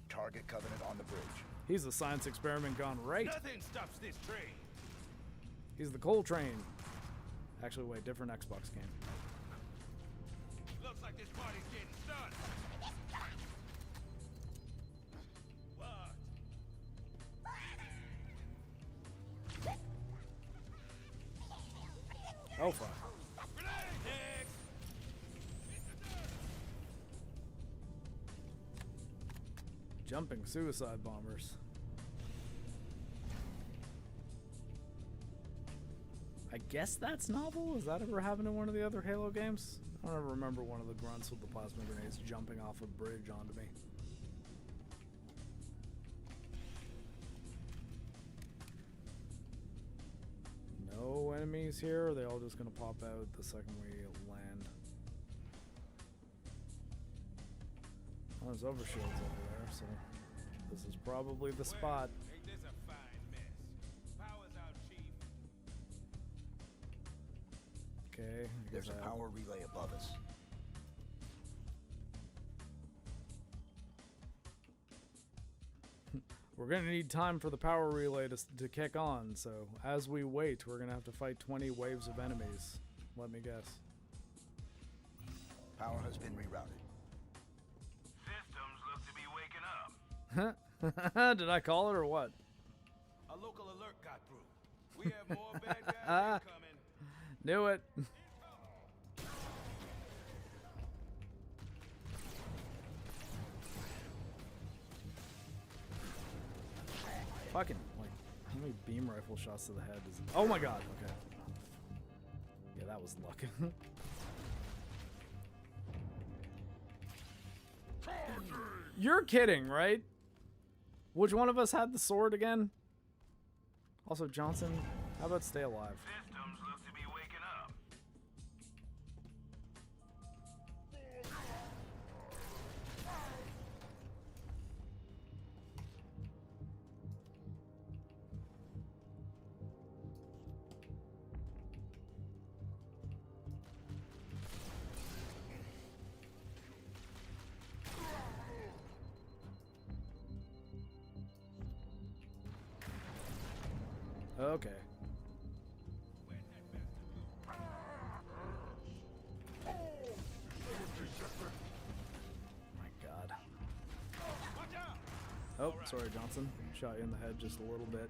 Speaker 4: Target covenant on the bridge.
Speaker 1: He's a science experiment gone right.
Speaker 3: Nothing stops this train.
Speaker 1: He's the coal train. Actually, wait, different Xbox game.
Speaker 3: Looks like this party's getting started. What?
Speaker 1: Oh fuck. Jumping suicide bombers. I guess that's novel? Has that ever happened in one of the other Halo games? I don't ever remember one of the grunts with the plasma grenades jumping off a bridge onto me. No enemies here, or are they all just gonna pop out the second we land? Oh, there's overshields over there, so this is probably the spot.
Speaker 3: Ain't this a fine mess? Power's out, Chief.
Speaker 1: Okay, I
Speaker 4: There's
Speaker 1: guess
Speaker 4: a power relay above us.
Speaker 1: we're gonna need time for the power relay to kick on, so as we wait, we're gonna have to fight 20 waves of enemies. Let me guess.
Speaker 4: Power has been rerouted.
Speaker 3: Systems look to be waking up.
Speaker 1: Did I call it or what?
Speaker 3: A local alert got through. We have more bad guys incoming.
Speaker 1: Knew it. Fucking, like, how many beam rifle shots to the head is... Oh my god, okay. Yeah, that was luck. You're kidding, right? Which one of us had the sword again? Also, Johnson, how about stay alive?
Speaker 3: Systems look to be waking up.
Speaker 1: Okay. My god. Oh, sorry, Johnson. Shot you in the head just a little bit.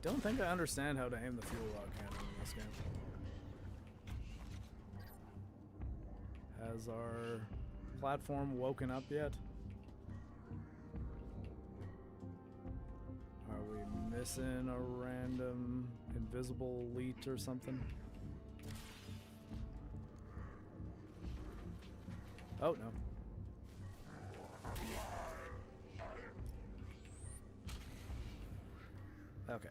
Speaker 1: Don't think I understand how to aim the fuel rod cannon in this game. Has our platform woken up yet? Are we missing a random invisible elite or something? Oh, no. Okay.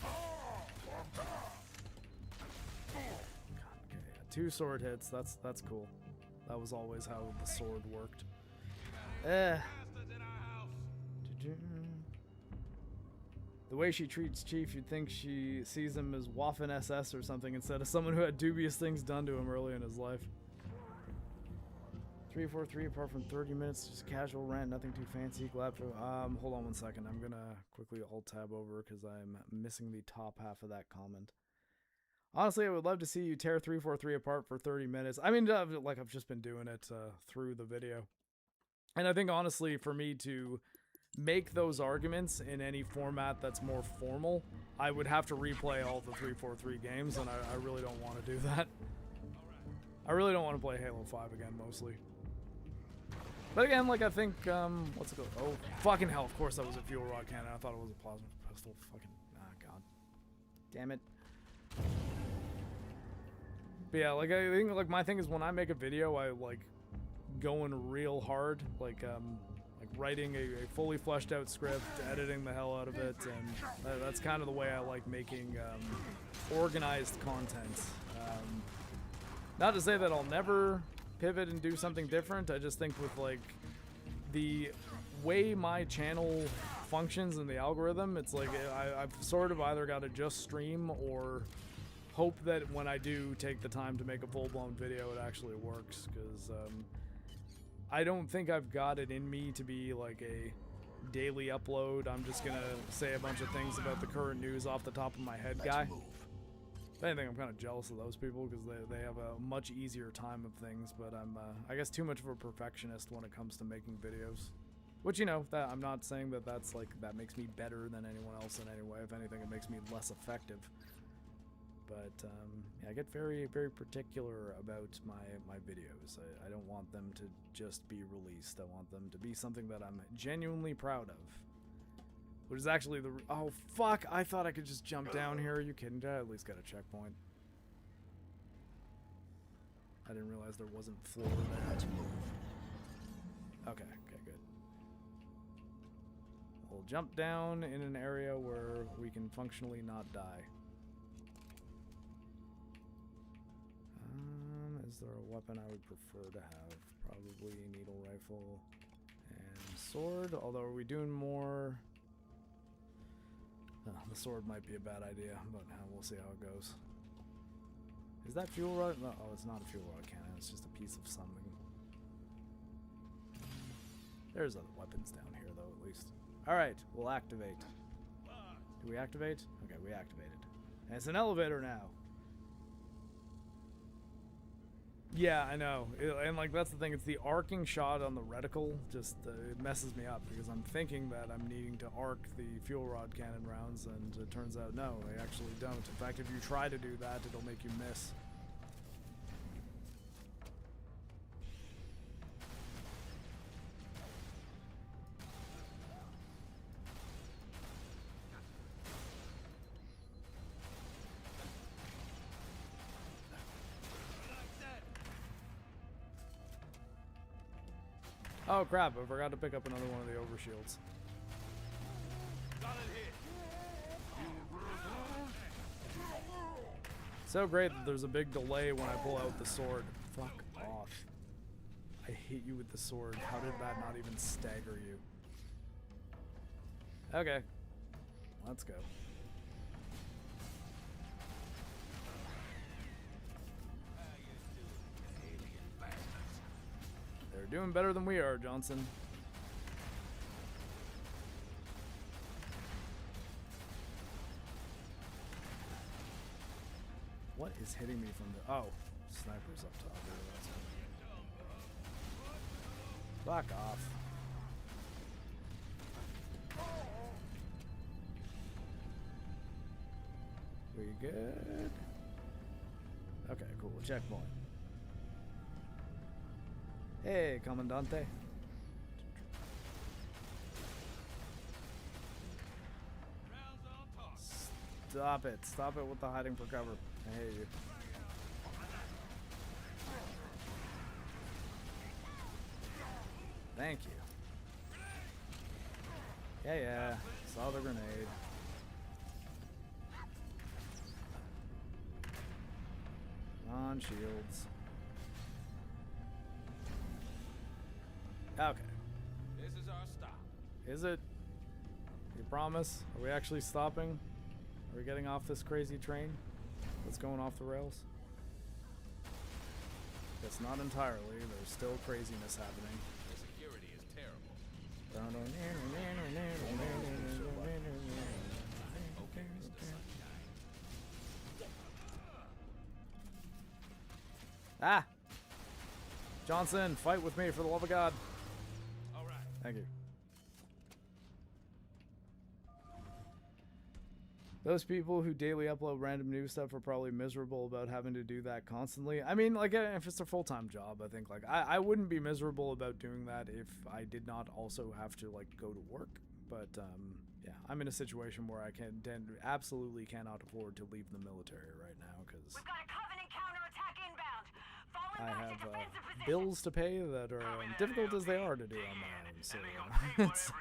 Speaker 1: Okay, yeah, 2 sword hits. That's cool. That was always how the sword worked. The way she treats Chief, you'd think she sees him as Waffen SS or something instead of someone who had dubious things done to him early in his life. 343 apart from 30 minutes, just casual rant, nothing too fancy. Glad for hold on one second. I'm gonna quickly alt tab over because I'm missing the top half of that comment. Honestly, I would love to see you tear 343 apart for 30 minutes. I mean, like I've just been doing it through the video. And I think honestly, for me to make those arguments in any format that's more formal, I would have to replay all the 343 games, and I really don't want to do that. I really don't want to play Halo 5 again, mostly. But again, like, I think, what's it called? Oh, fucking hell, of course that was a fuel rod cannon. I thought it was a plasma pistol. Fucking, god. Damn it. But yeah, like, I think, like, my thing is when I make a video, I, like, going real hard, like writing a fully fleshed out script, editing the hell out of it, and that's kind of the way I like making organized content. Not to say that I'll never pivot and do something different. I just think with like the way my channel functions in the algorithm, it's like I've sort of either got to just stream or hope that when I do take the time to make a full-blown video, it actually works, because I don't think I've got it in me to be like a daily upload. I'm just gonna say a bunch of things about the current news off the top of my head guy. If anything, I'm kind of jealous of those people because they have a much easier time of things, but I'm, I guess, too much of a perfectionist when it comes to making videos. Which, you know, that I'm not saying that that's like, that makes me better than anyone else in any way. If anything, it makes me less effective. But, yeah, I get very, very particular about my videos. I don't want them to just be released. I want them to be something that I'm genuinely proud of. Which is actually the... Oh, fuck! I thought I could just jump down here. Are you kidding? Did I at least get a checkpoint? I didn't realize there wasn't floor there. Okay, good. We'll jump down in an area where we can functionally not die. Is there a weapon I would prefer to have? Probably needle rifle and sword, although are we doing more... the sword might be a bad idea, but we'll see how it goes. Is that fuel rod? No, oh, it's not a fuel rod cannon, it's just a piece of something. There's other weapons down here, though, at least. Alright, we'll activate. Do we activate? Okay, we activated. And it's an elevator now. Yeah, I know. And, like, that's the thing. It's the arcing shot on the reticle. Just, it messes me up because I'm thinking that I'm needing to arc the fuel rod cannon rounds, and it turns out, no, they actually don't. In fact, if you try to do that, it'll make you miss. Oh crap, I forgot to pick up another one of the overshields. So great that there's a big delay when I pull out the sword. Fuck off. I hit you with the sword. How did that not even stagger you? Okay. Let's go. They're doing better than we are, Johnson. What is hitting me from the... Oh, sniper's up top there. Fuck off. We good? Okay, cool. Checkpoint. Hey, Commandante. Stop it. Stop it with the hiding for cover. I hate you. Thank you. Yeah, yeah. Saw the grenade. On shields. Okay.
Speaker 3: This is our stop.
Speaker 1: Is it? You promise? Are we actually stopping? Are we getting off this crazy train that's going off the rails? It's not entirely. There's still craziness happening.
Speaker 3: The security is terrible. Okay, Mr. Sunshine.
Speaker 1: Ah! Johnson, fight with me for the love of God.
Speaker 3: All right.
Speaker 1: Thank you. Those people who daily upload random news stuff are probably miserable about having to do that constantly. I mean, like, if it's a full-time job, I think, like, I wouldn't be miserable about doing that if I did not also have to, like, go to work. But, yeah, I'm in a situation where I absolutely cannot afford to leave the military right now, because
Speaker 6: We've got a Covenant counterattack inbound. Falling
Speaker 1: I
Speaker 6: back
Speaker 1: have
Speaker 6: to defensive position.
Speaker 1: bills to pay that are difficult as they are to do on my own. So, it's,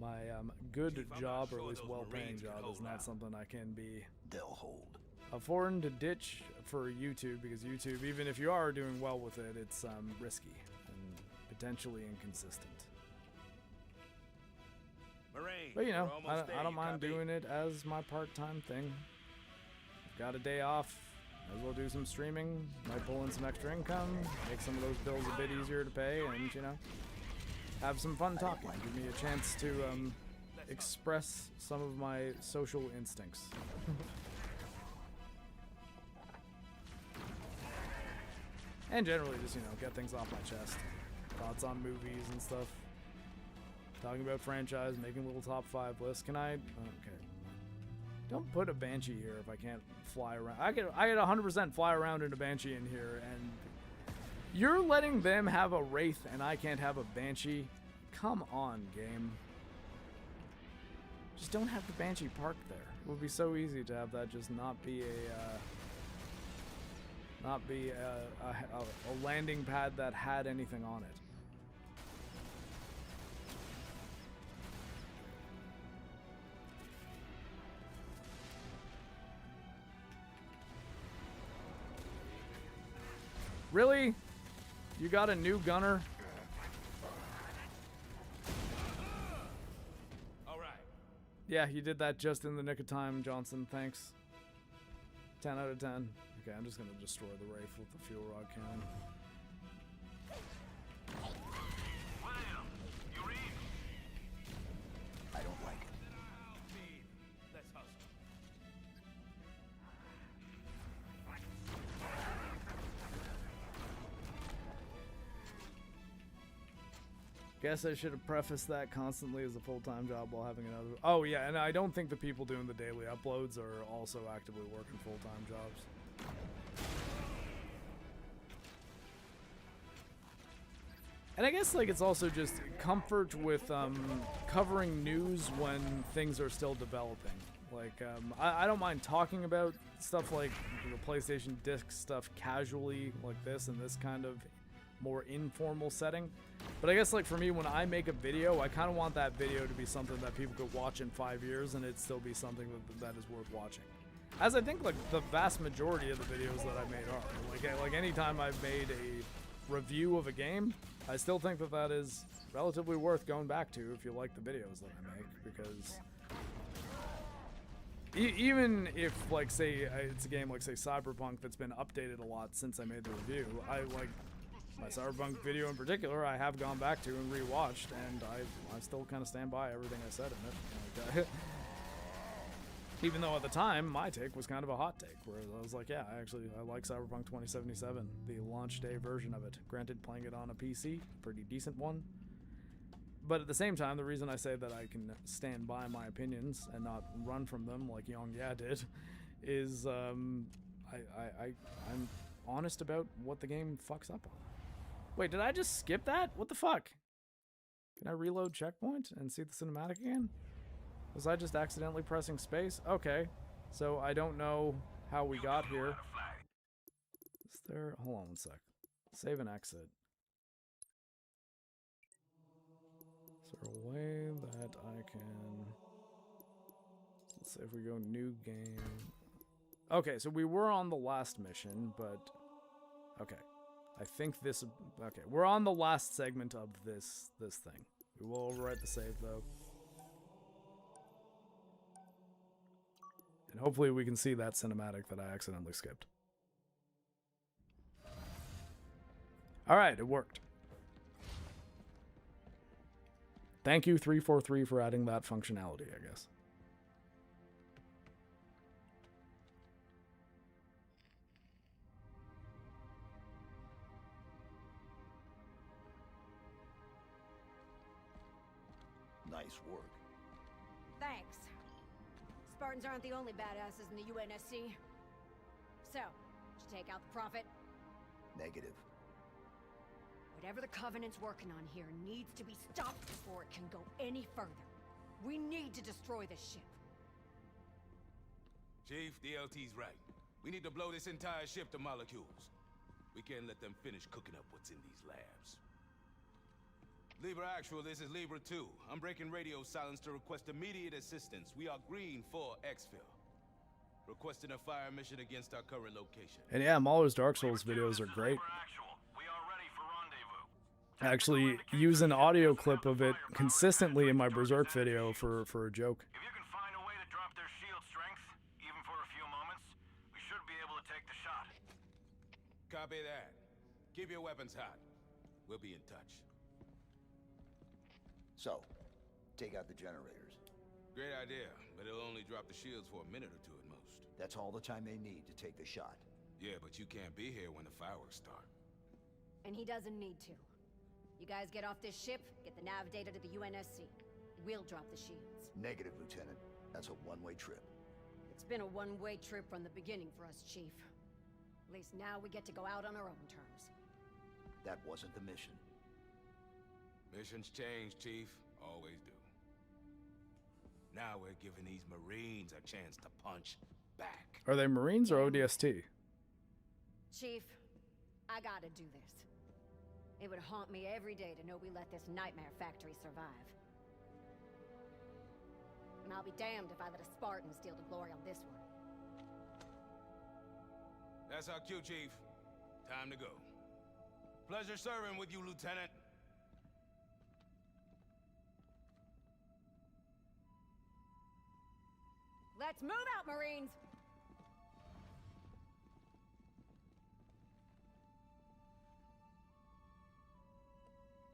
Speaker 1: my good job, or at least well-paying job, is not something I can be
Speaker 4: They'll hold.
Speaker 1: affording to ditch for YouTube, because YouTube, even if you are doing well with it, it's risky and potentially inconsistent.
Speaker 3: Marine,
Speaker 1: But you know,
Speaker 3: we're almost there,
Speaker 1: I don't
Speaker 3: you
Speaker 1: mind
Speaker 3: copy?
Speaker 1: doing it as my part-time thing. Got a day off, might as well do some streaming, might pull in some extra income, make some of those bills a bit easier to pay, and you know, have some fun talking. Give me a chance to express some of my social instincts. And generally just, you know, get things off my chest. Thoughts on movies and stuff. Talking about franchise, making little top 5 lists. Can I? Okay. Don't put a Banshee here if I can't fly around. I get 100% fly around in a Banshee in here, and you're letting them have a Wraith and I can't have a Banshee? Come on, game. Just don't have the Banshee parked there. It would be so easy to have that just not be a landing pad that had anything on it. Really? You got a new gunner?
Speaker 3: All right.
Speaker 1: Yeah, you did that just in the nick of time, Johnson. Thanks. 10 out of 10. Okay, I'm just gonna destroy the Wraith with the fuel rod cannon.
Speaker 3: William, you read?
Speaker 4: I don't like it.
Speaker 3: Let's hustle.
Speaker 1: Guess I should have prefaced that constantly as a full-time job while having another. Oh yeah, and I don't think the people doing the daily uploads are also actively working full-time jobs. And I guess like it's also just comfort with covering news when things are still developing. Like I don't mind talking about stuff like the PlayStation disc stuff casually like this in this kind of more informal setting. But I guess like for me, when I make a video, I kind of want that video to be something that people could watch in 5 years and it still be something that is worth watching. As I think like the vast majority of the videos that I made are. Like anytime I've made a review of a game, I still think that that is relatively worth going back to if you like the videos that I make, because even if like say it's a game like say Cyberpunk that's been updated a lot since I made the review, I like my Cyberpunk video in particular, I have gone back to and rewatched, and I still kind of stand by everything I said in it. Like, even though at the time my take was kind of a hot take, where I was like, yeah, I like Cyberpunk 2077, the launch day version of it. Granted, playing it on a PC, pretty decent one. But at the same time, the reason I say that I can stand by my opinions and not run from them like Yong Ya did, is I'm honest about what the game fucks up on. Wait, did I just skip that? What the fuck? Can I reload checkpoint and see the cinematic again? Was I just accidentally pressing space? Okay. So I don't know how we got here. Is there... Hold on one sec. Save and exit. So there a way that I can... Let's say if we go new game... Okay, so we were on the last mission, but... Okay. I think this... Okay, we're on the last segment of this thing. We will overwrite the save, though. And hopefully we can see that cinematic that I accidentally skipped. Alright, it worked. Thank you, 343, for adding that functionality, I guess.
Speaker 4: Nice work.
Speaker 2: Thanks. Spartans aren't the only badasses in the UNSC. So, did you take out the Prophet?
Speaker 4: Negative.
Speaker 2: Whatever the Covenant's working on here needs to be stopped before it can go any further. We need to destroy this ship.
Speaker 3: Chief, DLT's right. We need to blow this entire ship to molecules. We can't let them finish cooking up what's in these labs. Libra Actual, this is Libra 2. I'm breaking radio silence to request immediate assistance. We are green for exfil. Requesting a fire mission against our current location.
Speaker 1: And yeah, Mahler's Dark Souls videos are great. I actually use an audio clip of it consistently in my Berserk video for a joke.
Speaker 7: If you can find a way to drop their shield strength, even for a few moments, we should be able to take the shot.
Speaker 3: Copy that. Keep your weapons hot. We'll be in touch.
Speaker 4: So, take out the generators.
Speaker 3: Great idea, but it'll only drop the shields for a minute or two at most.
Speaker 4: That's all the time they need to take the shot.
Speaker 3: Yeah, but you can't be here when the fireworks start.
Speaker 2: And he doesn't need to. You guys get off this ship, get the nav data to the UNSC. We'll drop the shields.
Speaker 4: Negative, Lieutenant. That's a one-way trip.
Speaker 2: It's been a one-way trip from the beginning for us, Chief. At least now we get to go out on our own terms.
Speaker 4: That wasn't the mission.
Speaker 3: Missions change, Chief. Always do. Now we're giving these Marines a chance to punch back.
Speaker 1: Are they Marines or ODST?
Speaker 2: Chief, I gotta do this. It would haunt me every day to know we let this nightmare factory survive. And I'll be damned if I let a Spartan steal the glory on this one.
Speaker 3: That's our cue, Chief. Time to go. Pleasure serving with you, Lieutenant.
Speaker 2: Let's move out, Marines!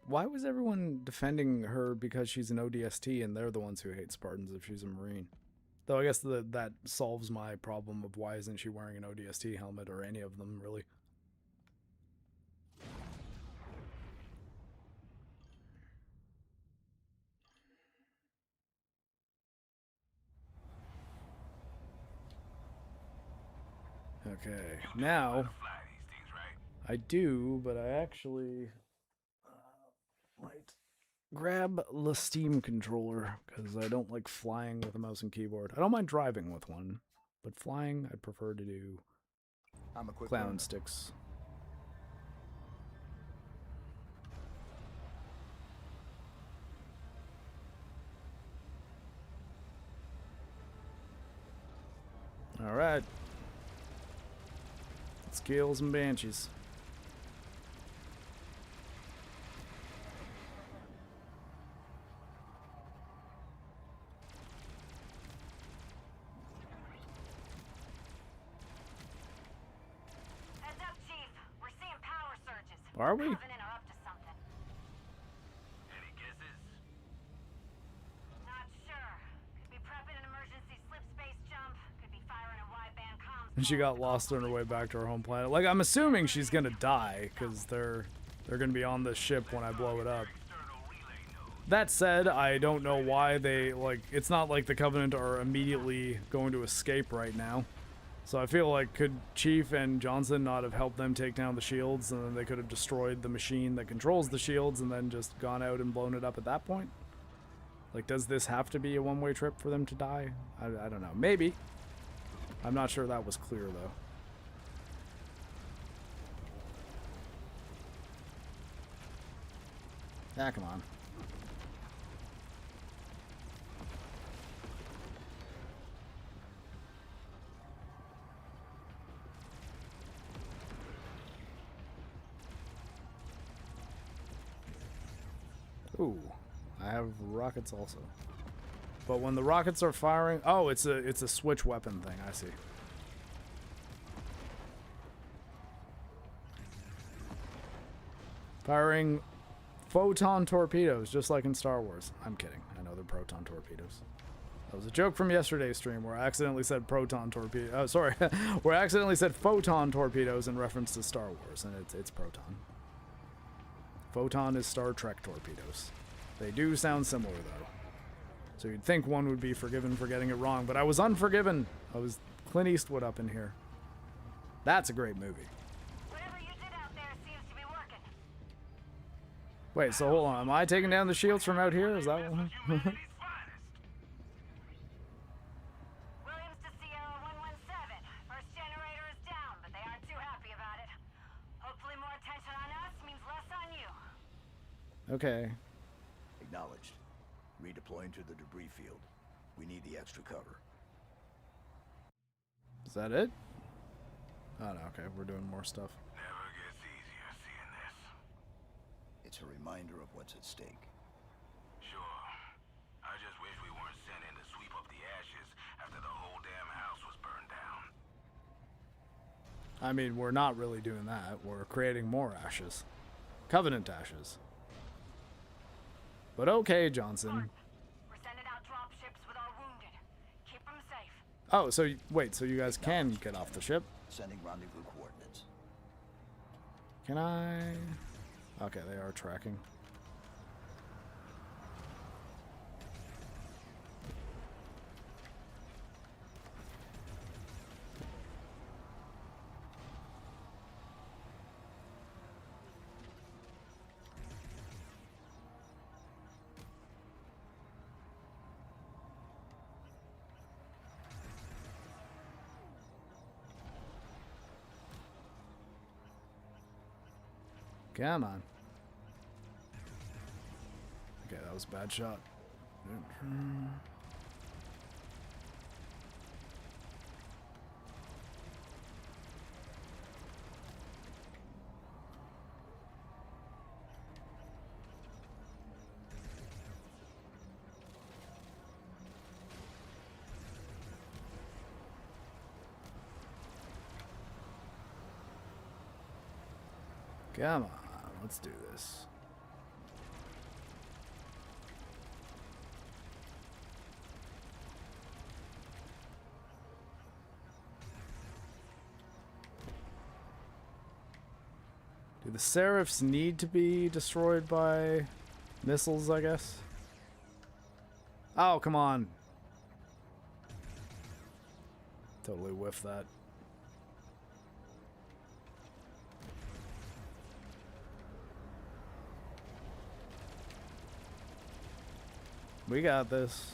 Speaker 1: Why was everyone defending her because she's an ODST and they're the ones who hate Spartans if she's a Marine? Though I guess that solves my problem of why isn't she wearing an ODST helmet or any of them, really. Okay, now I do, but I actually might grab the Steam controller because I don't like flying with a mouse and keyboard. I don't mind driving with one, but flying I'd prefer to do
Speaker 4: I'm a quick
Speaker 1: clown
Speaker 4: learner.
Speaker 1: sticks. All right. Scales and Banshees.
Speaker 6: Heads up, Chief. We're seeing power surges.
Speaker 1: Are we?
Speaker 6: Covenant are up to something.
Speaker 7: Any guesses?
Speaker 6: Not sure. Could be prepping an emergency slip space jump. Could be firing a wideband comms.
Speaker 1: And she got lost on her way back to her home planet. Like, I'm assuming she's gonna die because they're gonna be on this ship when I blow it up. That said, I don't know why they, like, it's not like the Covenant are immediately going to escape right now. So I feel like, could Chief and Johnson not have helped them take down the shields, and then they could have destroyed the machine that controls the shields and then just gone out and blown it up at that point? Like, does this have to be a one-way trip for them to die? I don't know. Maybe. I'm not sure that was clear, though. Ah, come on. Ooh, I have rockets also. But when the rockets are firing, oh, it's a switch weapon thing. I see. Firing photon torpedoes, just like in Star Wars. I'm kidding. I know they're proton torpedoes. That was a joke from yesterday's stream where I accidentally said proton torpedo. Oh, sorry, where I accidentally said photon torpedoes in reference to Star Wars, and it's proton. Photon is Star Trek torpedoes. They do sound similar though. So you'd think one would be forgiven for getting it wrong, but I was unforgiven. I was Clint Eastwood up in here. That's a great movie.
Speaker 6: Whatever you did out there seems to be working.
Speaker 1: Wait, so hold on. Am I taking down the shields from out here? Is that one?
Speaker 6: Williams to Sierra 117. First generator is down, but they aren't too happy about it. Hopefully more attention on us means less on you.
Speaker 1: Okay.
Speaker 4: Acknowledged. Redeploying to the debris field. We need the extra cover.
Speaker 1: Is that it? Oh no, okay. We're doing more stuff.
Speaker 7: Never gets easier seeing this.
Speaker 4: It's a reminder of what's at stake.
Speaker 7: Sure. I just wish we weren't sent in to sweep up the ashes after the whole damn house was burned down.
Speaker 1: I mean, we're not really doing that. We're creating more ashes. Covenant ashes. But okay, Johnson.
Speaker 6: We're sending out drop ships with our wounded. Keep them safe.
Speaker 1: Oh, so wait, so you guys can get off the ship?
Speaker 4: Sending rendezvous coordinates.
Speaker 1: Can I? Okay, they are tracking. Come on. Okay, that was a bad shot. Come on, let's do this. Do the Seraphs need to be destroyed by missiles, I guess? Oh, come on. Totally whiffed that. We got this.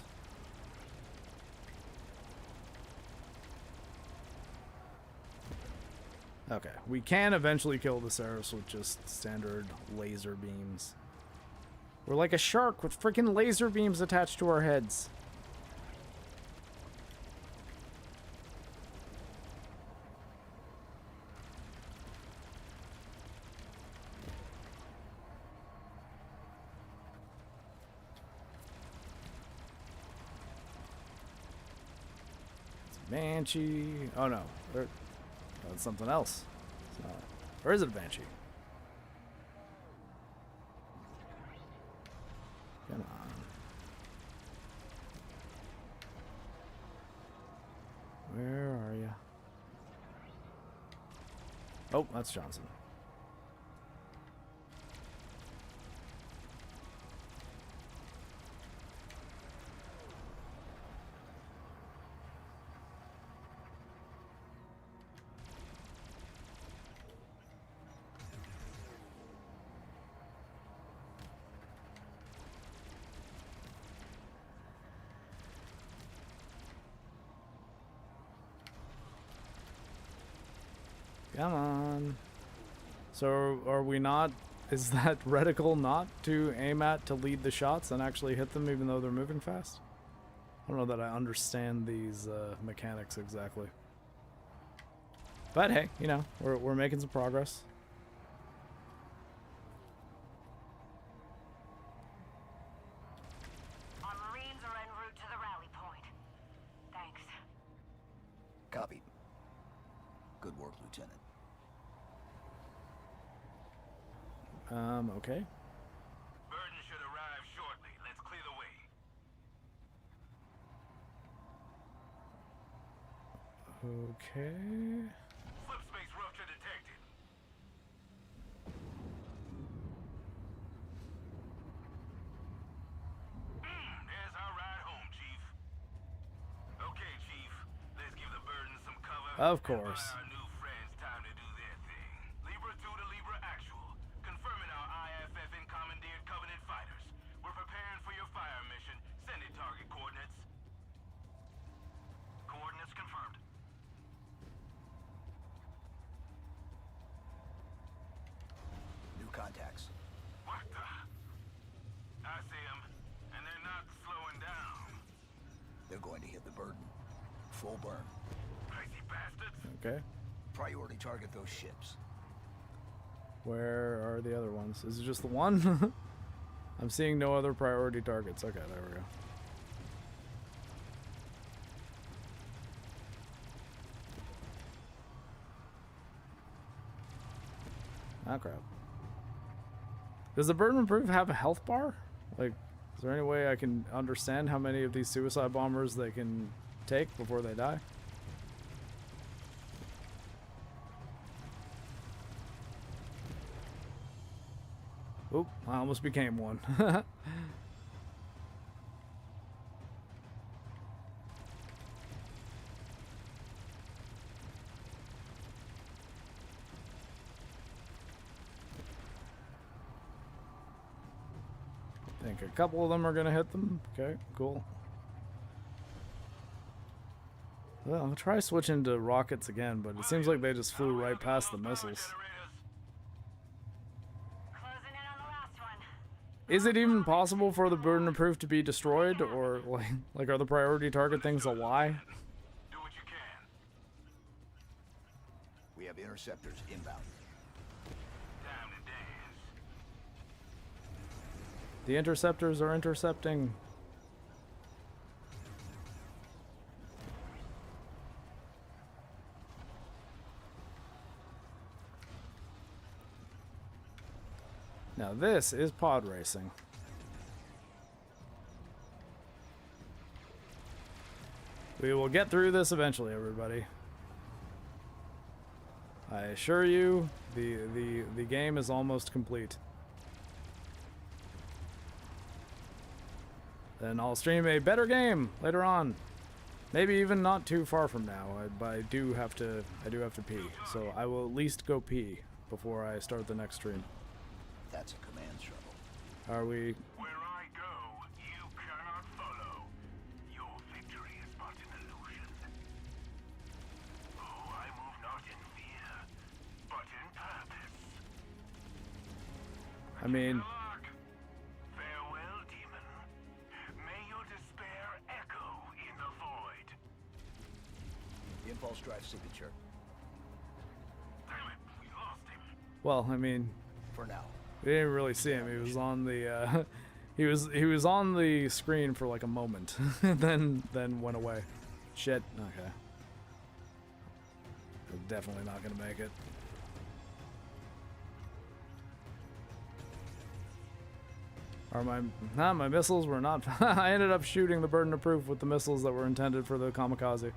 Speaker 1: Okay, we can eventually kill the Seraphs with just standard laser beams. We're like a shark with freaking laser beams attached to our heads. Banshee. Oh no, that's something else. It's not. Or is it a Banshee? Come on. Where are you? Oh, that's Johnson. Come on. So are we not, is that reticle not to aim at to lead the shots and actually hit them even though they're moving fast? I don't know that I understand these mechanics exactly. But hey, you know, we're making some progress.
Speaker 4: Lieutenant.
Speaker 1: Okay.
Speaker 7: Burden should arrive shortly. Let's clear the way.
Speaker 1: Okay.
Speaker 7: Slip space rupture detected. There's our ride home, Chief. Okay, Chief. Let's give the Burden some cover.
Speaker 1: Of
Speaker 7: and
Speaker 1: course.
Speaker 7: buy our new friends time to do their thing. Libra 2 to Libra Actual. Confirming our IFF and commandeered Covenant fighters. We're preparing for your fire mission. Send it target coordinates. Coordinates confirmed.
Speaker 4: New contacts.
Speaker 7: What the? I see them, and they're not slowing down.
Speaker 4: They're going to hit the Burden. Full burn.
Speaker 7: Crazy bastards.
Speaker 1: Okay.
Speaker 4: Priority target those ships.
Speaker 1: Where are the other ones? Is it just the one? I'm seeing no other priority targets. Okay, there we go. Ah, crap. Does the Burden Proof have a health bar? Like, is there any way I can understand how many of these suicide bombers they can take before they die? Oop, I almost became one. I think a couple of them are gonna hit them. Okay, cool. Well, I'll try switching to rockets again, but it seems like they just flew right past the missiles.
Speaker 6: Closing in on the last one.
Speaker 1: Is it even possible for the Burden of Proof to be destroyed, or like are the priority target things a lie?
Speaker 7: Do what you can.
Speaker 4: We have interceptors inbound.
Speaker 7: Time to dance.
Speaker 1: The interceptors are intercepting. Now this is pod racing. We will get through this eventually, everybody. I assure you, the game is almost complete. Then I'll stream a better game later on. Maybe even not too far from now. But I do have to pee. So I will at least go pee before I start the next stream.
Speaker 4: That's a command shuttle.
Speaker 1: Are we?
Speaker 7: Where I go, you cannot follow. Your victory is but an illusion. Oh, I move not in fear, but in purpose.
Speaker 1: I mean,
Speaker 7: Luck. Farewell, demon. May your despair echo in the void.
Speaker 4: Impulse drive signature.
Speaker 7: Damn it, we lost him.
Speaker 1: well, I mean,
Speaker 4: For now.
Speaker 1: we didn't really see him. He was on the he was on the screen for like a moment, then went away. Shit. Okay. We're definitely not gonna make it. Are my missiles were not. I ended up shooting the Burden of Proof with the missiles that were intended for the kamikaze.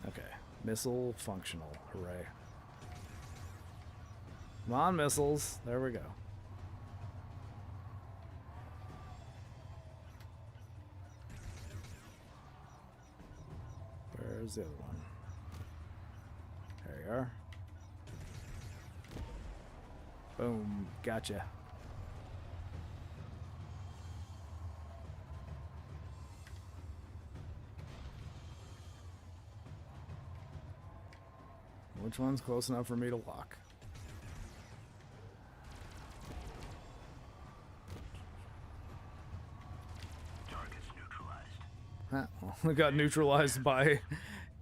Speaker 1: Okay, missile functional. Hooray! Come on, missiles. There we go. Where's the other one? There you are. Boom. Gotcha. Which one's close enough for me to lock?
Speaker 4: Targets neutralized.
Speaker 1: Well, we got neutralized by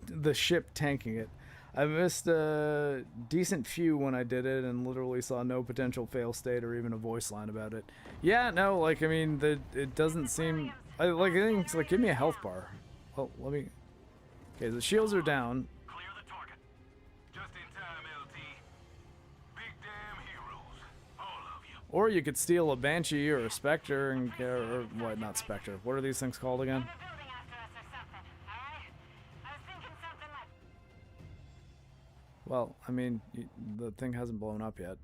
Speaker 1: the ship tanking it. I missed a decent few when I did it and literally saw no potential fail state or even a voice line about it. Yeah, no, like, I mean, it doesn't seem... I think it's like, give me a health bar. Oh, let me... Okay, the shields are down.
Speaker 7: Clear the target. Just in time, LT. Big damn heroes. All of you.
Speaker 1: Or you could steal a Banshee or a Spectre and... Or what, not Spectre. What are these things called again?
Speaker 6: The building after us or something, alright? I was thinking something like...
Speaker 1: Well, I mean, the thing hasn't blown up yet.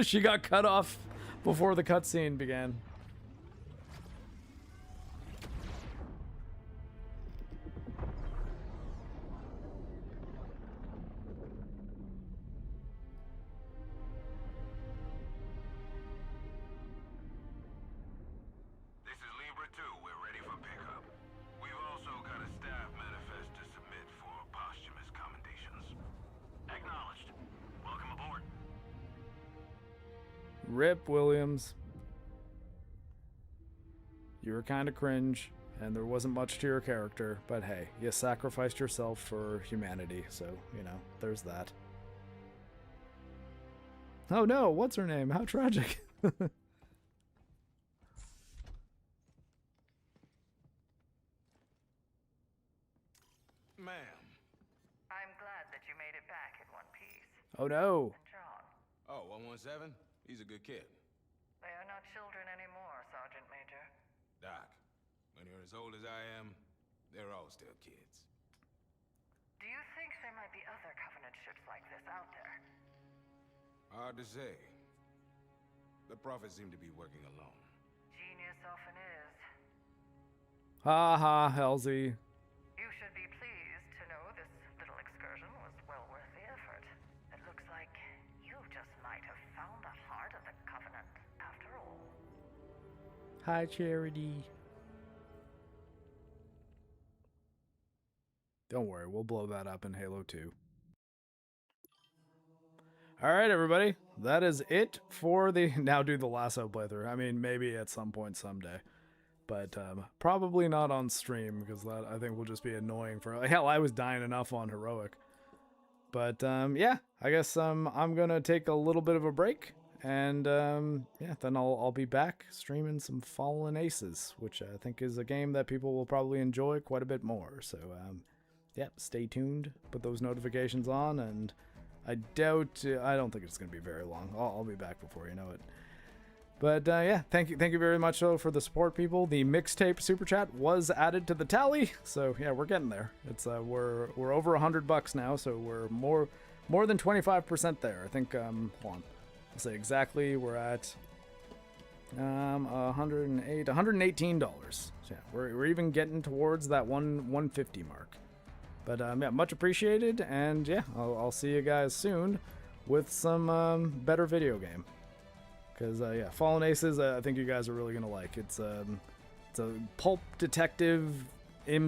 Speaker 1: She got cut off before the cutscene began.
Speaker 7: This is Libra 2. We're ready for pickup. We've also got a staff manifest to submit for posthumous commendations. Acknowledged. Welcome aboard.
Speaker 1: Rip Williams. You were kind of cringe, and there wasn't much to your character, but hey, you sacrificed yourself for humanity, so, you know, there's that. Oh no, what's her name? How tragic.
Speaker 3: Ma'am.
Speaker 8: I'm glad that you made it back in one piece.
Speaker 1: Oh no.
Speaker 8: And John,
Speaker 3: Oh, 117? He's a good kid.
Speaker 8: they are not children anymore, Sergeant Major.
Speaker 3: Doc, when you're as old as I am, they're all still kids.
Speaker 8: Do you think there might be other Covenant ships like this out there?
Speaker 3: Hard to say. The prophets seem to be working alone.
Speaker 8: Genius often is.
Speaker 1: Ha ha, Halsey.
Speaker 8: You should be pleased to know this little excursion was well worth the effort. It looks like you just might have found the heart of the Covenant after all.
Speaker 1: Hi, Charity. Don't worry, we'll blow that up in Halo 2. Alright, everybody. That is it for the... Now do the lasso playthrough. I mean, maybe at some point someday. But probably not on stream, because that, I think, will just be annoying for... Hell, I was dying enough on Heroic. But, yeah, I guess I'm going to take a little bit of a break. And, yeah, then I'll be back streaming some Fallen Aces, which I think is a game that people will probably enjoy quite a bit more. So, yeah, stay tuned. Put those notifications on, and I don't think it's going to be very long. I'll be back before you know it. But yeah, thank you very much though for the support, people. The mixtape super chat was added to the tally, so yeah, we're getting there. It's we're over $100 now, so we're more than 25% there. I think hold on, I'll say exactly. We're at $118. So yeah, we're even getting towards that 150 mark. But yeah, much appreciated, and yeah, I'll see you guys soon with some better video game. Because, yeah, Fallen Aces, I think you guys are really going to like. It's a pulp detective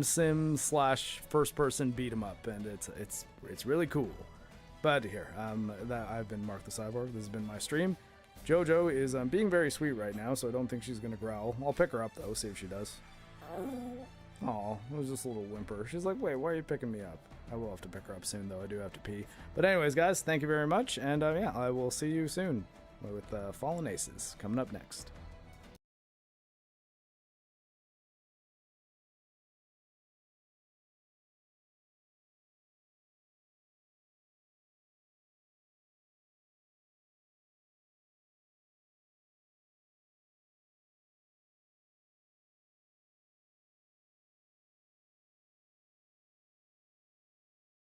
Speaker 1: sim / first-person beat-em-up, and it's really cool. But here, I've been MarcTheCyborg. This has been my stream. JoJo is being very sweet right now, so I don't think she's going to growl. I'll pick her up, though, see if she does. Aw, it was just a little whimper. She's like, wait, why are you picking me up? I will have to pick her up soon, though. I do have to pee. But anyways, guys, thank you very much, and yeah, I will see you soon with Fallen Aces coming up next.